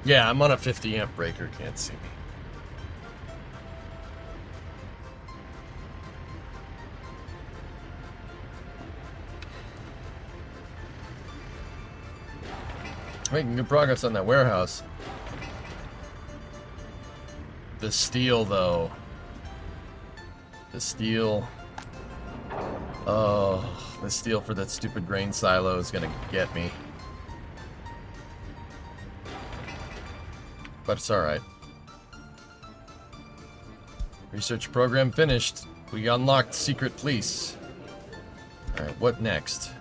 Yeah, I'm on a 50 amp breaker, can't see me. Making good progress on that warehouse. The steel, though. The steel. Oh, the steel for that stupid grain silo is gonna get me. But it's alright. Research program finished. We unlocked secret police. Alright, what next?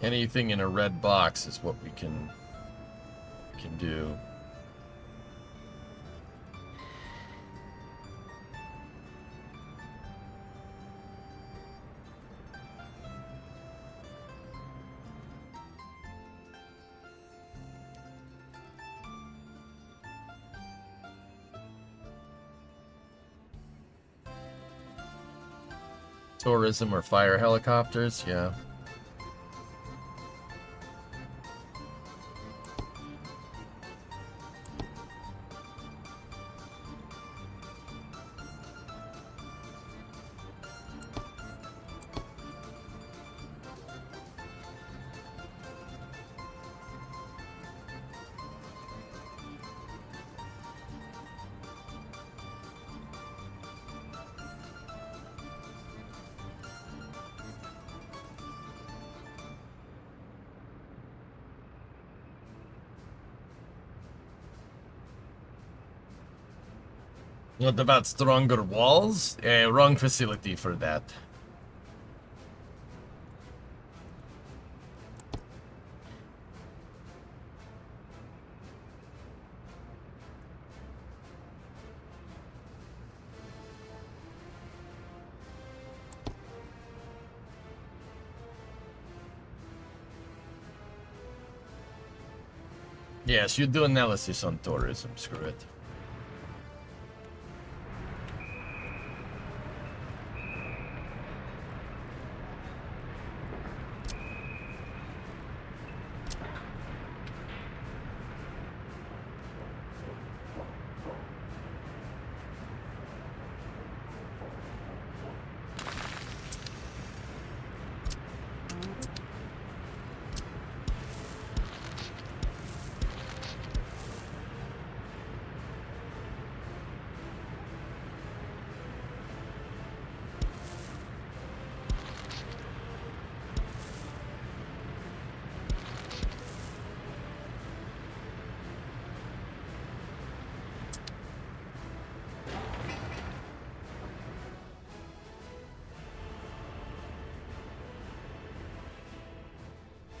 Anything in a red box is what we can do. Tourism or fire helicopters, yeah. What about stronger walls? Wrong facility for that. Yes, you do analysis on tourism, screw it.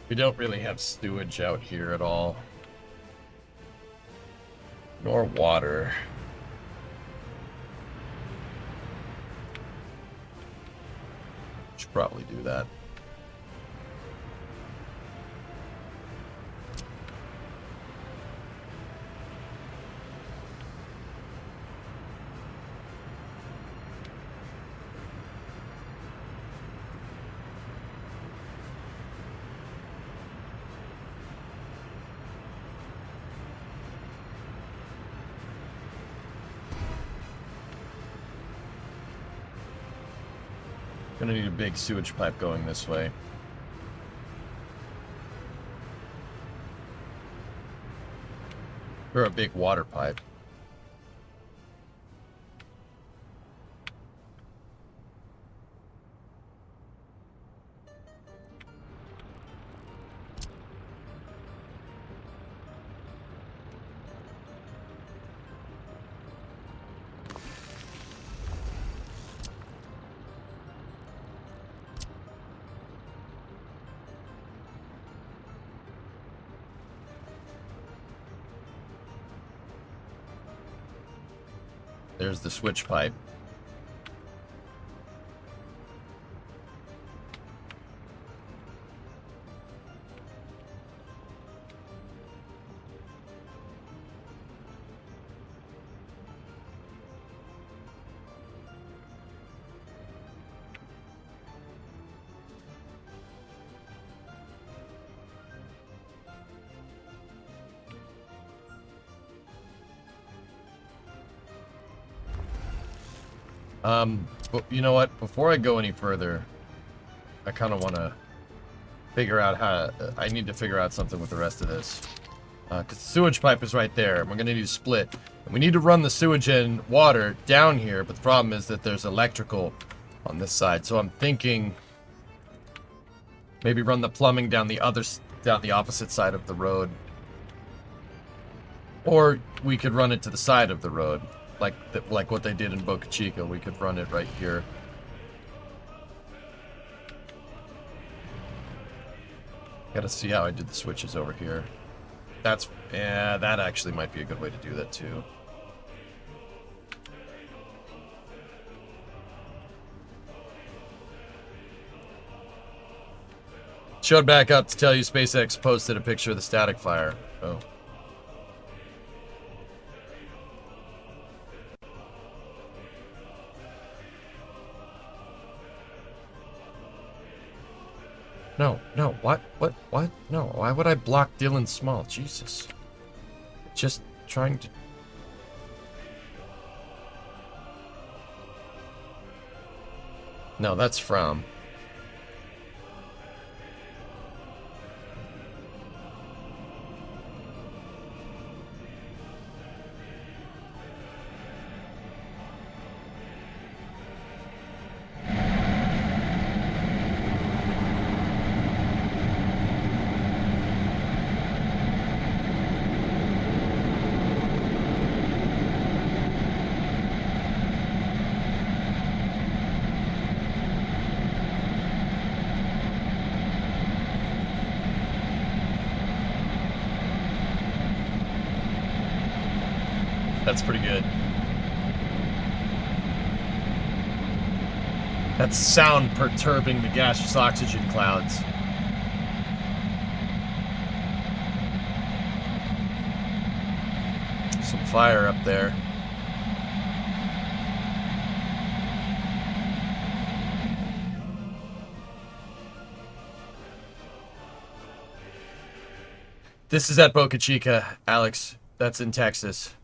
We don't really have sewage out here at all. Nor water. Should probably do that. Gonna need a big sewage pipe going this way. Or a big water pipe. There's the switch pipe. But you know what? Before I go any further, I kind of want to figure out how to, I need to figure out something with the rest of this. Because the sewage pipe is right there, and we're going to need to split. And we need to run the sewage and water down here, but the problem is that there's electrical on this side. So I'm thinking maybe run the plumbing down the opposite side of the road. Or we could run it to the side of the road. Like what they did in Boca Chica, we could run it right here. Gotta see how I did the switches over here. Yeah, that actually might be a good way to do that too. Showed back up to tell you SpaceX posted a picture of the static fire. Oh. No, no, what? No, why would I block Dylan Small? Jesus. Just trying to... No, that's from. That's pretty good. That's sound perturbing the gaseous oxygen clouds. Some fire up there. This is at Boca Chica, Alex. That's in Texas.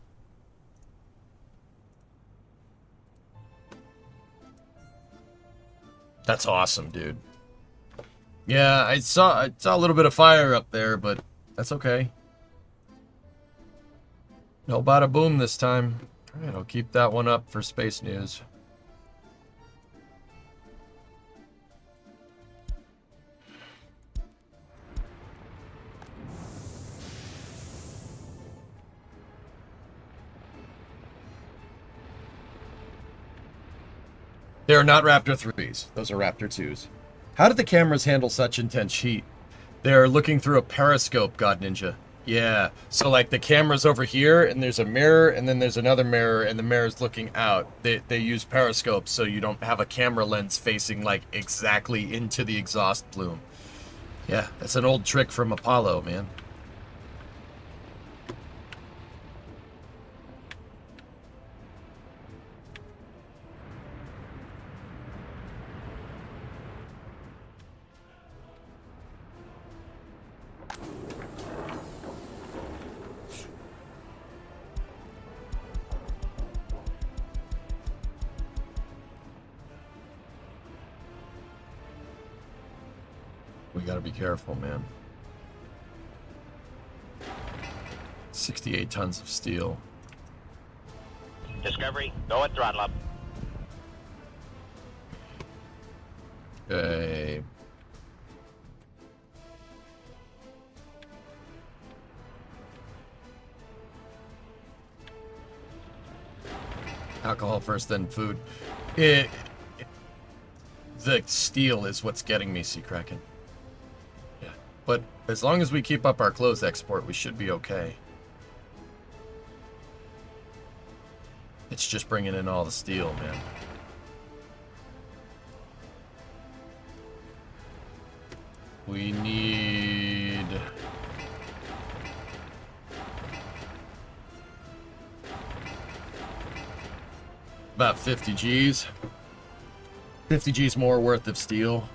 That's awesome, dude. Yeah, I saw a little bit of fire up there, but that's okay. No bada boom this time. All right, I'll keep that one up for space news. They are not Raptor 3s. Those are Raptor 2s. How did the cameras handle such intense heat? They're looking through a periscope, God Ninja. Yeah. So, like, the camera's over here, and there's a mirror, and then there's another mirror, and the mirror's looking out. They use periscopes so you don't have a camera lens facing, like, exactly into the exhaust plume. Yeah, that's an old trick from Apollo, man. We gotta be careful, man. 68 tons of steel. Discovery, go at throttle up. Okay. Alcohol first, then food. The steel is what's getting me, Sea Kraken. Yeah. But as long as we keep up our clothes export, we should be okay. It's just bringing in all the steel, man. We need... about 50 G's. 50 G's more worth of steel.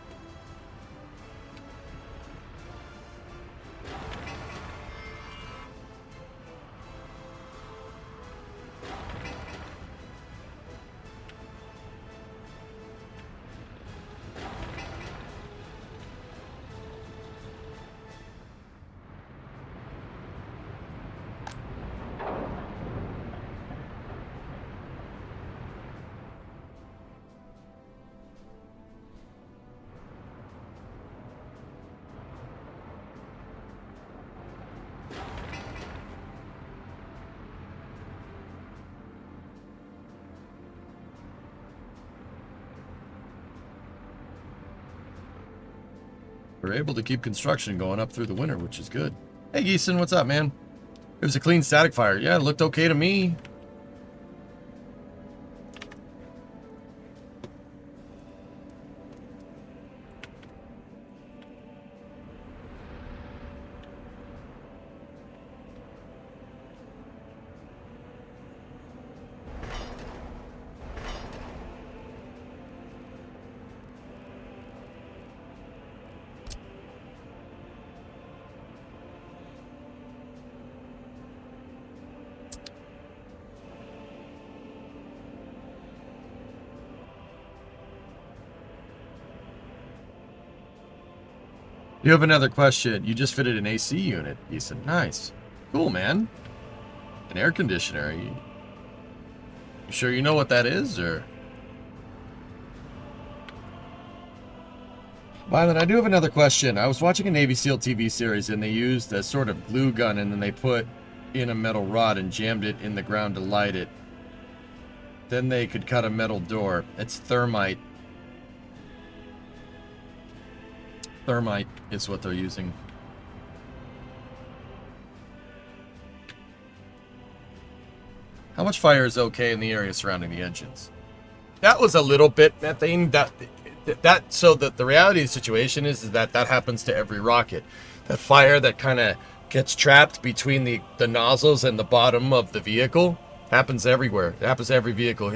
We're able to keep construction going up through the winter, which is good. Hey, Geeson, what's up, man? It was a clean static fire. Yeah, it looked okay to me. You have another question. You just fitted an AC unit. He said, nice. Cool, man. An air conditioner. You sure you know what that is, or? Violet, I do have another question. I was watching a Navy SEAL TV series, and they used a sort of glue gun, and then they put in a metal rod and jammed it in the ground to light it. Then they could cut a metal door. It's thermite. Thermite is what they're using. How much fire is okay in the area surrounding the engines? That was a little bit methane. So the reality of the situation is that happens to every rocket. That fire that kind of gets trapped between the nozzles and the bottom of the vehicle happens everywhere. It happens to every vehicle.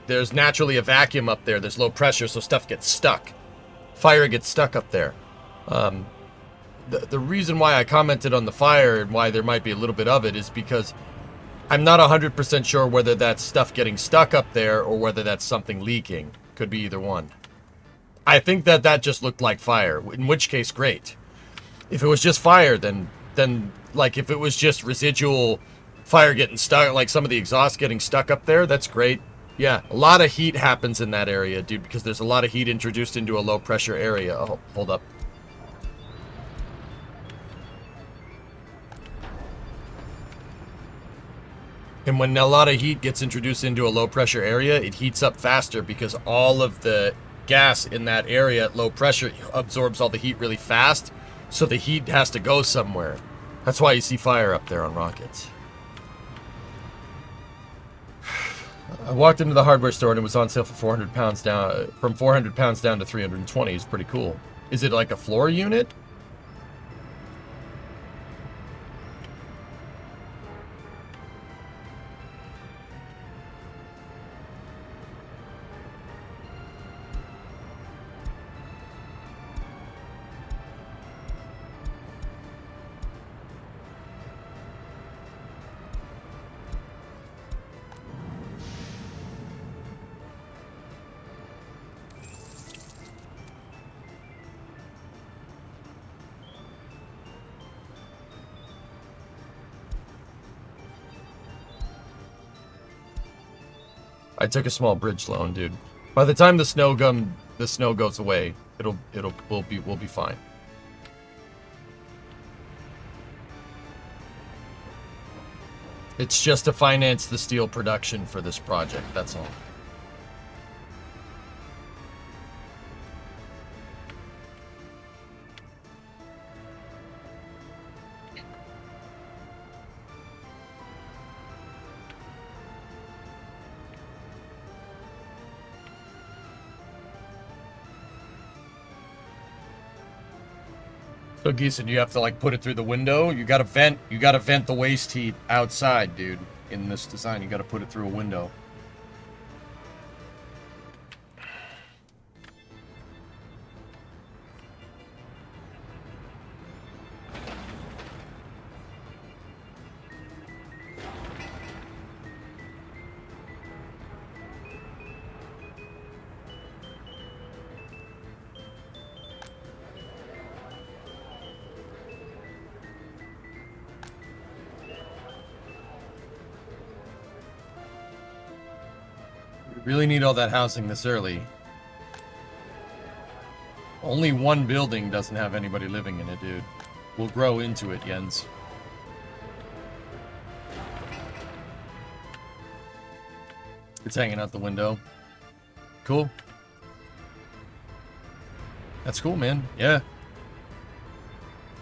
There's naturally a vacuum up there. There's low pressure, so stuff gets stuck. Fire gets stuck up there. The reason why I commented on the fire and why there might be a little bit of it is because I'm not 100% sure whether that's stuff getting stuck up there or whether that's something leaking. Could be either one. I think that just looked like fire, in which case, great. If it was just fire, then like if it was just residual fire getting stuck, like some of the exhaust getting stuck up there, that's great. Yeah, a lot of heat happens in that area, dude, because there's a lot of heat introduced into a low pressure area. Oh, hold up. And when a lot of heat gets introduced into a low pressure area, it heats up faster because all of the gas in that area at low pressure absorbs all the heat really fast. So the heat has to go somewhere. That's why you see fire up there on rockets. I walked into the hardware store and it was on sale for 400 pounds down, from 400 pounds down to 320. It's pretty cool. Is it like a floor unit? I took a small bridge loan, dude. By the time the snow goes away, we'll be fine. It's just to finance the steel production for this project, that's all. So Geeson, you have to like put it through the window. You gotta vent the waste heat outside, dude. In this design, you gotta put it through a window. Really need all that housing this early. Only one building doesn't have anybody living in it, dude. We'll grow into it, Jens. It's hanging out the window. Cool. That's cool, man. Yeah.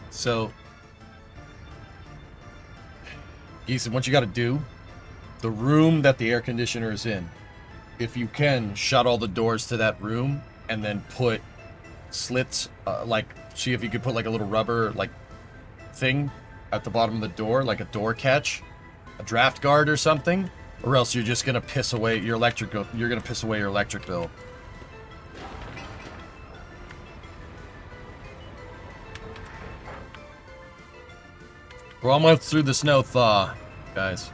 So, Ethan, what you gotta do, the room that the air conditioner is in, if you can, shut all the doors to that room and then put slits, see if you could put like a little rubber, like, thing at the bottom of the door, like a door catch, a draft guard or something, or else you're just gonna piss away your electric bill. You're gonna piss away your electric bill. We're almost through the snow thaw, guys.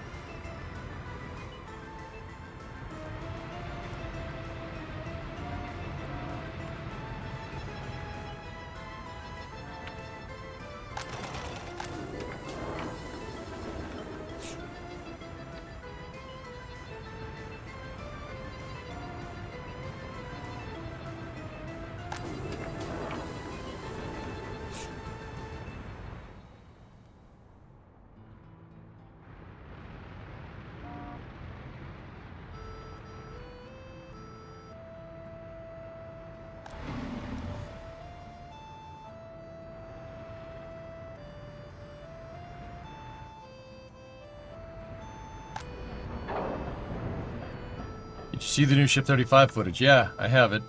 Did you see the new Ship 35 footage? Yeah, I have it.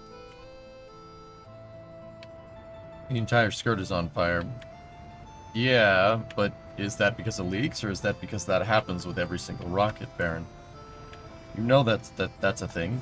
The entire skirt is on fire. Yeah, but is that because of leaks, or is that because that happens with every single rocket, Baron? You know that's a thing.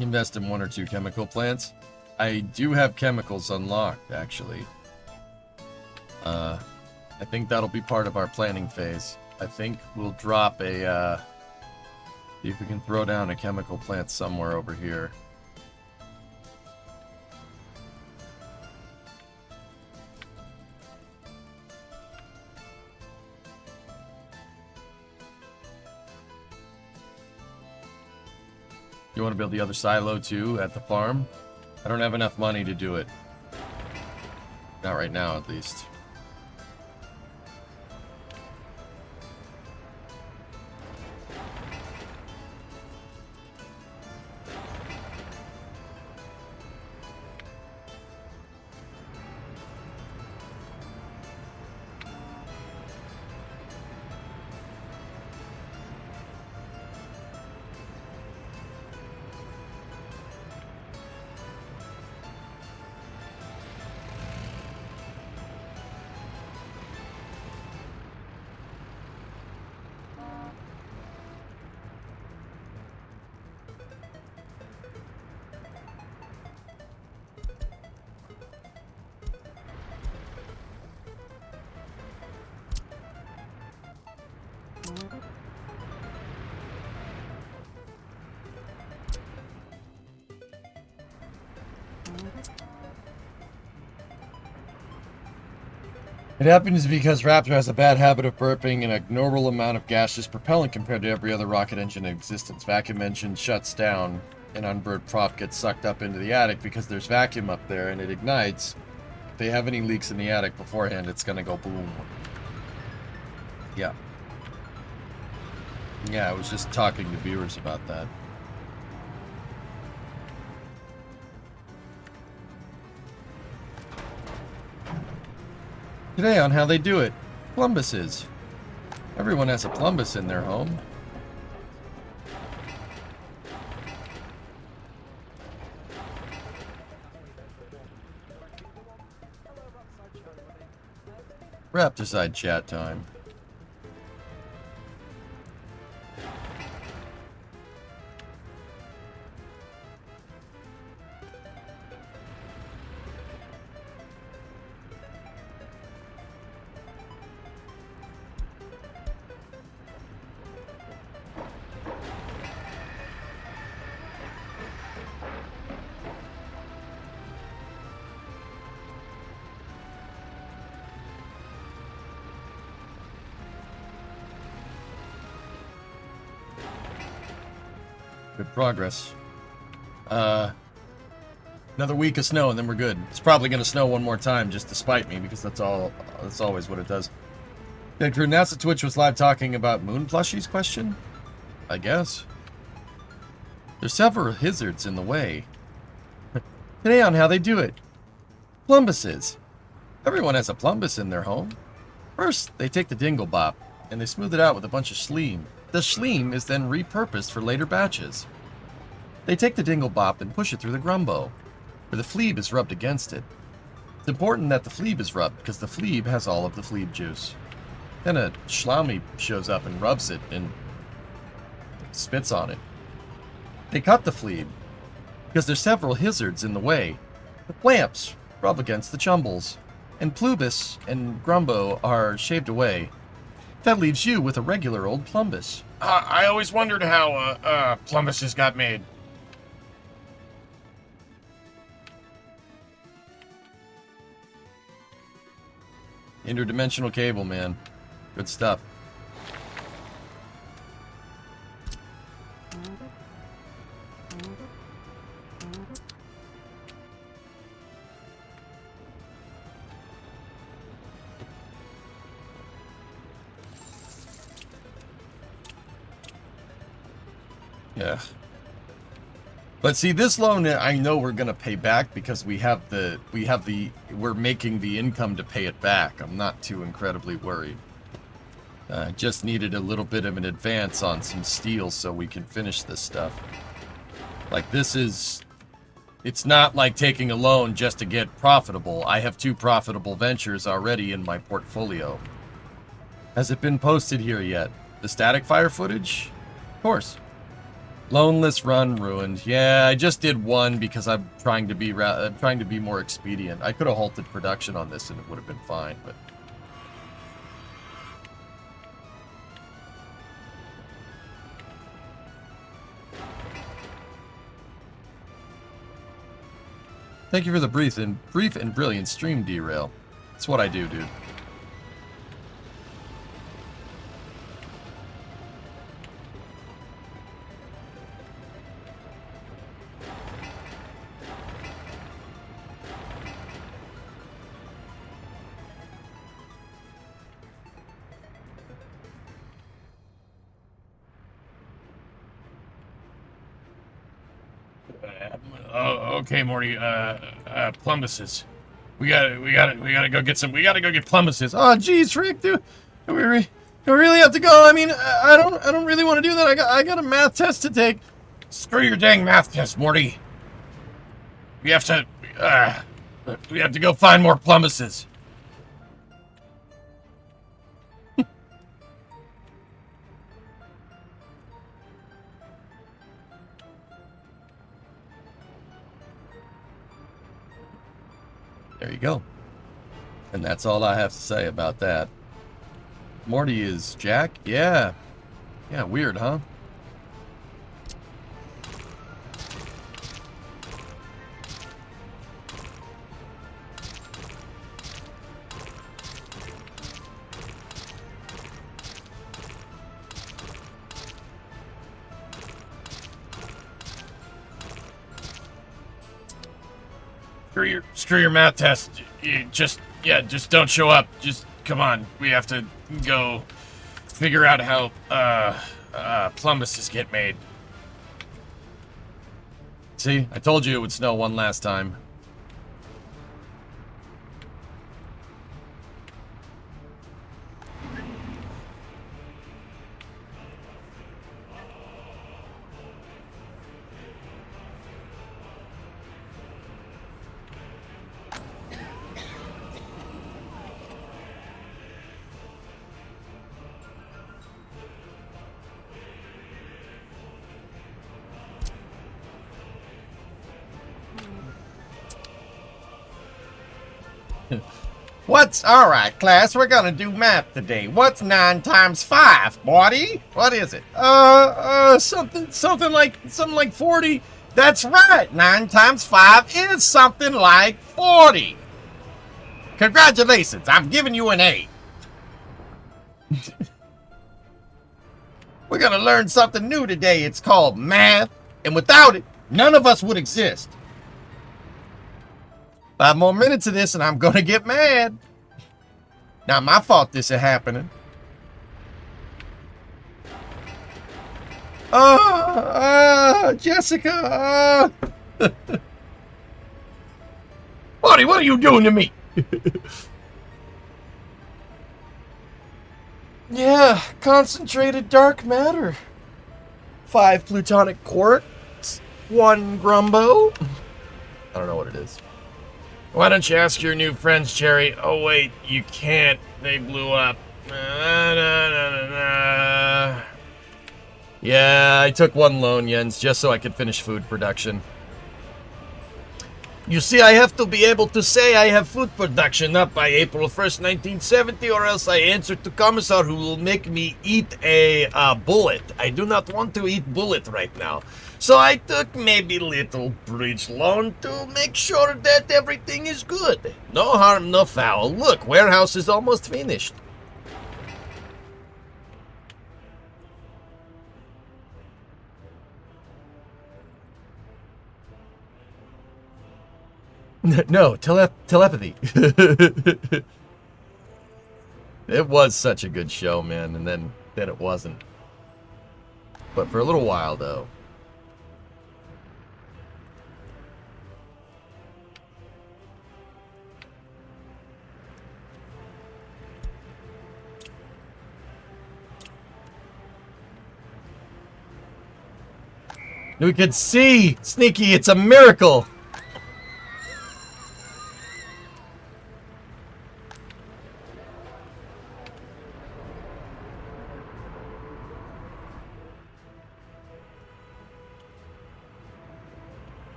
Invest in 1 or 2 chemical plants. I do have chemicals unlocked, actually. I think that'll be part of our planning phase. I think we'll drop a, see if we can throw down a chemical plant somewhere over here. You want to build the other silo too at the farm? I don't have enough money to do it. Not right now, at least. It happens because Raptor has a bad habit of burping an abnormal amount of gaseous propellant compared to every other rocket engine in existence. Vacuum engine shuts down, and unburned prop gets sucked up into the attic because there's vacuum up there and it ignites. If they have any leaks in the attic beforehand, it's gonna go boom. Yeah. Yeah, I was just talking to viewers about that. Today on How They Do It, Plumbuses. Everyone has a plumbus in their home. Raptorside chat time. Good progress. Another week of snow and then we're good. It's probably going to snow one more time just to spite me because that's always what it does. Yeah, Drew, NASA Twitch was live talking about moon plushies question? I guess. There's several hazards in the way. Today on How They Do It. Plumbuses. Everyone has a plumbus in their home. First, they take the dingle bop and they smooth it out with a bunch of schleem. The schleem is then repurposed for later batches. They take the dingle bop and push it through the grumbo, where the fleeb is rubbed against it. It's important that the fleeb is rubbed because the fleeb has all of the fleeb juice. Then a schlaumy shows up and rubs it, and spits on it. They cut the fleet, because there's several hizzards in the way. The lamps rub against the chumbles, and Plubus and Grumbo are shaved away. That leaves you with a regular old Plumbus. I always wondered how plumbuses got made. Interdimensional cable, man. Good stuff. Yeah. But see, this loan, I know we're gonna pay back because we're making the income to pay it back. I'm not too incredibly worried. Just needed a little bit of an advance on some steel so we can finish this stuff. Like it's not like taking a loan just to get profitable. I have 2 profitable ventures already in my portfolio. Has it been posted here yet? The static fire footage? Of course. Loneless run ruined. Yeah, I just did one because I'm trying to be more expedient. I could have halted production on this and it would have been fine, but thank you for the brief and brilliant stream derail. That's what I do, dude. Okay, Morty. Plumbuses. We gotta go get some. We gotta go get plumbuses. Oh, geez, Rick, do we really have to go? I mean, I don't really want to do that. I got a math test to take. Screw your dang math test, Morty. We have to go find more plumbuses. There you go. And that's all I have to say about that. Morty is Jack? Yeah. Yeah, weird, huh? Screw your math test. You just don't show up. Just come on. We have to go figure out how plumbuses get made. See, I told you it would snow one last time. All right, class, we're gonna do math today. What's 9 times 5, Morty? What is it? Something like 40. That's right. 9 times 5 is something like 40. Congratulations, I'm giving you an A. We're gonna learn something new today. It's called math, and without it, none of us would exist. 5 more minutes of this and I'm gonna get mad. Not my fault this is happening. Jessica. Buddy, what are you doing to me? Yeah, concentrated dark matter. 5 plutonic quarks, 1 grumbo. I don't know what it is. Why don't you ask your new friends, Cherry? Oh, wait, you can't. They blew up. Yeah, I took one loan, Jens, just so I could finish food production. You see, I have to be able to say I have food production up by April 1st, 1970, or else I answer to Commissar who will make me eat a bullet. I do not want to eat bullet right now. So I took maybe little bridge loan to make sure that everything is good. No harm, no foul. Look, warehouse is almost finished. No, telepathy. It was such a good show, man, and then it wasn't. But for a little while, though. We could see! Sneaky, it's a miracle!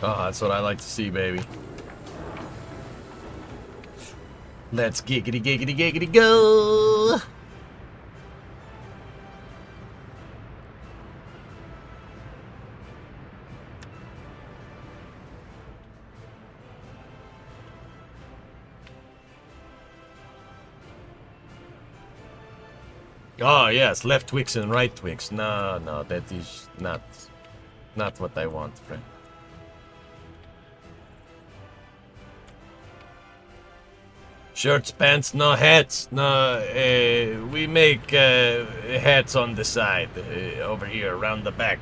Oh, that's what I like to see, baby. Let's giggity giggity giggity go! Oh, yes, left Twix and right Twix. No, no, that is not what I want, friend. Shirts, pants, no hats. No, we make hats on the side, over here, around the back.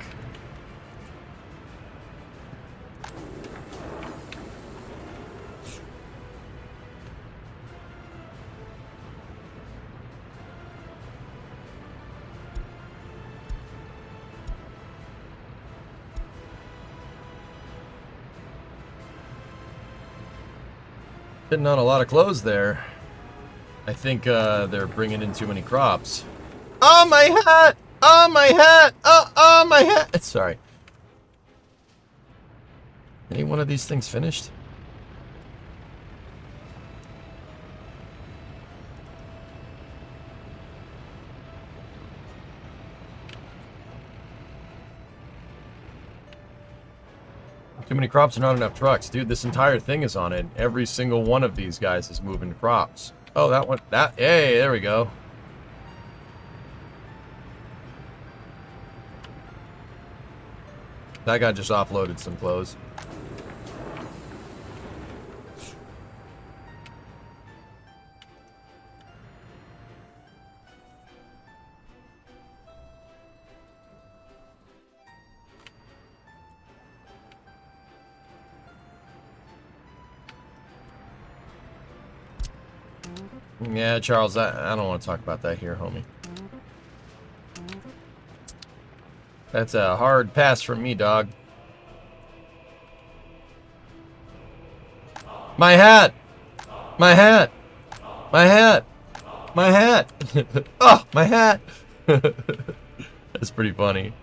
Putting on a lot of clothes there. I think they're bringing in too many crops. Oh, my hat! Oh, my hat! Oh, my hat! Sorry. Any one of these things finished? Too many crops and not enough trucks. Dude, this entire thing is on it. Every single one of these guys is moving crops. Oh, that one. Hey, there we go. That guy just offloaded some clothes. Yeah, Charles, I don't want to talk about that here, homie. That's a hard pass from me, dog. My hat! My hat! My hat! My hat! Oh, my hat! That's pretty funny.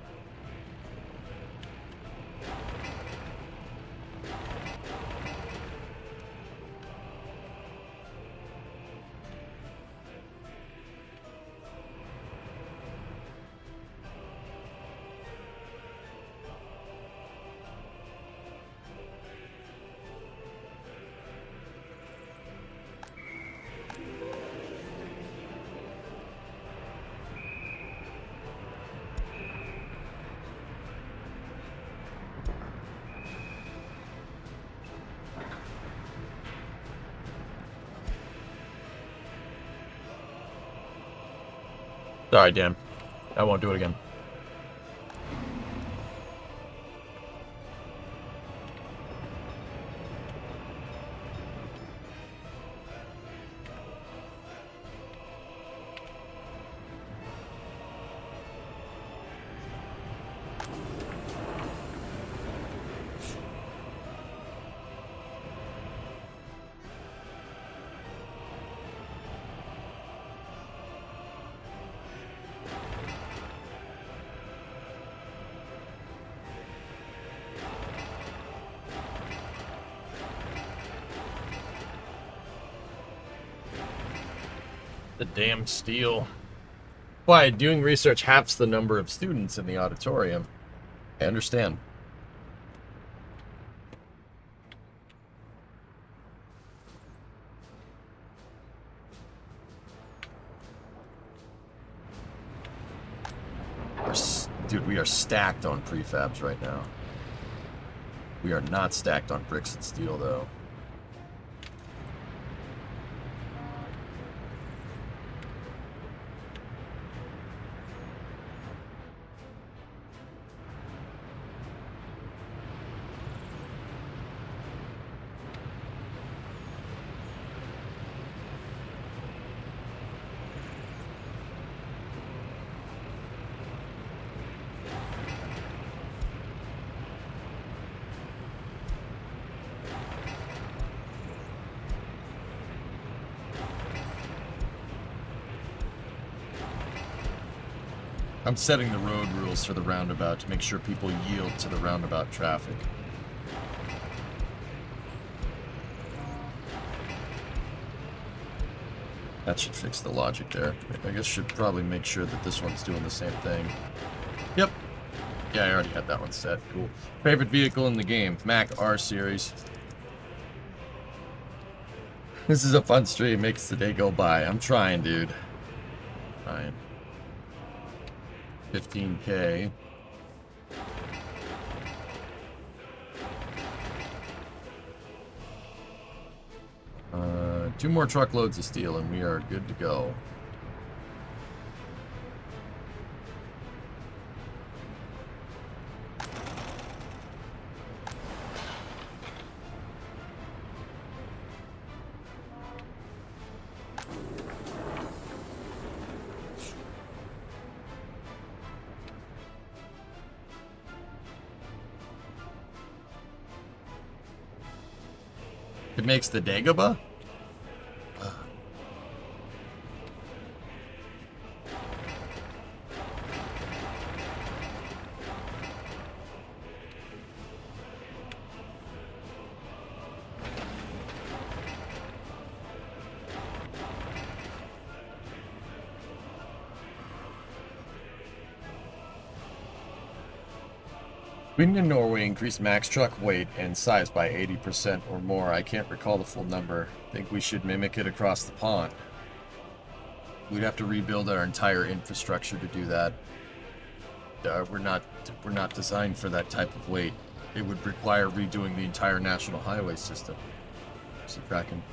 Sorry, Dan. I won't do it again. The damn steel. Why, doing research halves the number of students in the auditorium. I understand. Dude, we are stacked on prefabs right now. We are not stacked on bricks and steel, though. I'm setting the road rules for the roundabout to make sure people yield to the roundabout traffic. That should fix the logic there. I guess should probably make sure that this one's doing the same thing. Yep. Yeah, I already had that one set. Cool. Favorite vehicle in the game? Mac R Series. This is a fun stream. Makes the day go by. I'm trying, dude. Trying. 15K. Two more truckloads of steel and we are good to go. It makes the Dagobah? Sweden and Norway increased max truck weight and size by 80% or more. I can't recall the full number. Think we should mimic it across the pond. We'd have to rebuild our entire infrastructure to do that. We're not designed for that type of weight. It would require redoing the entire national highway system. See cracking.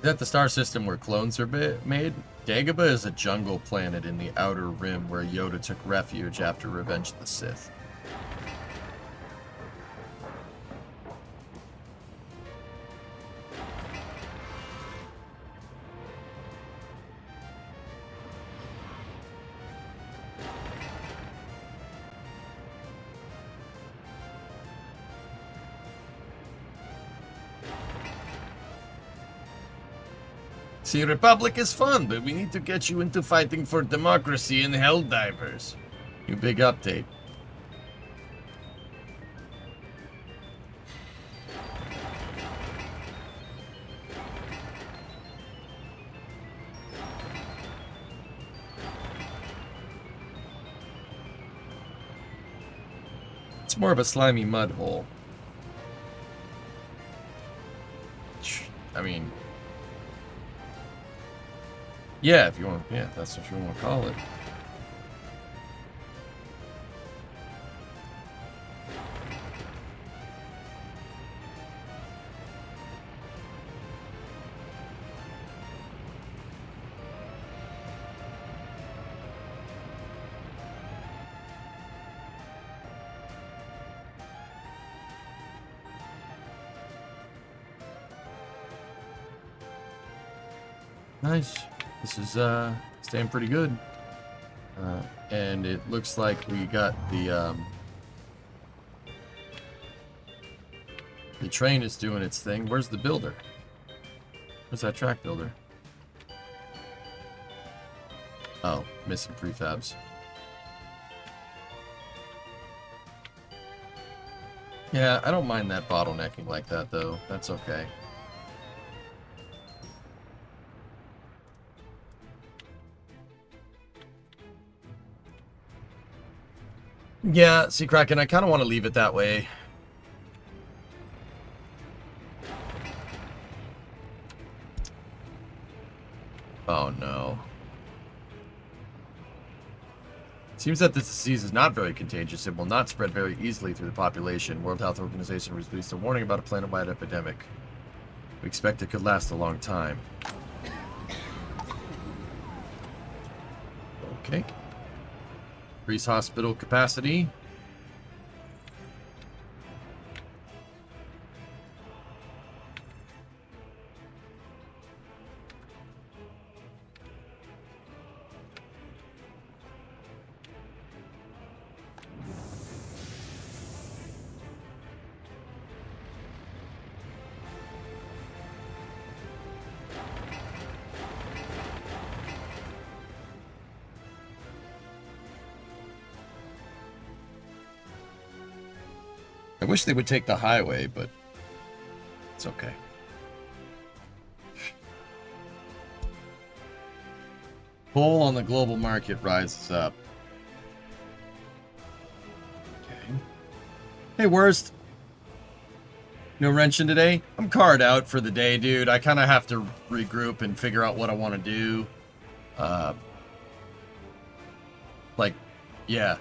Is that the star system where clones are made? Dagobah is a jungle planet in the Outer Rim where Yoda took refuge after Revenge of the Sith. See, Republic is fun, but we need to get you into fighting for democracy and Helldivers. New big update. It's more of a slimy mud hole. I mean... yeah, if you want, yeah, that's what you want to call it. Nice. This is staying pretty good. And it looks like we got the train is doing its thing. Where's the builder? Where's that track builder? Oh, missing prefabs. Yeah, I don't mind that bottlenecking like that, though. That's okay. Yeah, see, Kraken, I kind of want to leave it that way. Oh, no. It seems that this disease is not very contagious and will not spread very easily through the population. World Health Organization released a warning about a planet-wide epidemic. We expect it could last a long time. Okay. Increase hospital capacity. I wish they would take the highway, but it's okay. Pull on the global market rises up. Okay. Hey, Worst. No wrenching today? I'm card out for the day, dude. I kind of have to regroup and figure out what I want to do. Yeah.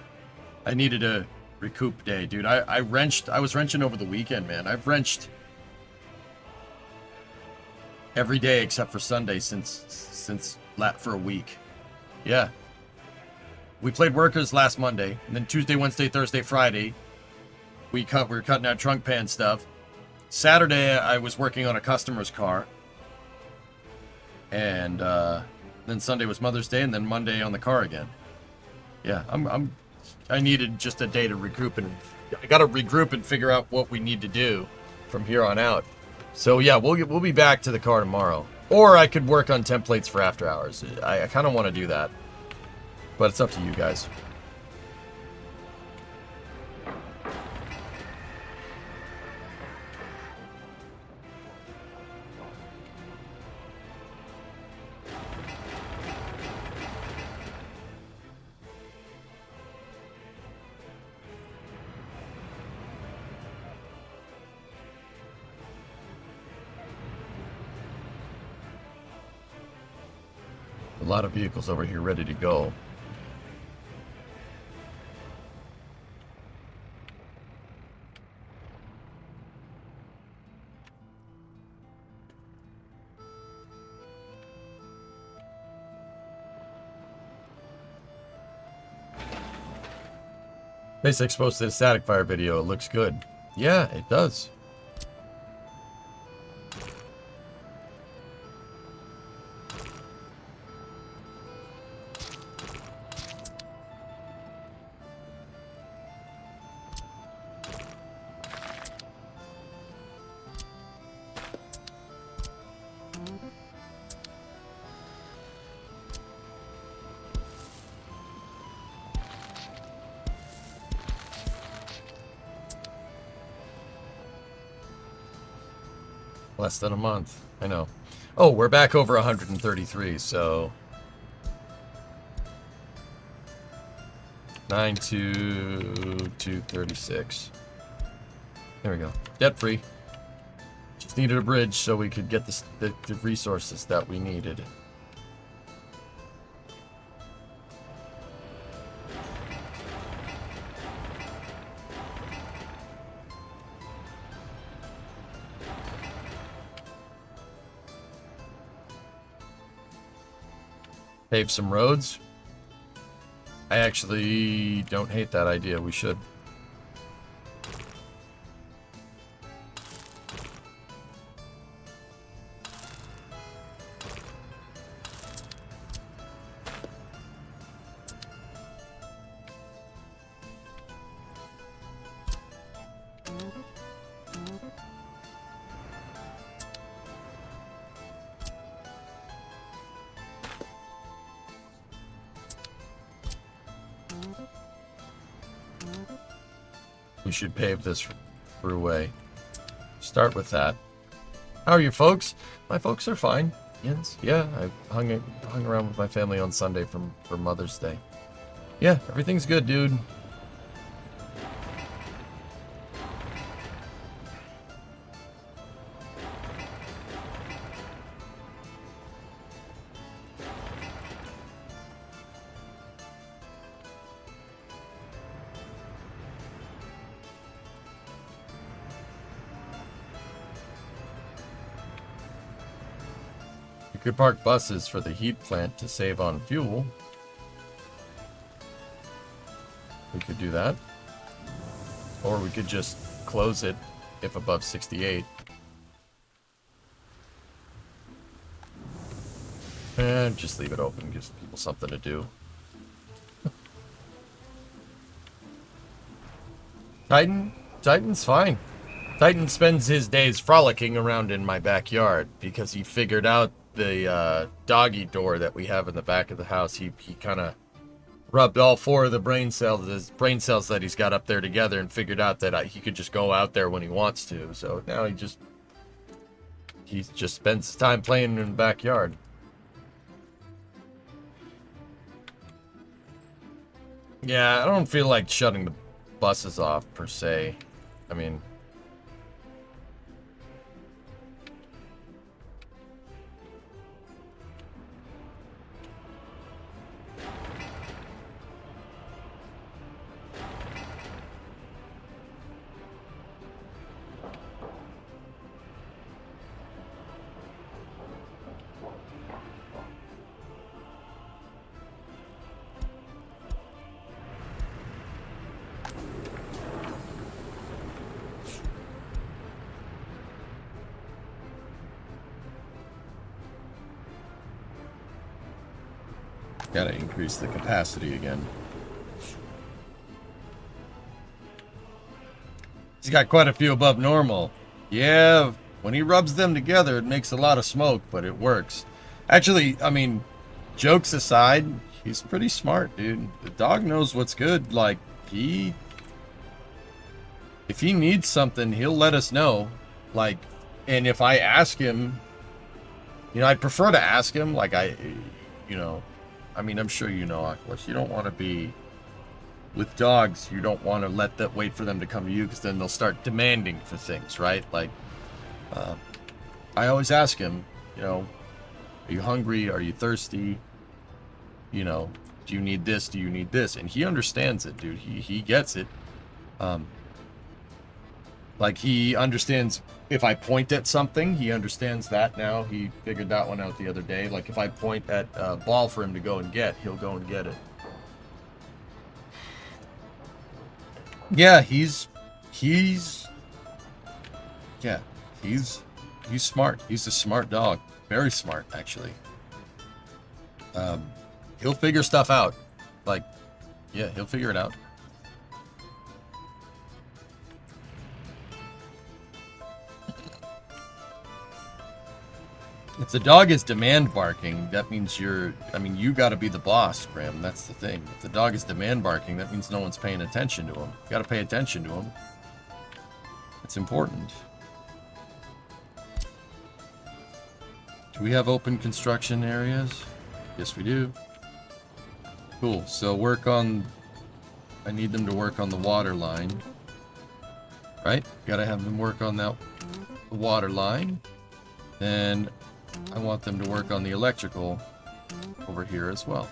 I needed a recoup day, dude. I was wrenching over the weekend, man. I've wrenched every day except for Sunday since for a week. Yeah. We played Workers last Monday, and then Tuesday, Wednesday, Thursday, Friday, we were cutting out trunk pan stuff. Saturday, I was working on a customer's car, and then Sunday was Mother's Day, and then Monday on the car again. Yeah, I needed just a day to regroup, and I got to regroup and figure out what we need to do from here on out. So yeah, we'll be back to the car tomorrow, or I could work on templates for after hours. I kind of want to do that, but it's up to you guys. A lot of vehicles over here ready to go. SpaceX posted a static fire video. It looks good. Yeah, it does. Less than a month. I know. Oh, we're back over 133, so 92236. There we go. Debt free. Just needed a bridge so we could get the resources that we needed. Pave some roads. I actually don't hate that idea. We should. We should pave this throughway. Start with that. How are your folks? My folks are fine. Jens? Yeah, I hung around with my family on Sunday for Mother's Day. Yeah, everything's good, dude. You could park buses for the heat plant to save on fuel. We could do that. Or we could just close it if above 68. And just leave it open, gives people something to do. Titan's fine. Titan spends his days frolicking around in my backyard because he figured out the doggy door that we have in the back of the house. He kind of rubbed all 4 of the brain cells that he's got up there together and figured out that he could just go out there when he wants to. So now he just spends time playing in the backyard. Yeah, I don't feel like shutting the buses off per se. I mean, gotta increase the capacity again. He's got quite a few above normal. Yeah, when he rubs them together, it makes a lot of smoke, but it works. Actually, I mean, jokes aside, he's pretty smart, dude. The dog knows what's good. Like, if he needs something, he'll let us know. Like, and if I ask him, you know, I'd prefer to ask him, like, I mean, I'm sure you know, of course, you don't want to be, with dogs, you don't want to wait for them to come to you, because then they'll start demanding for things, right? Like, I always ask him, you know, are you hungry? Are you thirsty? You know, do you need this? Do you need this? And he understands it, dude. He gets it. Like, he understands if I point at something, he understands that now. He figured that one out the other day. Like, if I point at a ball for him to go and get, he'll go and get it. Yeah, he's smart. He's a smart dog. Very smart, actually. He'll figure stuff out. Like, yeah, he'll figure it out. If the dog is demand barking, that means you gotta be the boss, Graham. That's the thing. If the dog is demand barking, that means no one's paying attention to him. You gotta pay attention to him. It's important. Do we have open construction areas? Yes, we do. Cool. So I need them to work on the water line. Right? Gotta have them work on that water line. Then I want them to work on the electrical over here as well.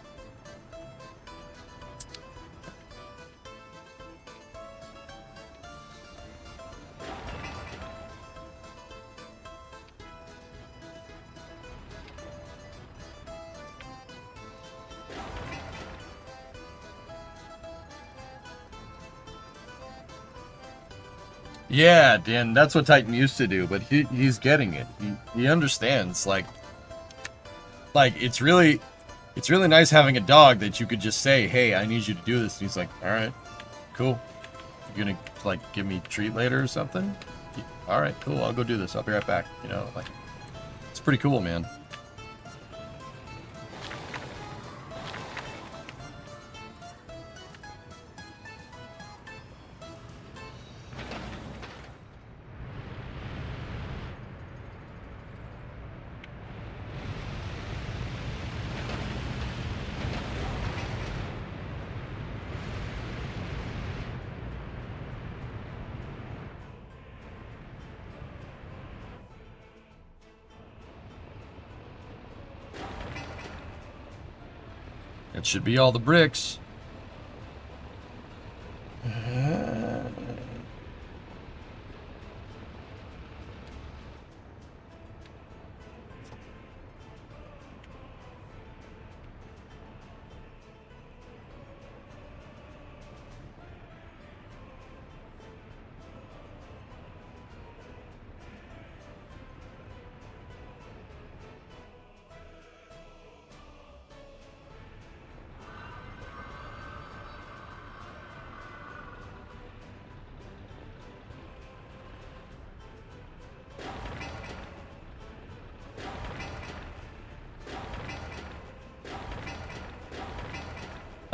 Yeah, Dan, that's what Titan used to do, but he's getting it. He understands. Like it's really nice having a dog that you could just say, "Hey, I need you to do this," and he's like, "All right, cool. You're gonna like give me a treat later or something? All right, cool. I'll go do this. I'll be right back." You know, like it's pretty cool, man. It should be all the bricks.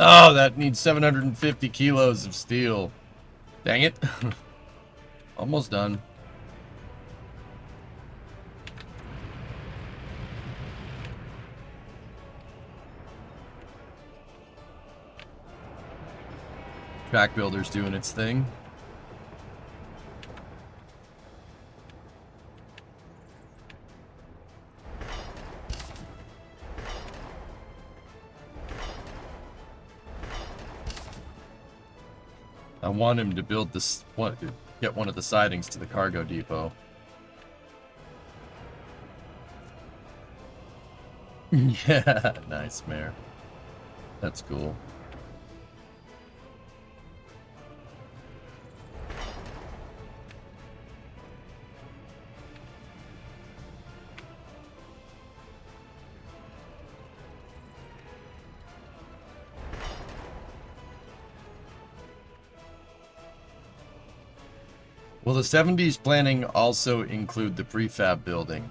Oh, that needs 750 kilos of steel. Dang it. Almost done. Track builder's doing its thing. I want him to build this one, get one of the sidings to the cargo depot. Yeah, nice, Mayor. That's cool. Will the 70s planning also include the prefab building?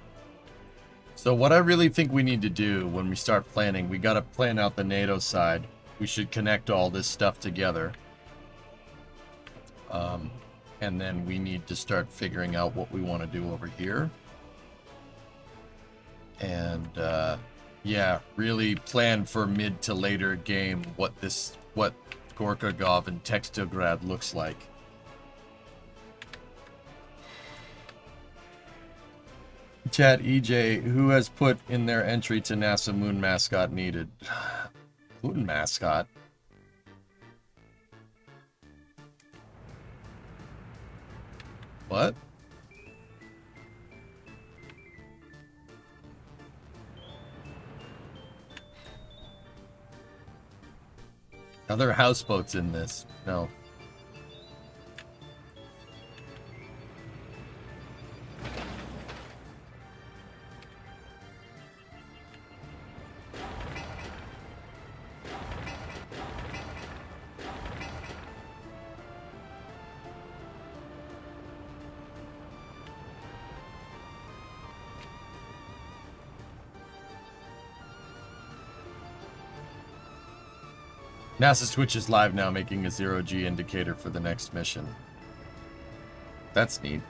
So what I really think we need to do when we start planning, we got to plan out the NATO side. We should connect all this stuff together. And then we need to start figuring out what we want to do over here. And yeah, really plan for mid to later game what Yakograd and Yakograd looks like. Chat EJ, who has put in their entry to NASA moon mascot needed? Moon mascot? What? Are there houseboats in this? No. NASA's Twitch is live now, making a zero-G indicator for the next mission. That's neat.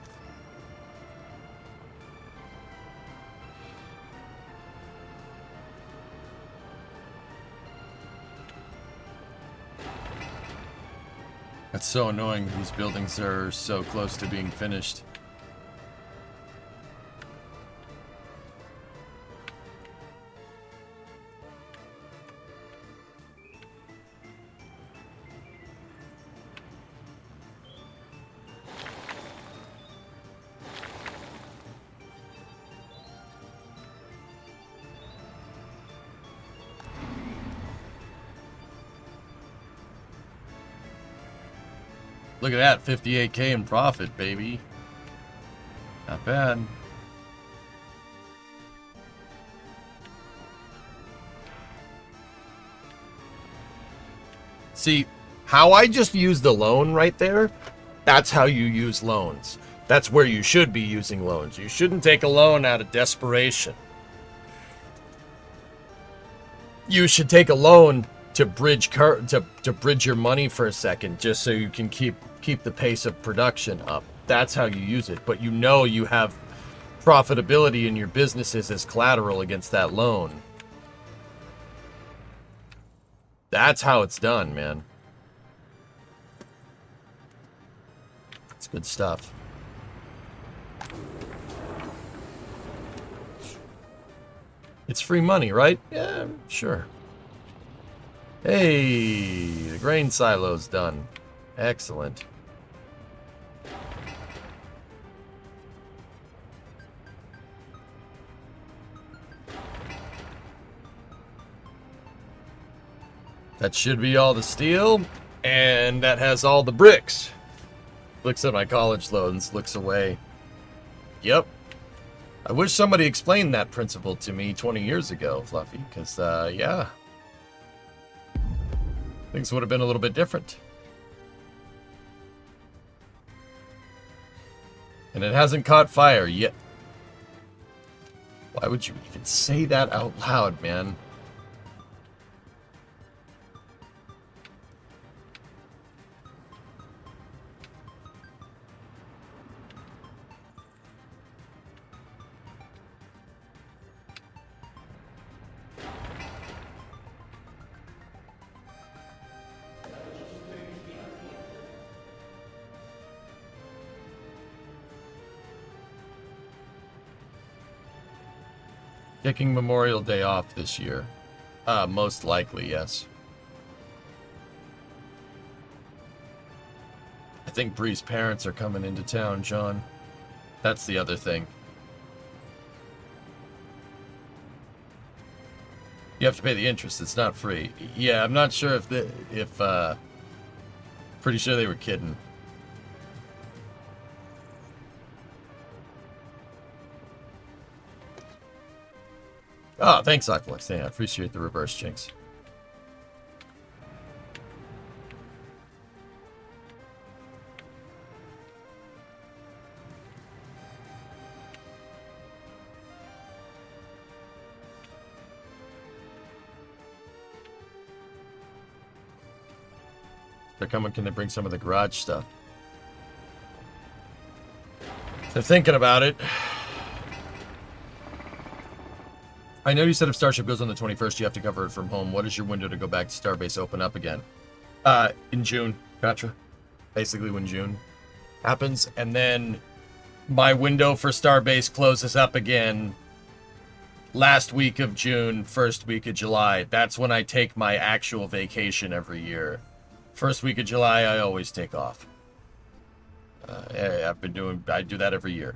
That's so annoying. These buildings are so close to being finished. Look at that, 58K in profit, baby. Not bad. See, how I just used the loan right there, that's how you use loans. That's where you should be using loans. You shouldn't take a loan out of desperation. You should take a loan to bridge your money for a second, just so you can keep the pace of production up. That's how you use it. But you know you have profitability in your businesses as collateral against that loan. That's how it's done, man. It's good stuff. It's free money, right? Yeah, sure. Hey, the grain silo's done. Excellent. That should be all the steel, and that has all the bricks. Looks at my college loans, looks away. Yep. I wish somebody explained that principle to me 20 years ago, Fluffy, because, yeah. Things would have been a little bit different. And it hasn't caught fire yet. Why would you even say that out loud, man? Taking Memorial Day off this year. Most likely, yes. I think Bree's parents are coming into town, John. That's the other thing. You have to pay the interest. It's not free. Yeah, I'm not sure pretty sure they were kidding. Oh, thanks, Aqualex. Yeah, I appreciate the reverse, Jinx. They're coming. Can they bring some of the garage stuff? They're thinking about it. I know you said if Starship goes on the 21st, you have to cover it from home. What is your window to go back to Starbase open up again? In June. Gotcha. Basically when June happens. And then my window for Starbase closes up again last week of June, first week of July. That's when I take my actual vacation every year. First week of July, I always take off. I do that every year.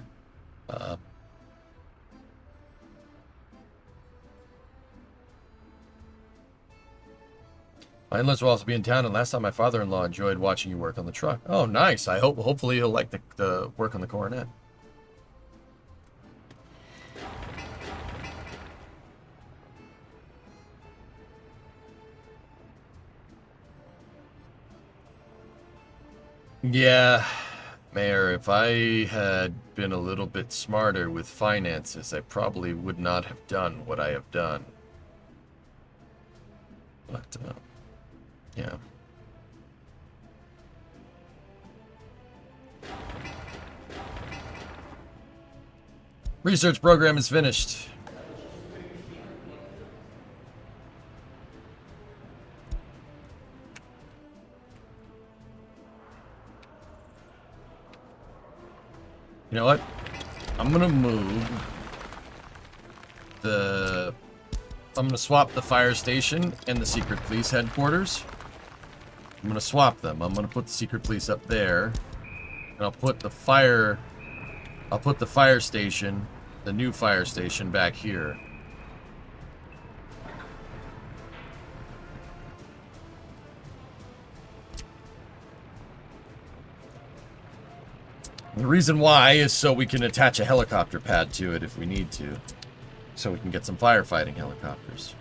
My in-laws will also be in town, and last time my father-in-law enjoyed watching you work on the truck. Oh, nice. Hopefully he'll like the work on the Coronet. Yeah, Mayor, if I had been a little bit smarter with finances, I probably would not have done what I have done. But, yeah. Research program is finished. You know what? I'm gonna swap the fire station and the secret police headquarters. I'm gonna swap them. I'm gonna put the secret police up there, and I'll put the fire station, the new fire station, back here. The reason why is so we can attach a helicopter pad to it if we need to, so we can get some firefighting helicopters.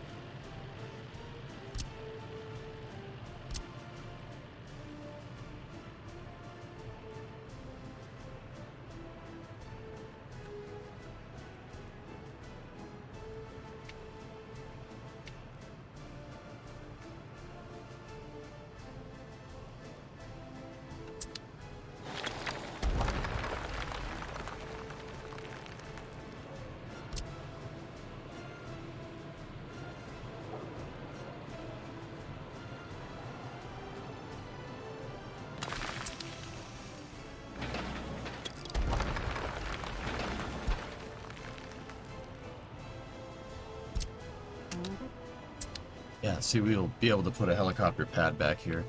Yeah, see, we'll be able to put a helicopter pad back here.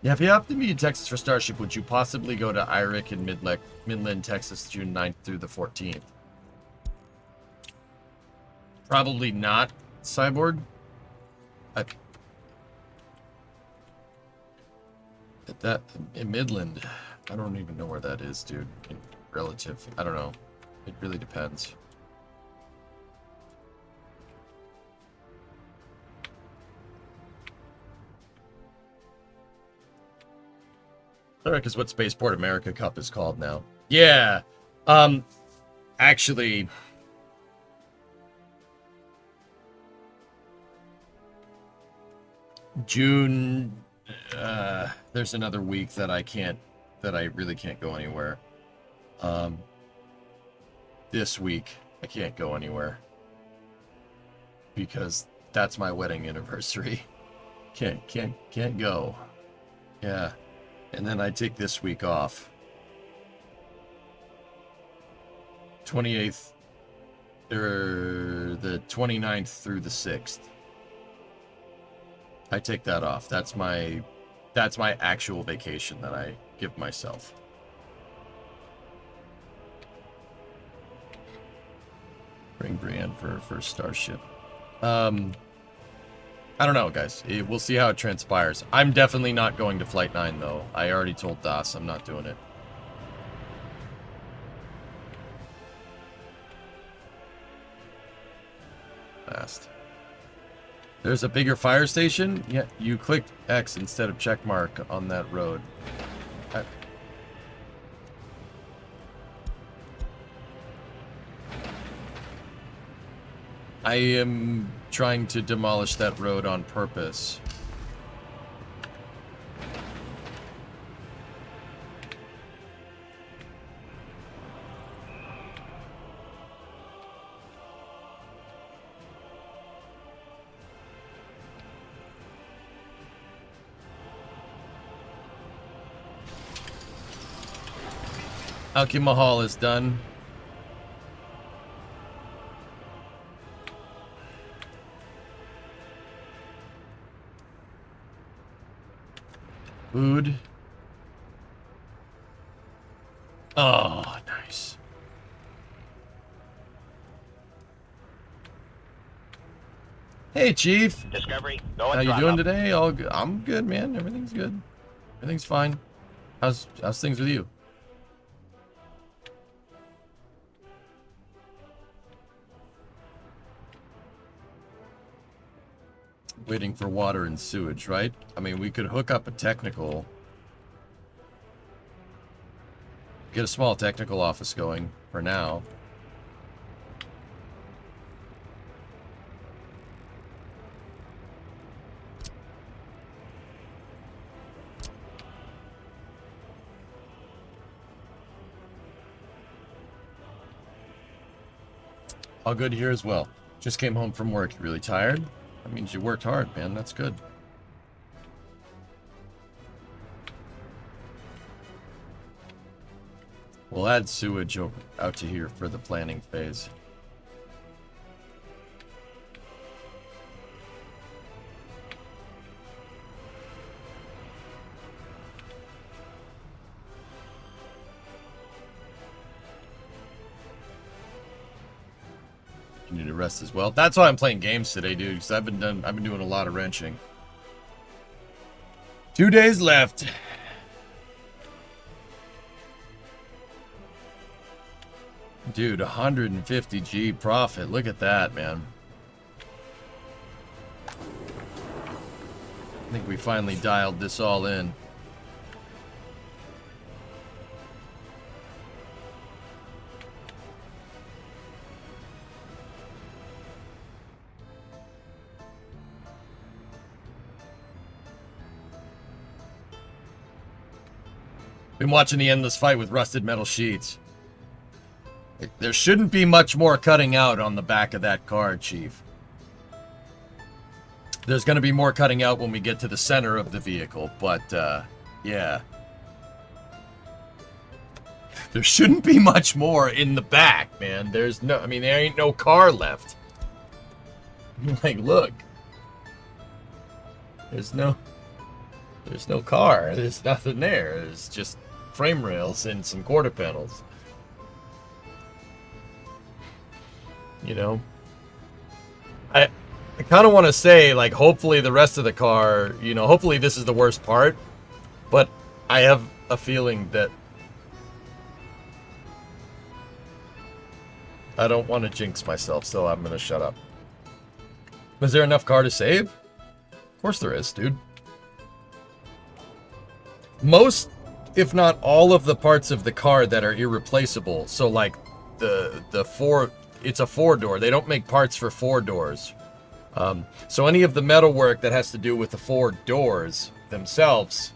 Yeah, if you have to be in Texas for Starship, would you possibly go to IRIC in Midland, Texas, June 9th through the 14th? Probably not, Cyborg. In Midland, I don't even know where that is, dude. Relative, I don't know. It really depends. IRIC is what Spaceport America Cup is called now. Yeah. Actually, June, there's another week that I really can't go anywhere. This week, I can't go anywhere. Because that's my wedding anniversary. Can't go. Yeah. And then I take this week off. 28th, or the 29th through the 6th. I take that off. That's my actual vacation that I give myself. Bring Brienne for her first Starship. I don't know, guys. We'll see how it transpires. I'm definitely not going to Flight 9, though. I already told Das I'm not doing it. Fast. There's a bigger fire station? Yeah, you clicked X instead of check mark on that road. I am trying to demolish that road on purpose. Alki Mahal is done. Food. Oh, nice. Hey, Chief. Discovery, go How and you throttle doing up. today? All good. I'm good, man. Everything's good. Everything's fine. How's things with you? Waiting for water and sewage, right? I mean, we could hook up a technical. Get a small technical office going for now. All good here as well. Just came home from work. Really tired? That means you worked hard, man. That's good. We'll add sewage out to here for the planning phase. You need to rest as well. That's why I'm playing games today, dude, because I've been doing a lot of wrenching. 2 days left. Dude, 150 G profit. Look at that, man. I think we finally dialed this all in. Been watching the endless fight with rusted metal sheets. There shouldn't be much more cutting out on the back of that card, Chief. There's going to be more cutting out when we get to the center of the vehicle, but, yeah. There shouldn't be much more in the back, man. There ain't no car left. Like, look. There's no car. There's nothing there. There's just frame rails and some quarter panels. You know, I kind of want to say, like, hopefully the rest of the car, you know, hopefully this is the worst part, but I have a feeling that I don't want to jinx myself, so I'm going to shut up. Is there enough car to save? Of course there is, dude. Most, if not all of the parts of the car that are irreplaceable, so like the four, it's a 4-door. They don't make parts for 4 doors. So any of the metalwork that has to do with the 4 doors themselves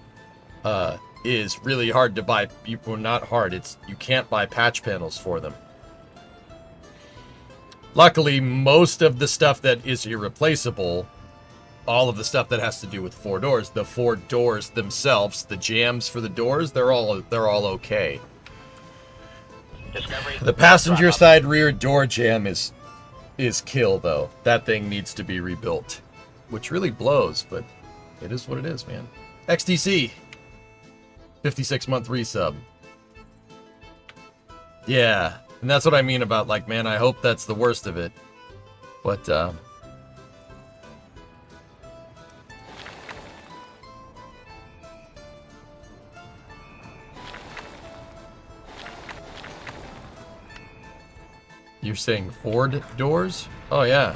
is really hard to buy. Well, not hard. You can't buy patch panels for them. Luckily, most of the stuff that is irreplaceable, all of the stuff that has to do with 4 doors, the 4 doors themselves, the jams for the doors, they're all okay. Discovery. The passenger side rear door jam is kill, though. That thing needs to be rebuilt, which really blows, but it is what it is, man. XTC, 56-month resub. Yeah, and that's what I mean about, like, man, I hope that's the worst of it. But, you're saying Ford doors? Oh, yeah.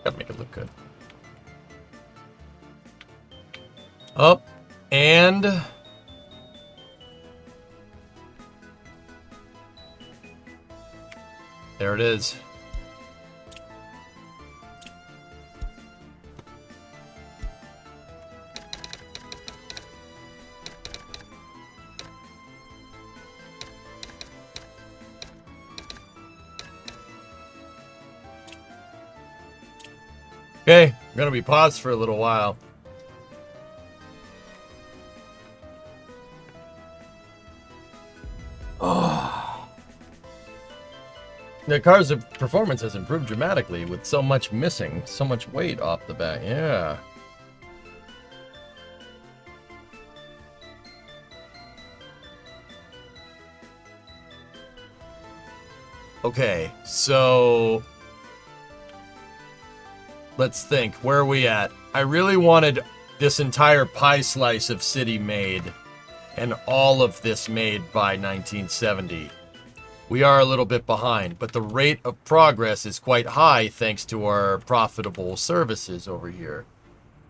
Gotta make it look good. Up and there it is. Okay, I'm gonna be paused for a little while. Oh. The car's performance has improved dramatically with so much missing, so much weight off the back. Yeah. Okay, so let's think. Where are we at? I really wanted this entire pie slice of city made, and all of this made by 1970. We are a little bit behind, but the rate of progress is quite high thanks to our profitable services over here.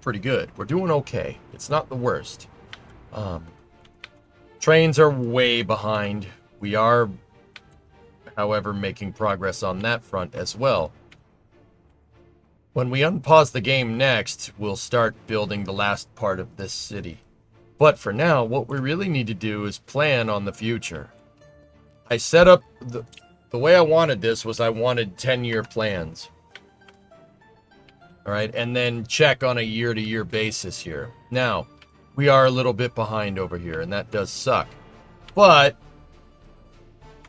Pretty good. We're doing okay. It's not the worst. Trains are way behind. We are, however, making progress on that front as well. When we unpause the game next, we'll start building the last part of this city. But for now, what we really need to do is plan on the future. I set up, the way I wanted this was I wanted 10-year plans. Alright, and then check on a year-to-year basis here. Now, we are a little bit behind over here, and that does suck. But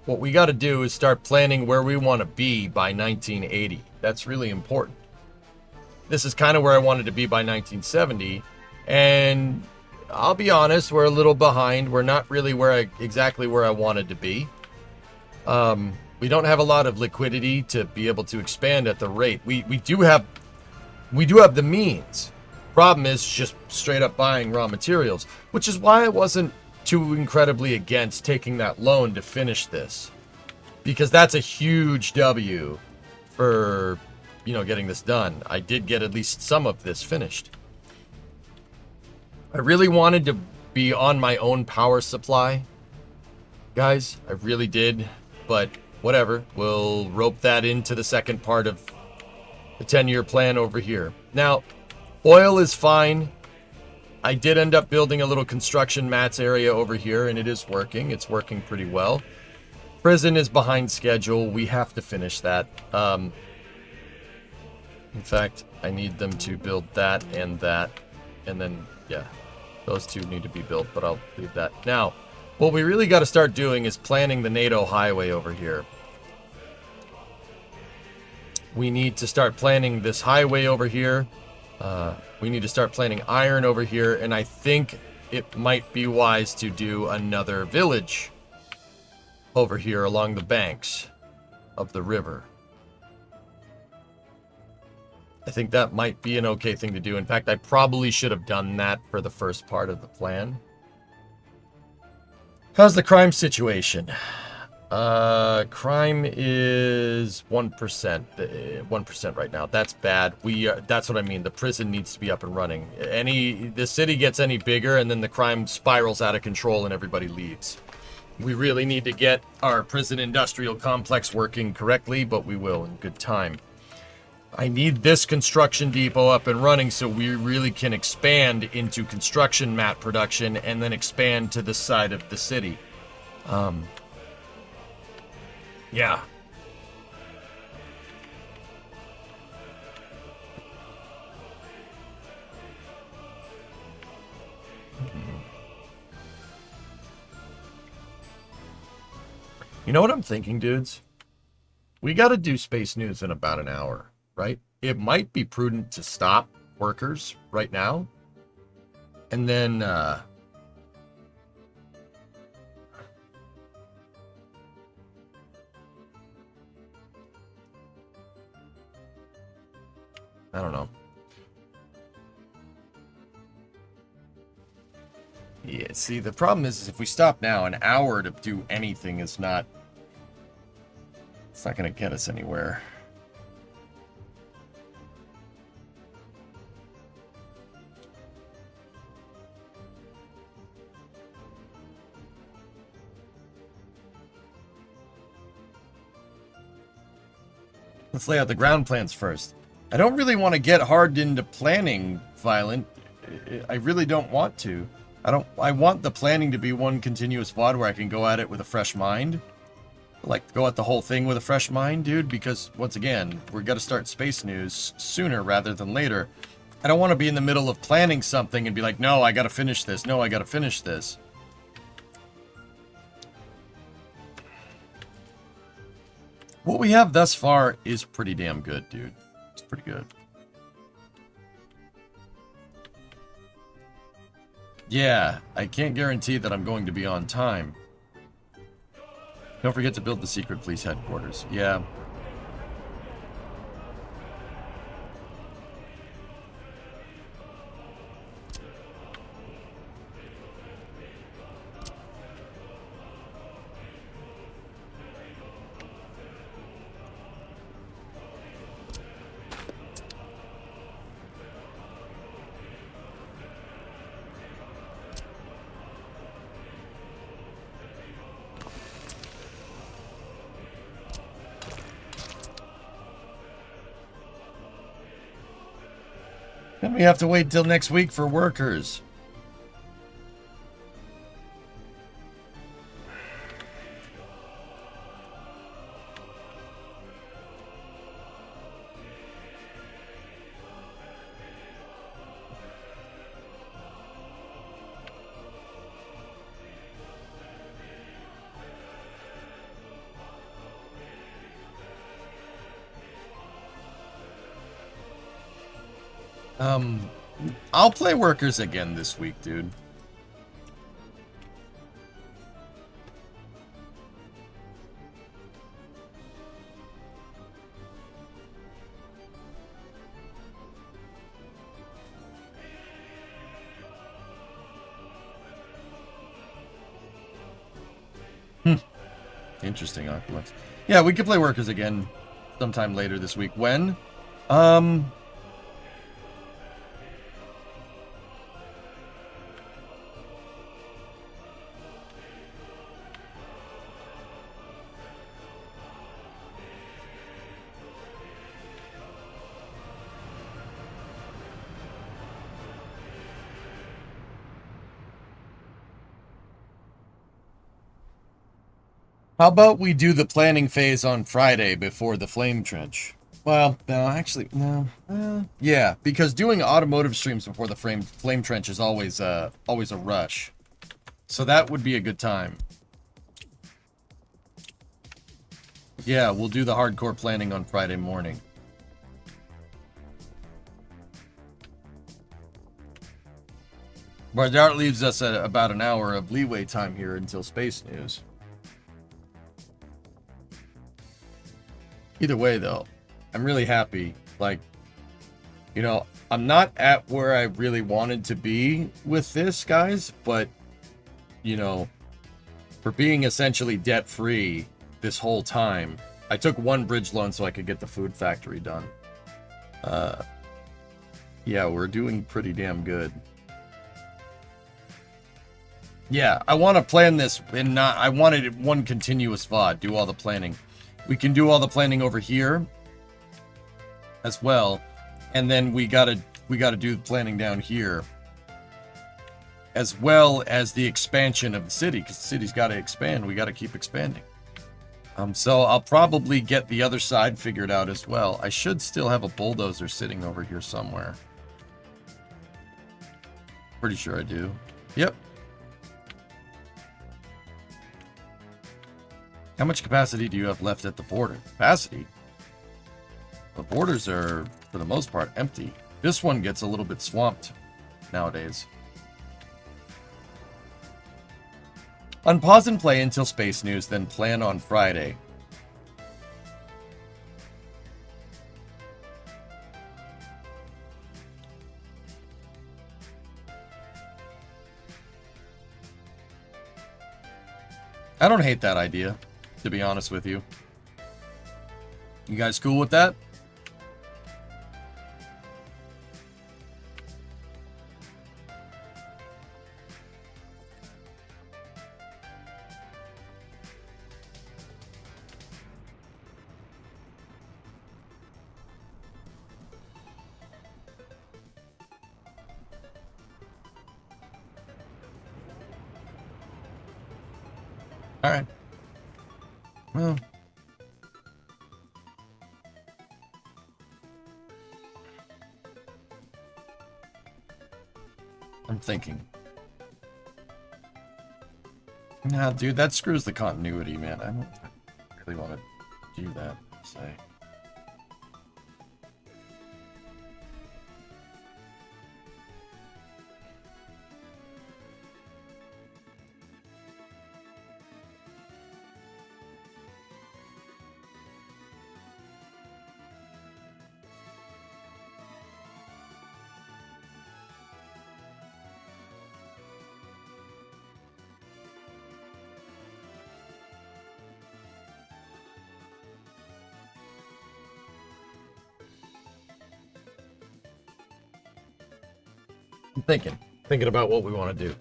what we got to do is start planning where we want to be by 1980. That's really important. This is kind of where I wanted to be by 1970, and I'll be honest, we're a little behind. We're not really exactly where I wanted to be. We don't have a lot of liquidity to be able to expand at the rate. We do have We do have the means. Problem is just straight up buying raw materials, which is why I wasn't too incredibly against taking that loan to finish this. Because that's a huge W for, you know, getting this done. I did get at least some of this finished. I really wanted to be on my own power supply, guys. I really did, but whatever. We'll rope that into the second part of the 10-year plan over here. Now, oil is fine. I did end up building a little construction mats area over here, and it is working. It's working pretty well. Prison is behind schedule. We have to finish that. In fact, I need them to build that, and then, yeah, those two need to be built, but I'll leave that. Now, what we really got to start doing is planning the NATO highway over here. We need to start planning this highway over here. We need to start planning iron over here, and I think it might be wise to do another village over here along the banks of the river. I think that might be an okay thing to do. In fact, I probably should have done that for the first part of the plan. How's the crime situation? Crime is 1%. 1% right now. That's bad. That's what I mean. The prison needs to be up and running. The city gets any bigger, and then the crime spirals out of control, and everybody leaves. We really need to get our prison industrial complex working correctly, but we will in good time. I need this construction depot up and running so we really can expand into construction mat production and then expand to the side of the city. Yeah. You know what I'm thinking, dudes? We got to do Space News in about an hour, right? It might be prudent to stop workers right now. And then, I don't know. Yeah, see, the problem is if we stop now, an hour to do anything is not... It's not going to get us anywhere. Let's lay out the ground plans first. I don't really want to get hard into planning, Violent. I really don't want to. I want the planning to be one continuous VOD where I can go at it with a fresh mind. Like, go at the whole thing with a fresh mind, dude, because, once again, we're going to start Space News sooner rather than later. I don't want to be in the middle of planning something and be like, no, I got to finish this. No, I got to finish this. What we have thus far is pretty damn good, dude. It's pretty good. Yeah, I can't guarantee that I'm going to be on time. Don't forget to build the secret police headquarters. Yeah. Then we have to wait till next week for workers. I'll play workers again this week, dude. Interesting, Aqualux. Yeah, we could play Workers again sometime later this week. When? How about we do the planning phase on Friday before the flame trench? Well, no, actually, no. Yeah, because doing automotive streams before the flame trench is always a rush. So that would be a good time. Yeah, we'll do the hardcore planning on Friday morning. But that leaves us at about an hour of leeway time here until Space News. Either way, though, I'm really happy. Like, you know, I'm not at where I really wanted to be with this, guys, but, you know, for being essentially debt-free this whole time, I took one bridge loan so I could get the food factory done. Yeah, we're doing pretty damn good. Yeah, I want to plan this and not... I wanted it one continuous VOD, do all the planning. We can do all the planning over here as well, and then we gotta do the planning down here, as well as the expansion of the city, because the city's got to expand. We got to keep expanding. So I'll probably get the other side figured out as well. I should still have a bulldozer sitting over here somewhere. Pretty sure I do. Yep. How much capacity do you have left at the border? Capacity? The borders are, for the most part, empty. This one gets a little bit swamped nowadays. Unpause and play until Space News, then plan on Friday. I don't hate that idea, to be honest with you. You guys cool with that? All right. Well, I'm thinking. Nah, dude, that screws the continuity, man. I don't really want to do that, say. I'm thinking about what we want to do.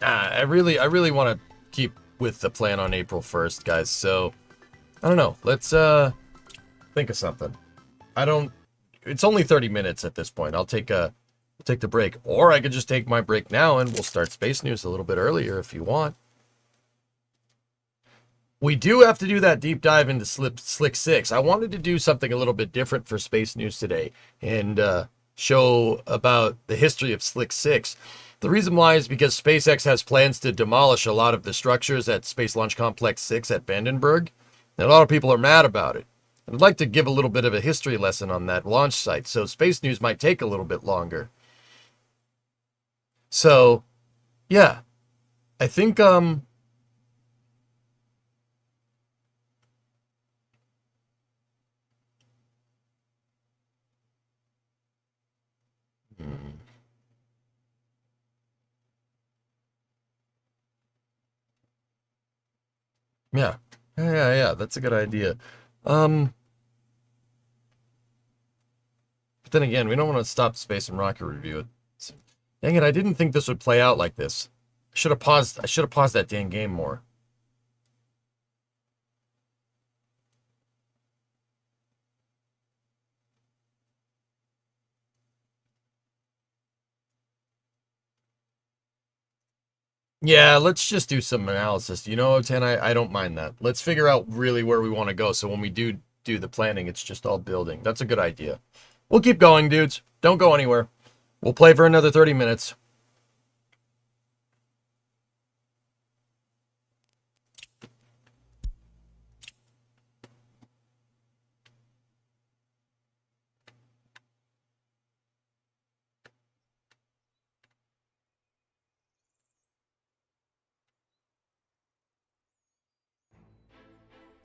I really want to keep with the plan on April 1st, guys. So, I don't know. Let's think of something. It's only 30 minutes at this point. I'll take the break, or I could just take my break now and we'll start Space News a little bit earlier if you want. We do have to do that deep dive into Slick 6. I wanted to do something a little bit different for Space News today and show about the history of Slick 6. The reason why is because SpaceX has plans to demolish a lot of the structures at Space Launch Complex 6 at Vandenberg, and a lot of people are mad about it. I'd like to give a little bit of a history lesson on that launch site, so Space News might take a little bit longer. So, yeah. I think, Yeah. Yeah. That's a good idea. But then again, we don't want to stop Space and Rocket review it. Dang it, I didn't think this would play out like this. I should have paused that dang game more. Yeah, let's just do some analysis. You know, 10, I don't mind that. Let's figure out really where we want to go. So when we do the planning, it's just all building. That's a good idea. We'll keep going, dudes. Don't go anywhere. We'll play for another 30 minutes.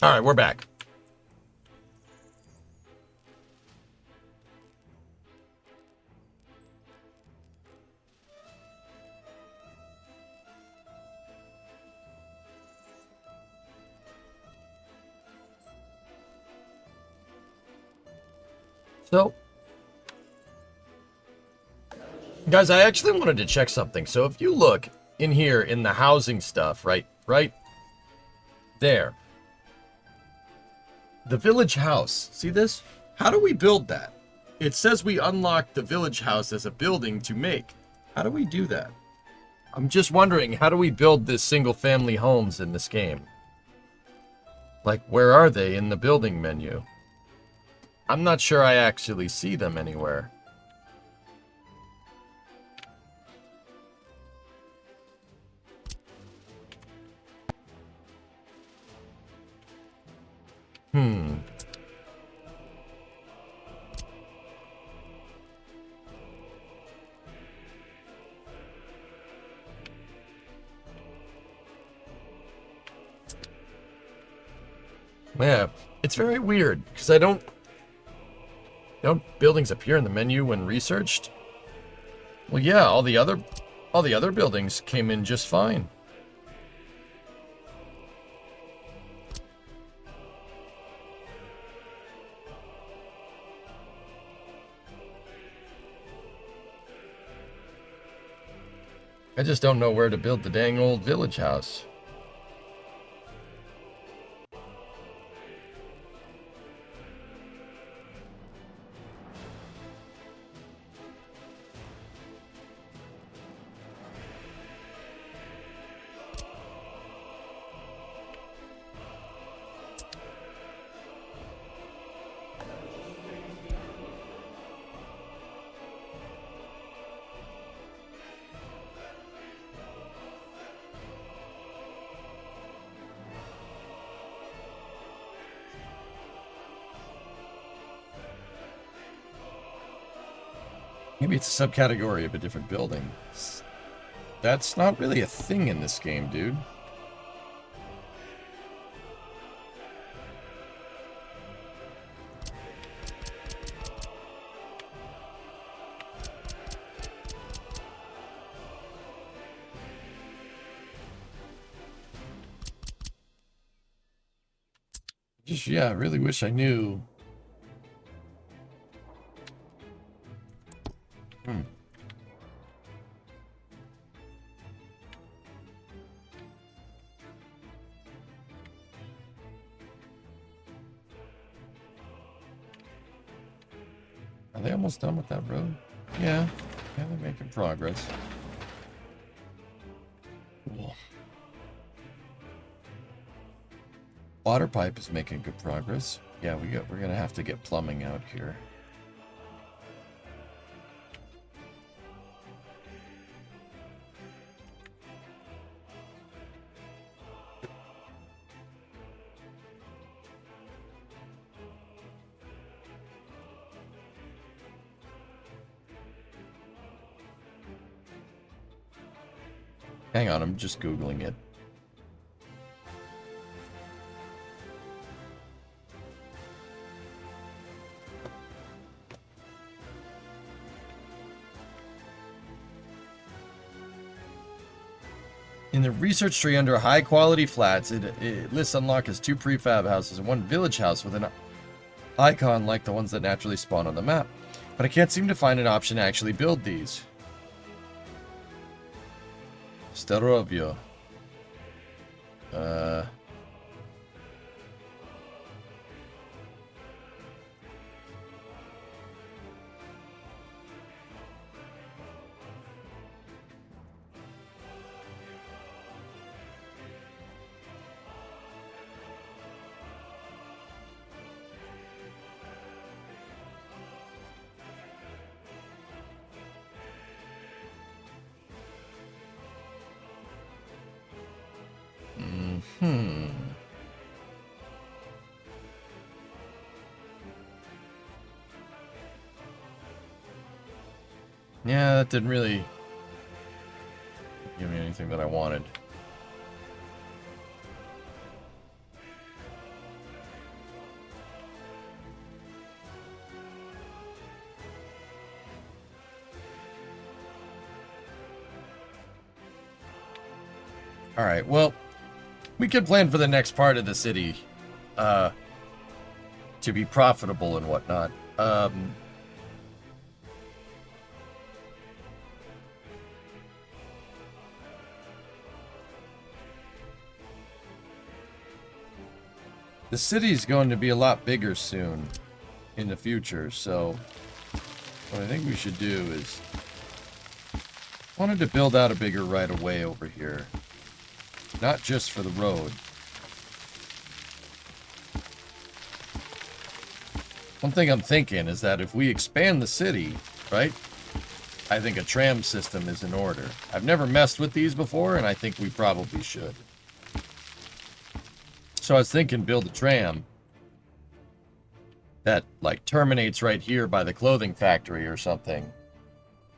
All right, we're back. So, guys, I actually wanted to check something. So if you look in here in the housing stuff, right there, the village house. See this? How do we build that? It says we unlock the village house as a building to make. How do we do that? I'm just wondering, how do we build this single family homes in this game? Like, where are they in the building menu? I'm not sure I actually see them anywhere. Yeah, it's very weird because I don't buildings appear in the menu when researched. Well, yeah, all the other buildings came in just fine. I just don't know where to build the dang old village house. Maybe it's a subcategory of a different building. That's not really a thing in this game, dude. Just, yeah, I really wish I knew. Are they almost done with that road? Yeah. Yeah, they're making progress. Cool. Water pipe is making good progress. Yeah, we're gonna have to get plumbing out here. Hang on, I'm just Googling it. In the research tree under high quality flats, it lists unlock as 2 prefab houses and 1 village house with an icon like the ones that naturally spawn on the map. But I can't seem to find an option to actually build these. Starovio. Yeah, that didn't really give me anything that I wanted. Alright, well, we could plan for the next part of the city to be profitable and whatnot. The city's going to be a lot bigger soon in the future, so what I think we should do is I wanted to build out a bigger right of way over here. Not just for the road. One thing I'm thinking is that if we expand the city, right? I think a tram system is in order. I've never messed with these before, and I think we probably should. So I was thinking build a tram that, like, terminates right here by the clothing factory or something.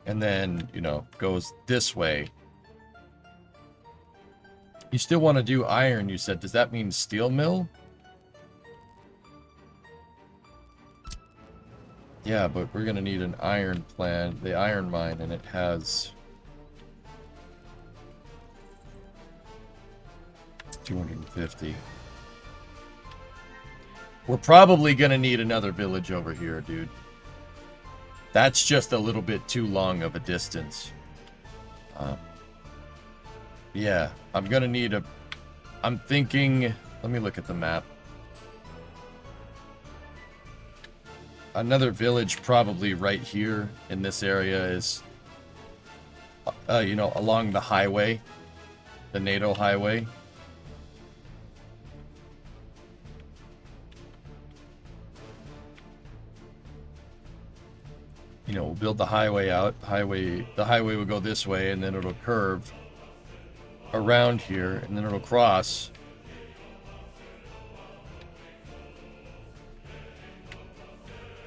And then, you know, goes this way. You still want to do iron, you said. Does that mean steel mill? Yeah, but we're going to need an iron plant, the iron mine, and it has 250. We're probably going to need another village over here, dude. That's just a little bit too long of a distance. Yeah, I'm going to need a... I'm thinking... Let me look at the map. Another village probably right here in this area is... you know, along the highway. The NATO highway. You know, we'll build the highway out. The highway will go this way, and then it'll curve around here, and then it'll cross.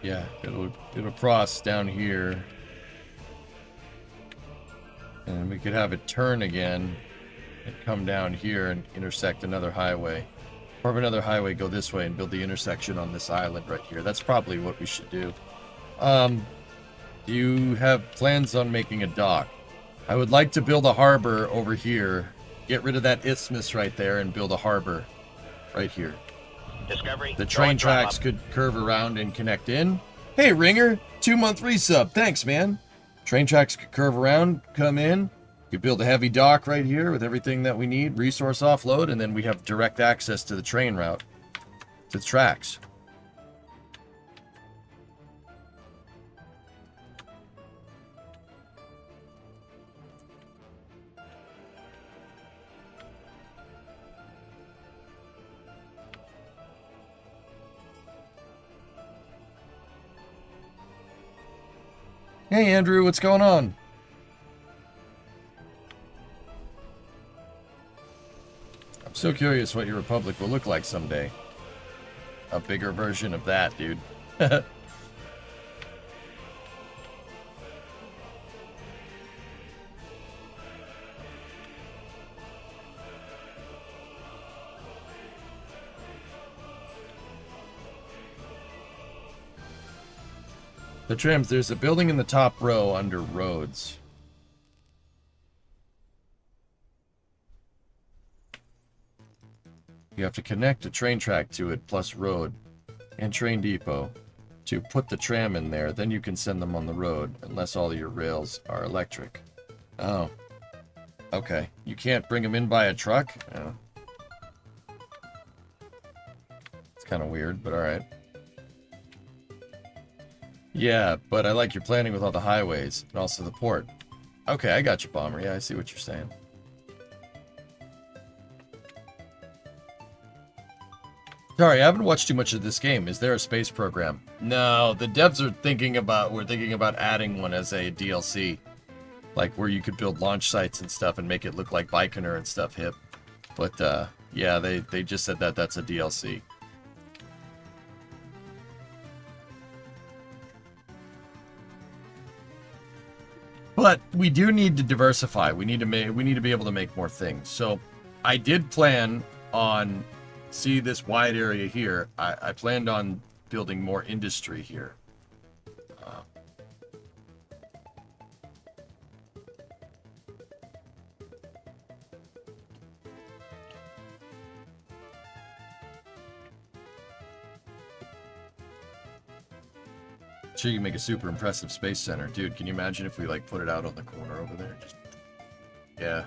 Yeah, it'll cross down here. And then we could have it turn again and come down here and intersect another highway. Or have another highway go this way and build the intersection on this island right here. That's probably what we should do. Do you have plans on making a dock? I would like to build a harbor over here. Get rid of that isthmus right there and build a harbor right here. Discovery. The train tracks could curve around and connect in. Hey, Ringer, 2-month resub. Thanks, man. Train tracks could curve around, come in. You build a heavy dock right here with everything that we need, resource offload, and then we have direct access to the train route, to the tracks. Hey, Andrew, what's going on? I'm so curious what your Republic will look like someday. A bigger version of that, dude. The trams, there's a building in the top row under roads. You have to connect a train track to it plus road and train depot to put the tram in there. Then you can send them on the road unless all of your rails are electric. Oh. Okay. You can't bring them in by a truck? Oh. It's kind of weird, but alright. Yeah, but I like your planning with all the highways and also the port. Okay, I got you, Bomber. Yeah, I see what you're saying. Sorry, I haven't watched too much of this game. Is there a space program? No, the devs are thinking about adding one as a DLC. Like where you could build launch sites and stuff and make it look like Baikonur and stuff hip. But yeah, they just said that that's a DLC. But we do need to diversify. We need to be able to make more things. So I did plan on see this wide area here. I planned on building more industry here. Sure, you can make a super impressive space center. Dude, can you imagine if we like put it out on the corner over there? Just... Yeah.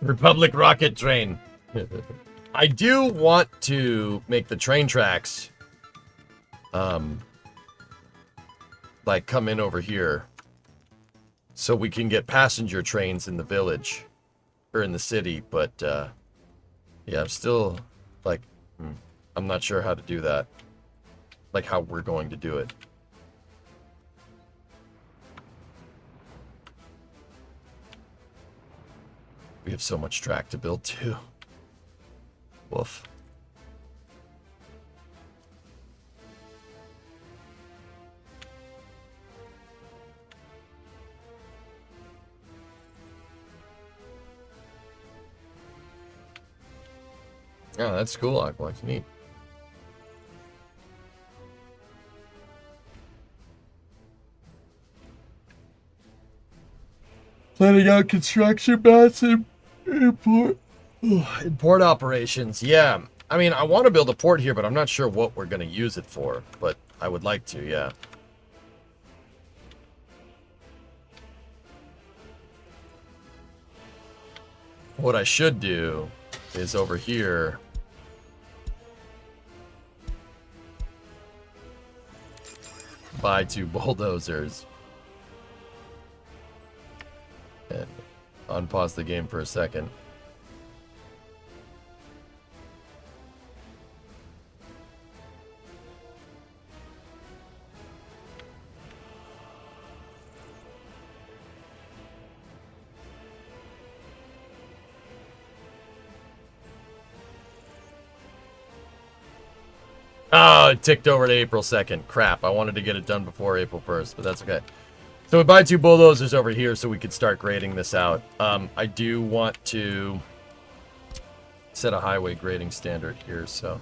Republic rocket train. I do want to make the train tracks like come in over here so we can get passenger trains in the village or in the city, but yeah, I'm still like I'm not sure how to do that. Like how we're going to do it. We have so much track to build too. Woof. Oh, that's cool, Aquax. Neat. Planning out construction mats and port operations. Yeah. I mean, I want to build a port here, but I'm not sure what we're going to use it for. But I would like to, yeah. What I should do is over here. Buy 2 bulldozers. And unpause the game for a second. Oh, it ticked over to April 2nd. Crap, I wanted to get it done before April 1st, but that's okay. So we buy 2 bulldozers over here so we could start grading this out. I do want to set a highway grading standard here, so...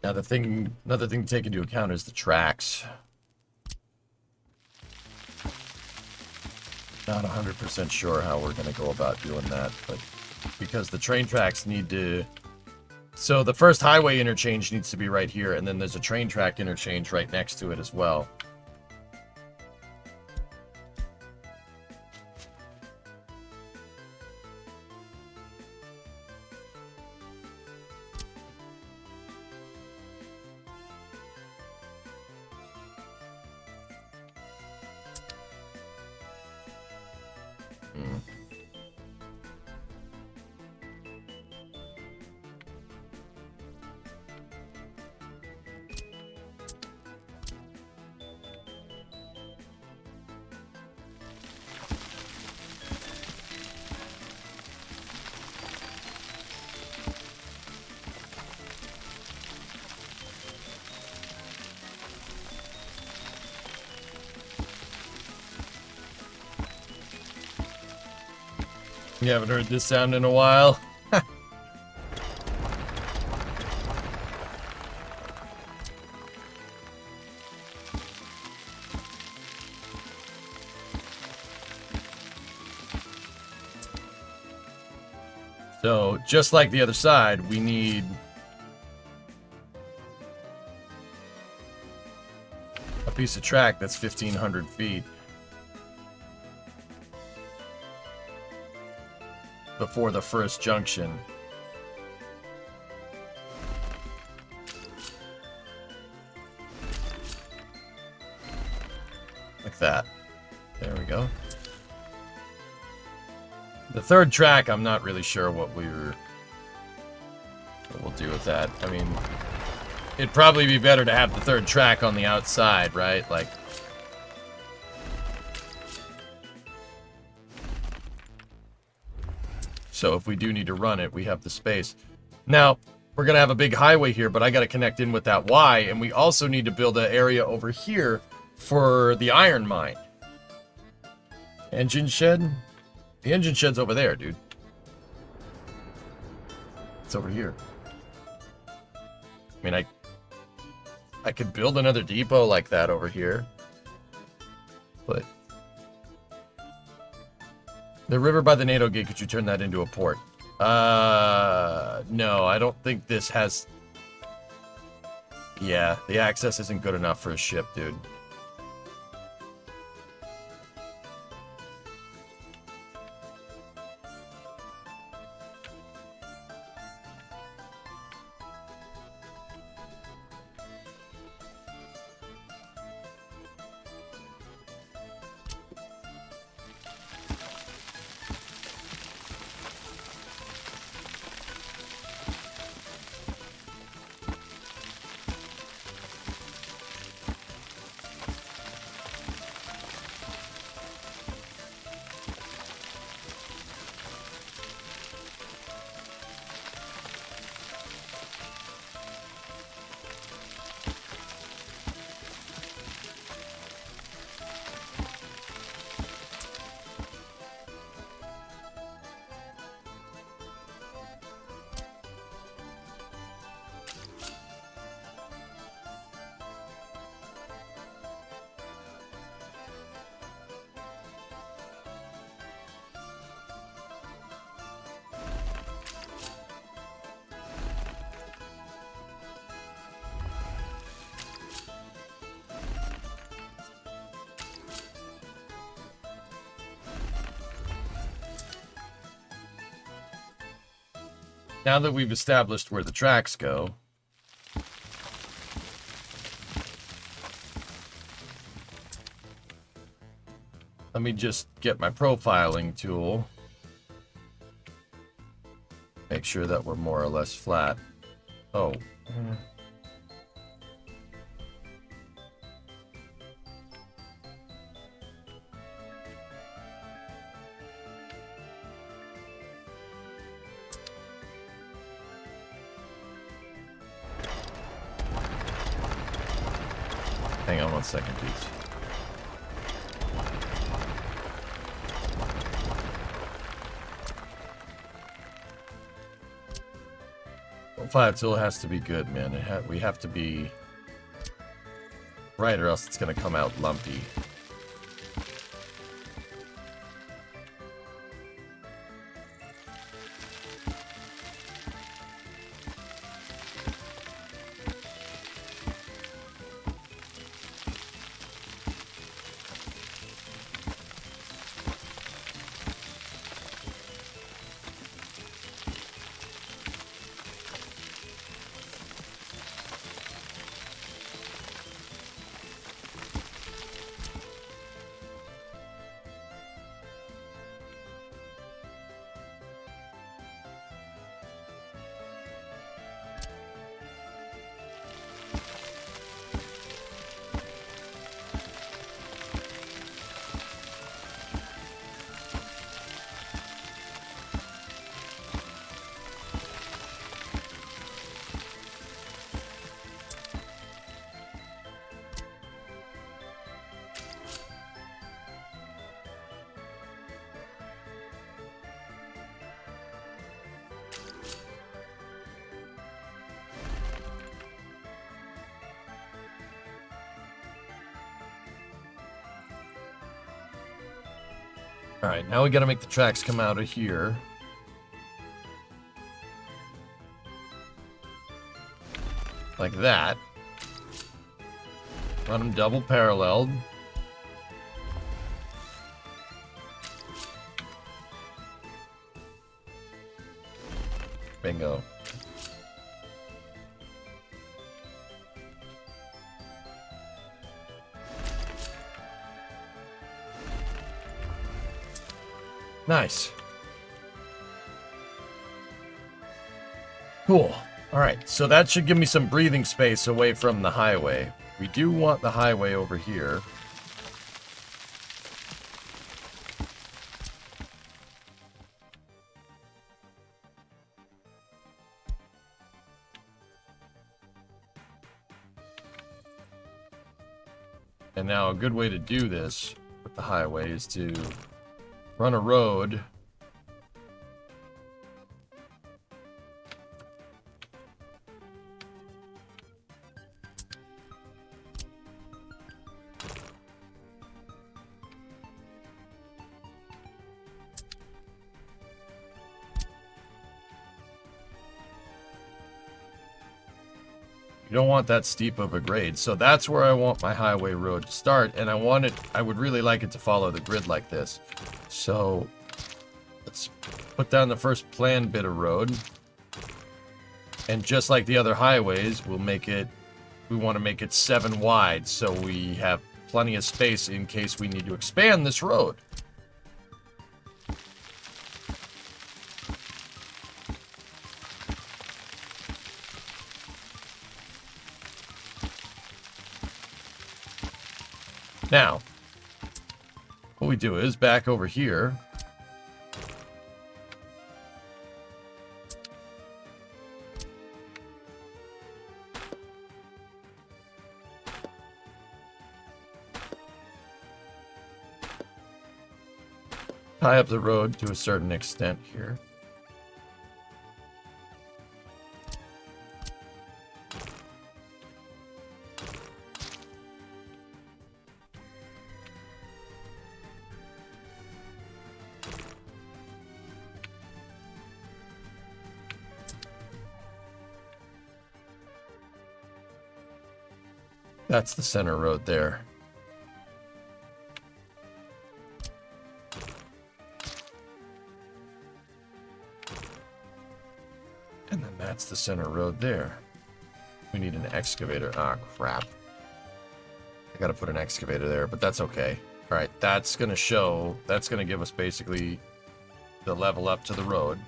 Now another thing to take into account is the tracks. Not 100% sure how we're going to go about doing that, but because the train tracks need to... So the first highway interchange needs to be right here, and then there's a train track interchange right next to it as well. You haven't heard this sound in a while? So, just like the other side, we need a piece of track that's 1,500 feet before the first junction. Like that. There we go. The third track, I'm not really sure what we'll do with that. I mean, it'd probably be better to have the third track on the outside, right? Like, so if we do need to run it, we have the space. Now, we're going to have a big highway here, but I got to connect in with that Y, and we also need to build an area over here for the iron mine. Engine shed? The engine shed's over there, dude. It's over here. I mean, I could build another depot like that over here. But the river by the NATO gate, could you turn that into a port? No, I don't think this has... Yeah, the access isn't good enough for a ship, dude. Now that we've established where the tracks go, let me just get my profiling tool. Make sure that we're more or less flat. Oh. Hang on one second, please. Profile tool has to be good, man. We have to be right, or else it's gonna come out lumpy. Alright, now we gotta make the tracks come out of here. Like that. Run them double paralleled. Bingo. Nice. Cool. Alright, so that should give me some breathing space away from the highway. We do want the highway over here. And now a good way to do this with the highway is to run a road You don't want that steep of a grade. So that's where I want my highway road to start. And I would really like it to follow the grid like this. So let's put down the first planned bit of road. And just like the other highways, we want to make it 7 wide. So we have plenty of space in case we need to expand this road. Now, what we do is back over here. Tie up the road to a certain extent here. That's the center road there. And then that's the center road there. We need an excavator. Ah, crap. I gotta put an excavator there, but that's okay. Alright, that's gonna give us basically the level up to the road.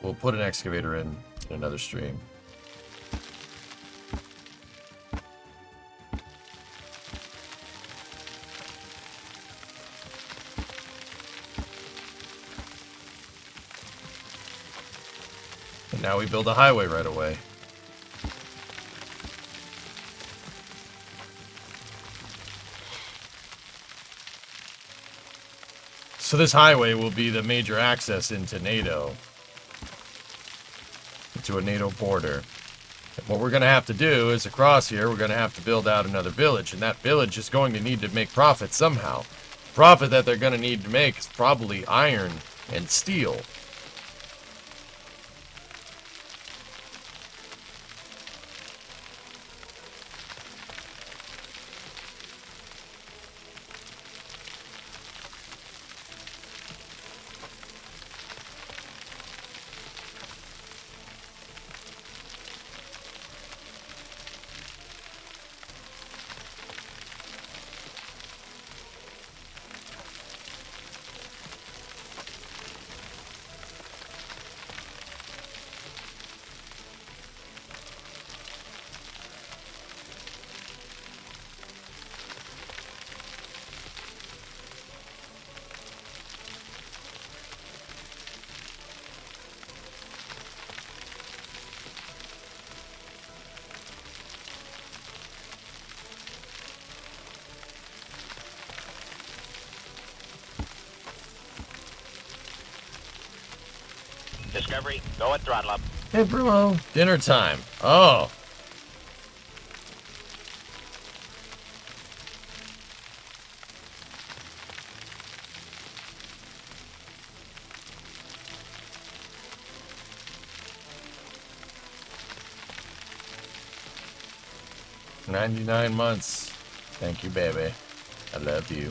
We'll put an excavator in another stream. And now we build a highway right away. So this highway will be the major access into NATO. Into a NATO border. And what we're going to have to do is across here, we're going to have to build out another village. And that village is going to need to make profit somehow. The profit that they're going to need to make is probably iron and steel. Discovery, go at throttle up. Hey, Bruno. Dinner time. Oh. 99 months. Thank you, baby. I love you.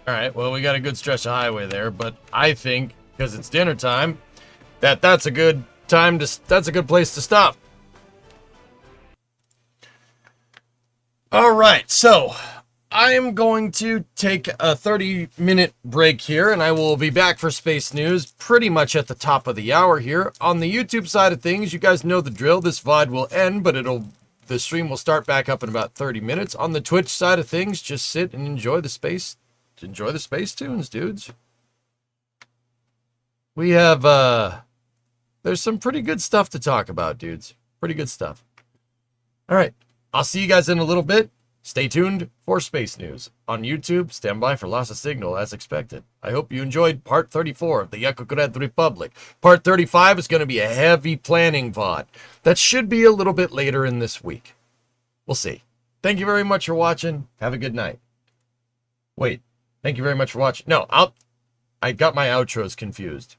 Alright, well, we got a good stretch of highway there, but I think, because it's dinner time, that's a good time to, that's a good place to stop. Alright, so, I am going to take a 30-minute break here, and I will be back for Space News pretty much at the top of the hour here. On the YouTube side of things, you guys know the drill. This VOD will end, but the stream will start back up in about 30 minutes. On the Twitch side of things, just sit and enjoy the space tunes, dudes. We have, there's some pretty good stuff to talk about, dudes. Pretty good stuff. All right. I'll see you guys in a little bit. Stay tuned for Space News. On YouTube, stand by for loss of signal as expected. I hope you enjoyed part 34 of the Yakograd Republic. Part 35 is going to be a heavy planning VOD. That should be a little bit later in this week. We'll see. Thank you very much for watching. Have a good night. Wait. Thank you very much for watching. No, I got my outros confused.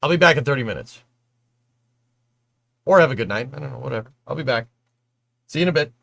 I'll be back in 30 minutes. Or have a good night. I don't know, whatever. I'll be back. See you in a bit.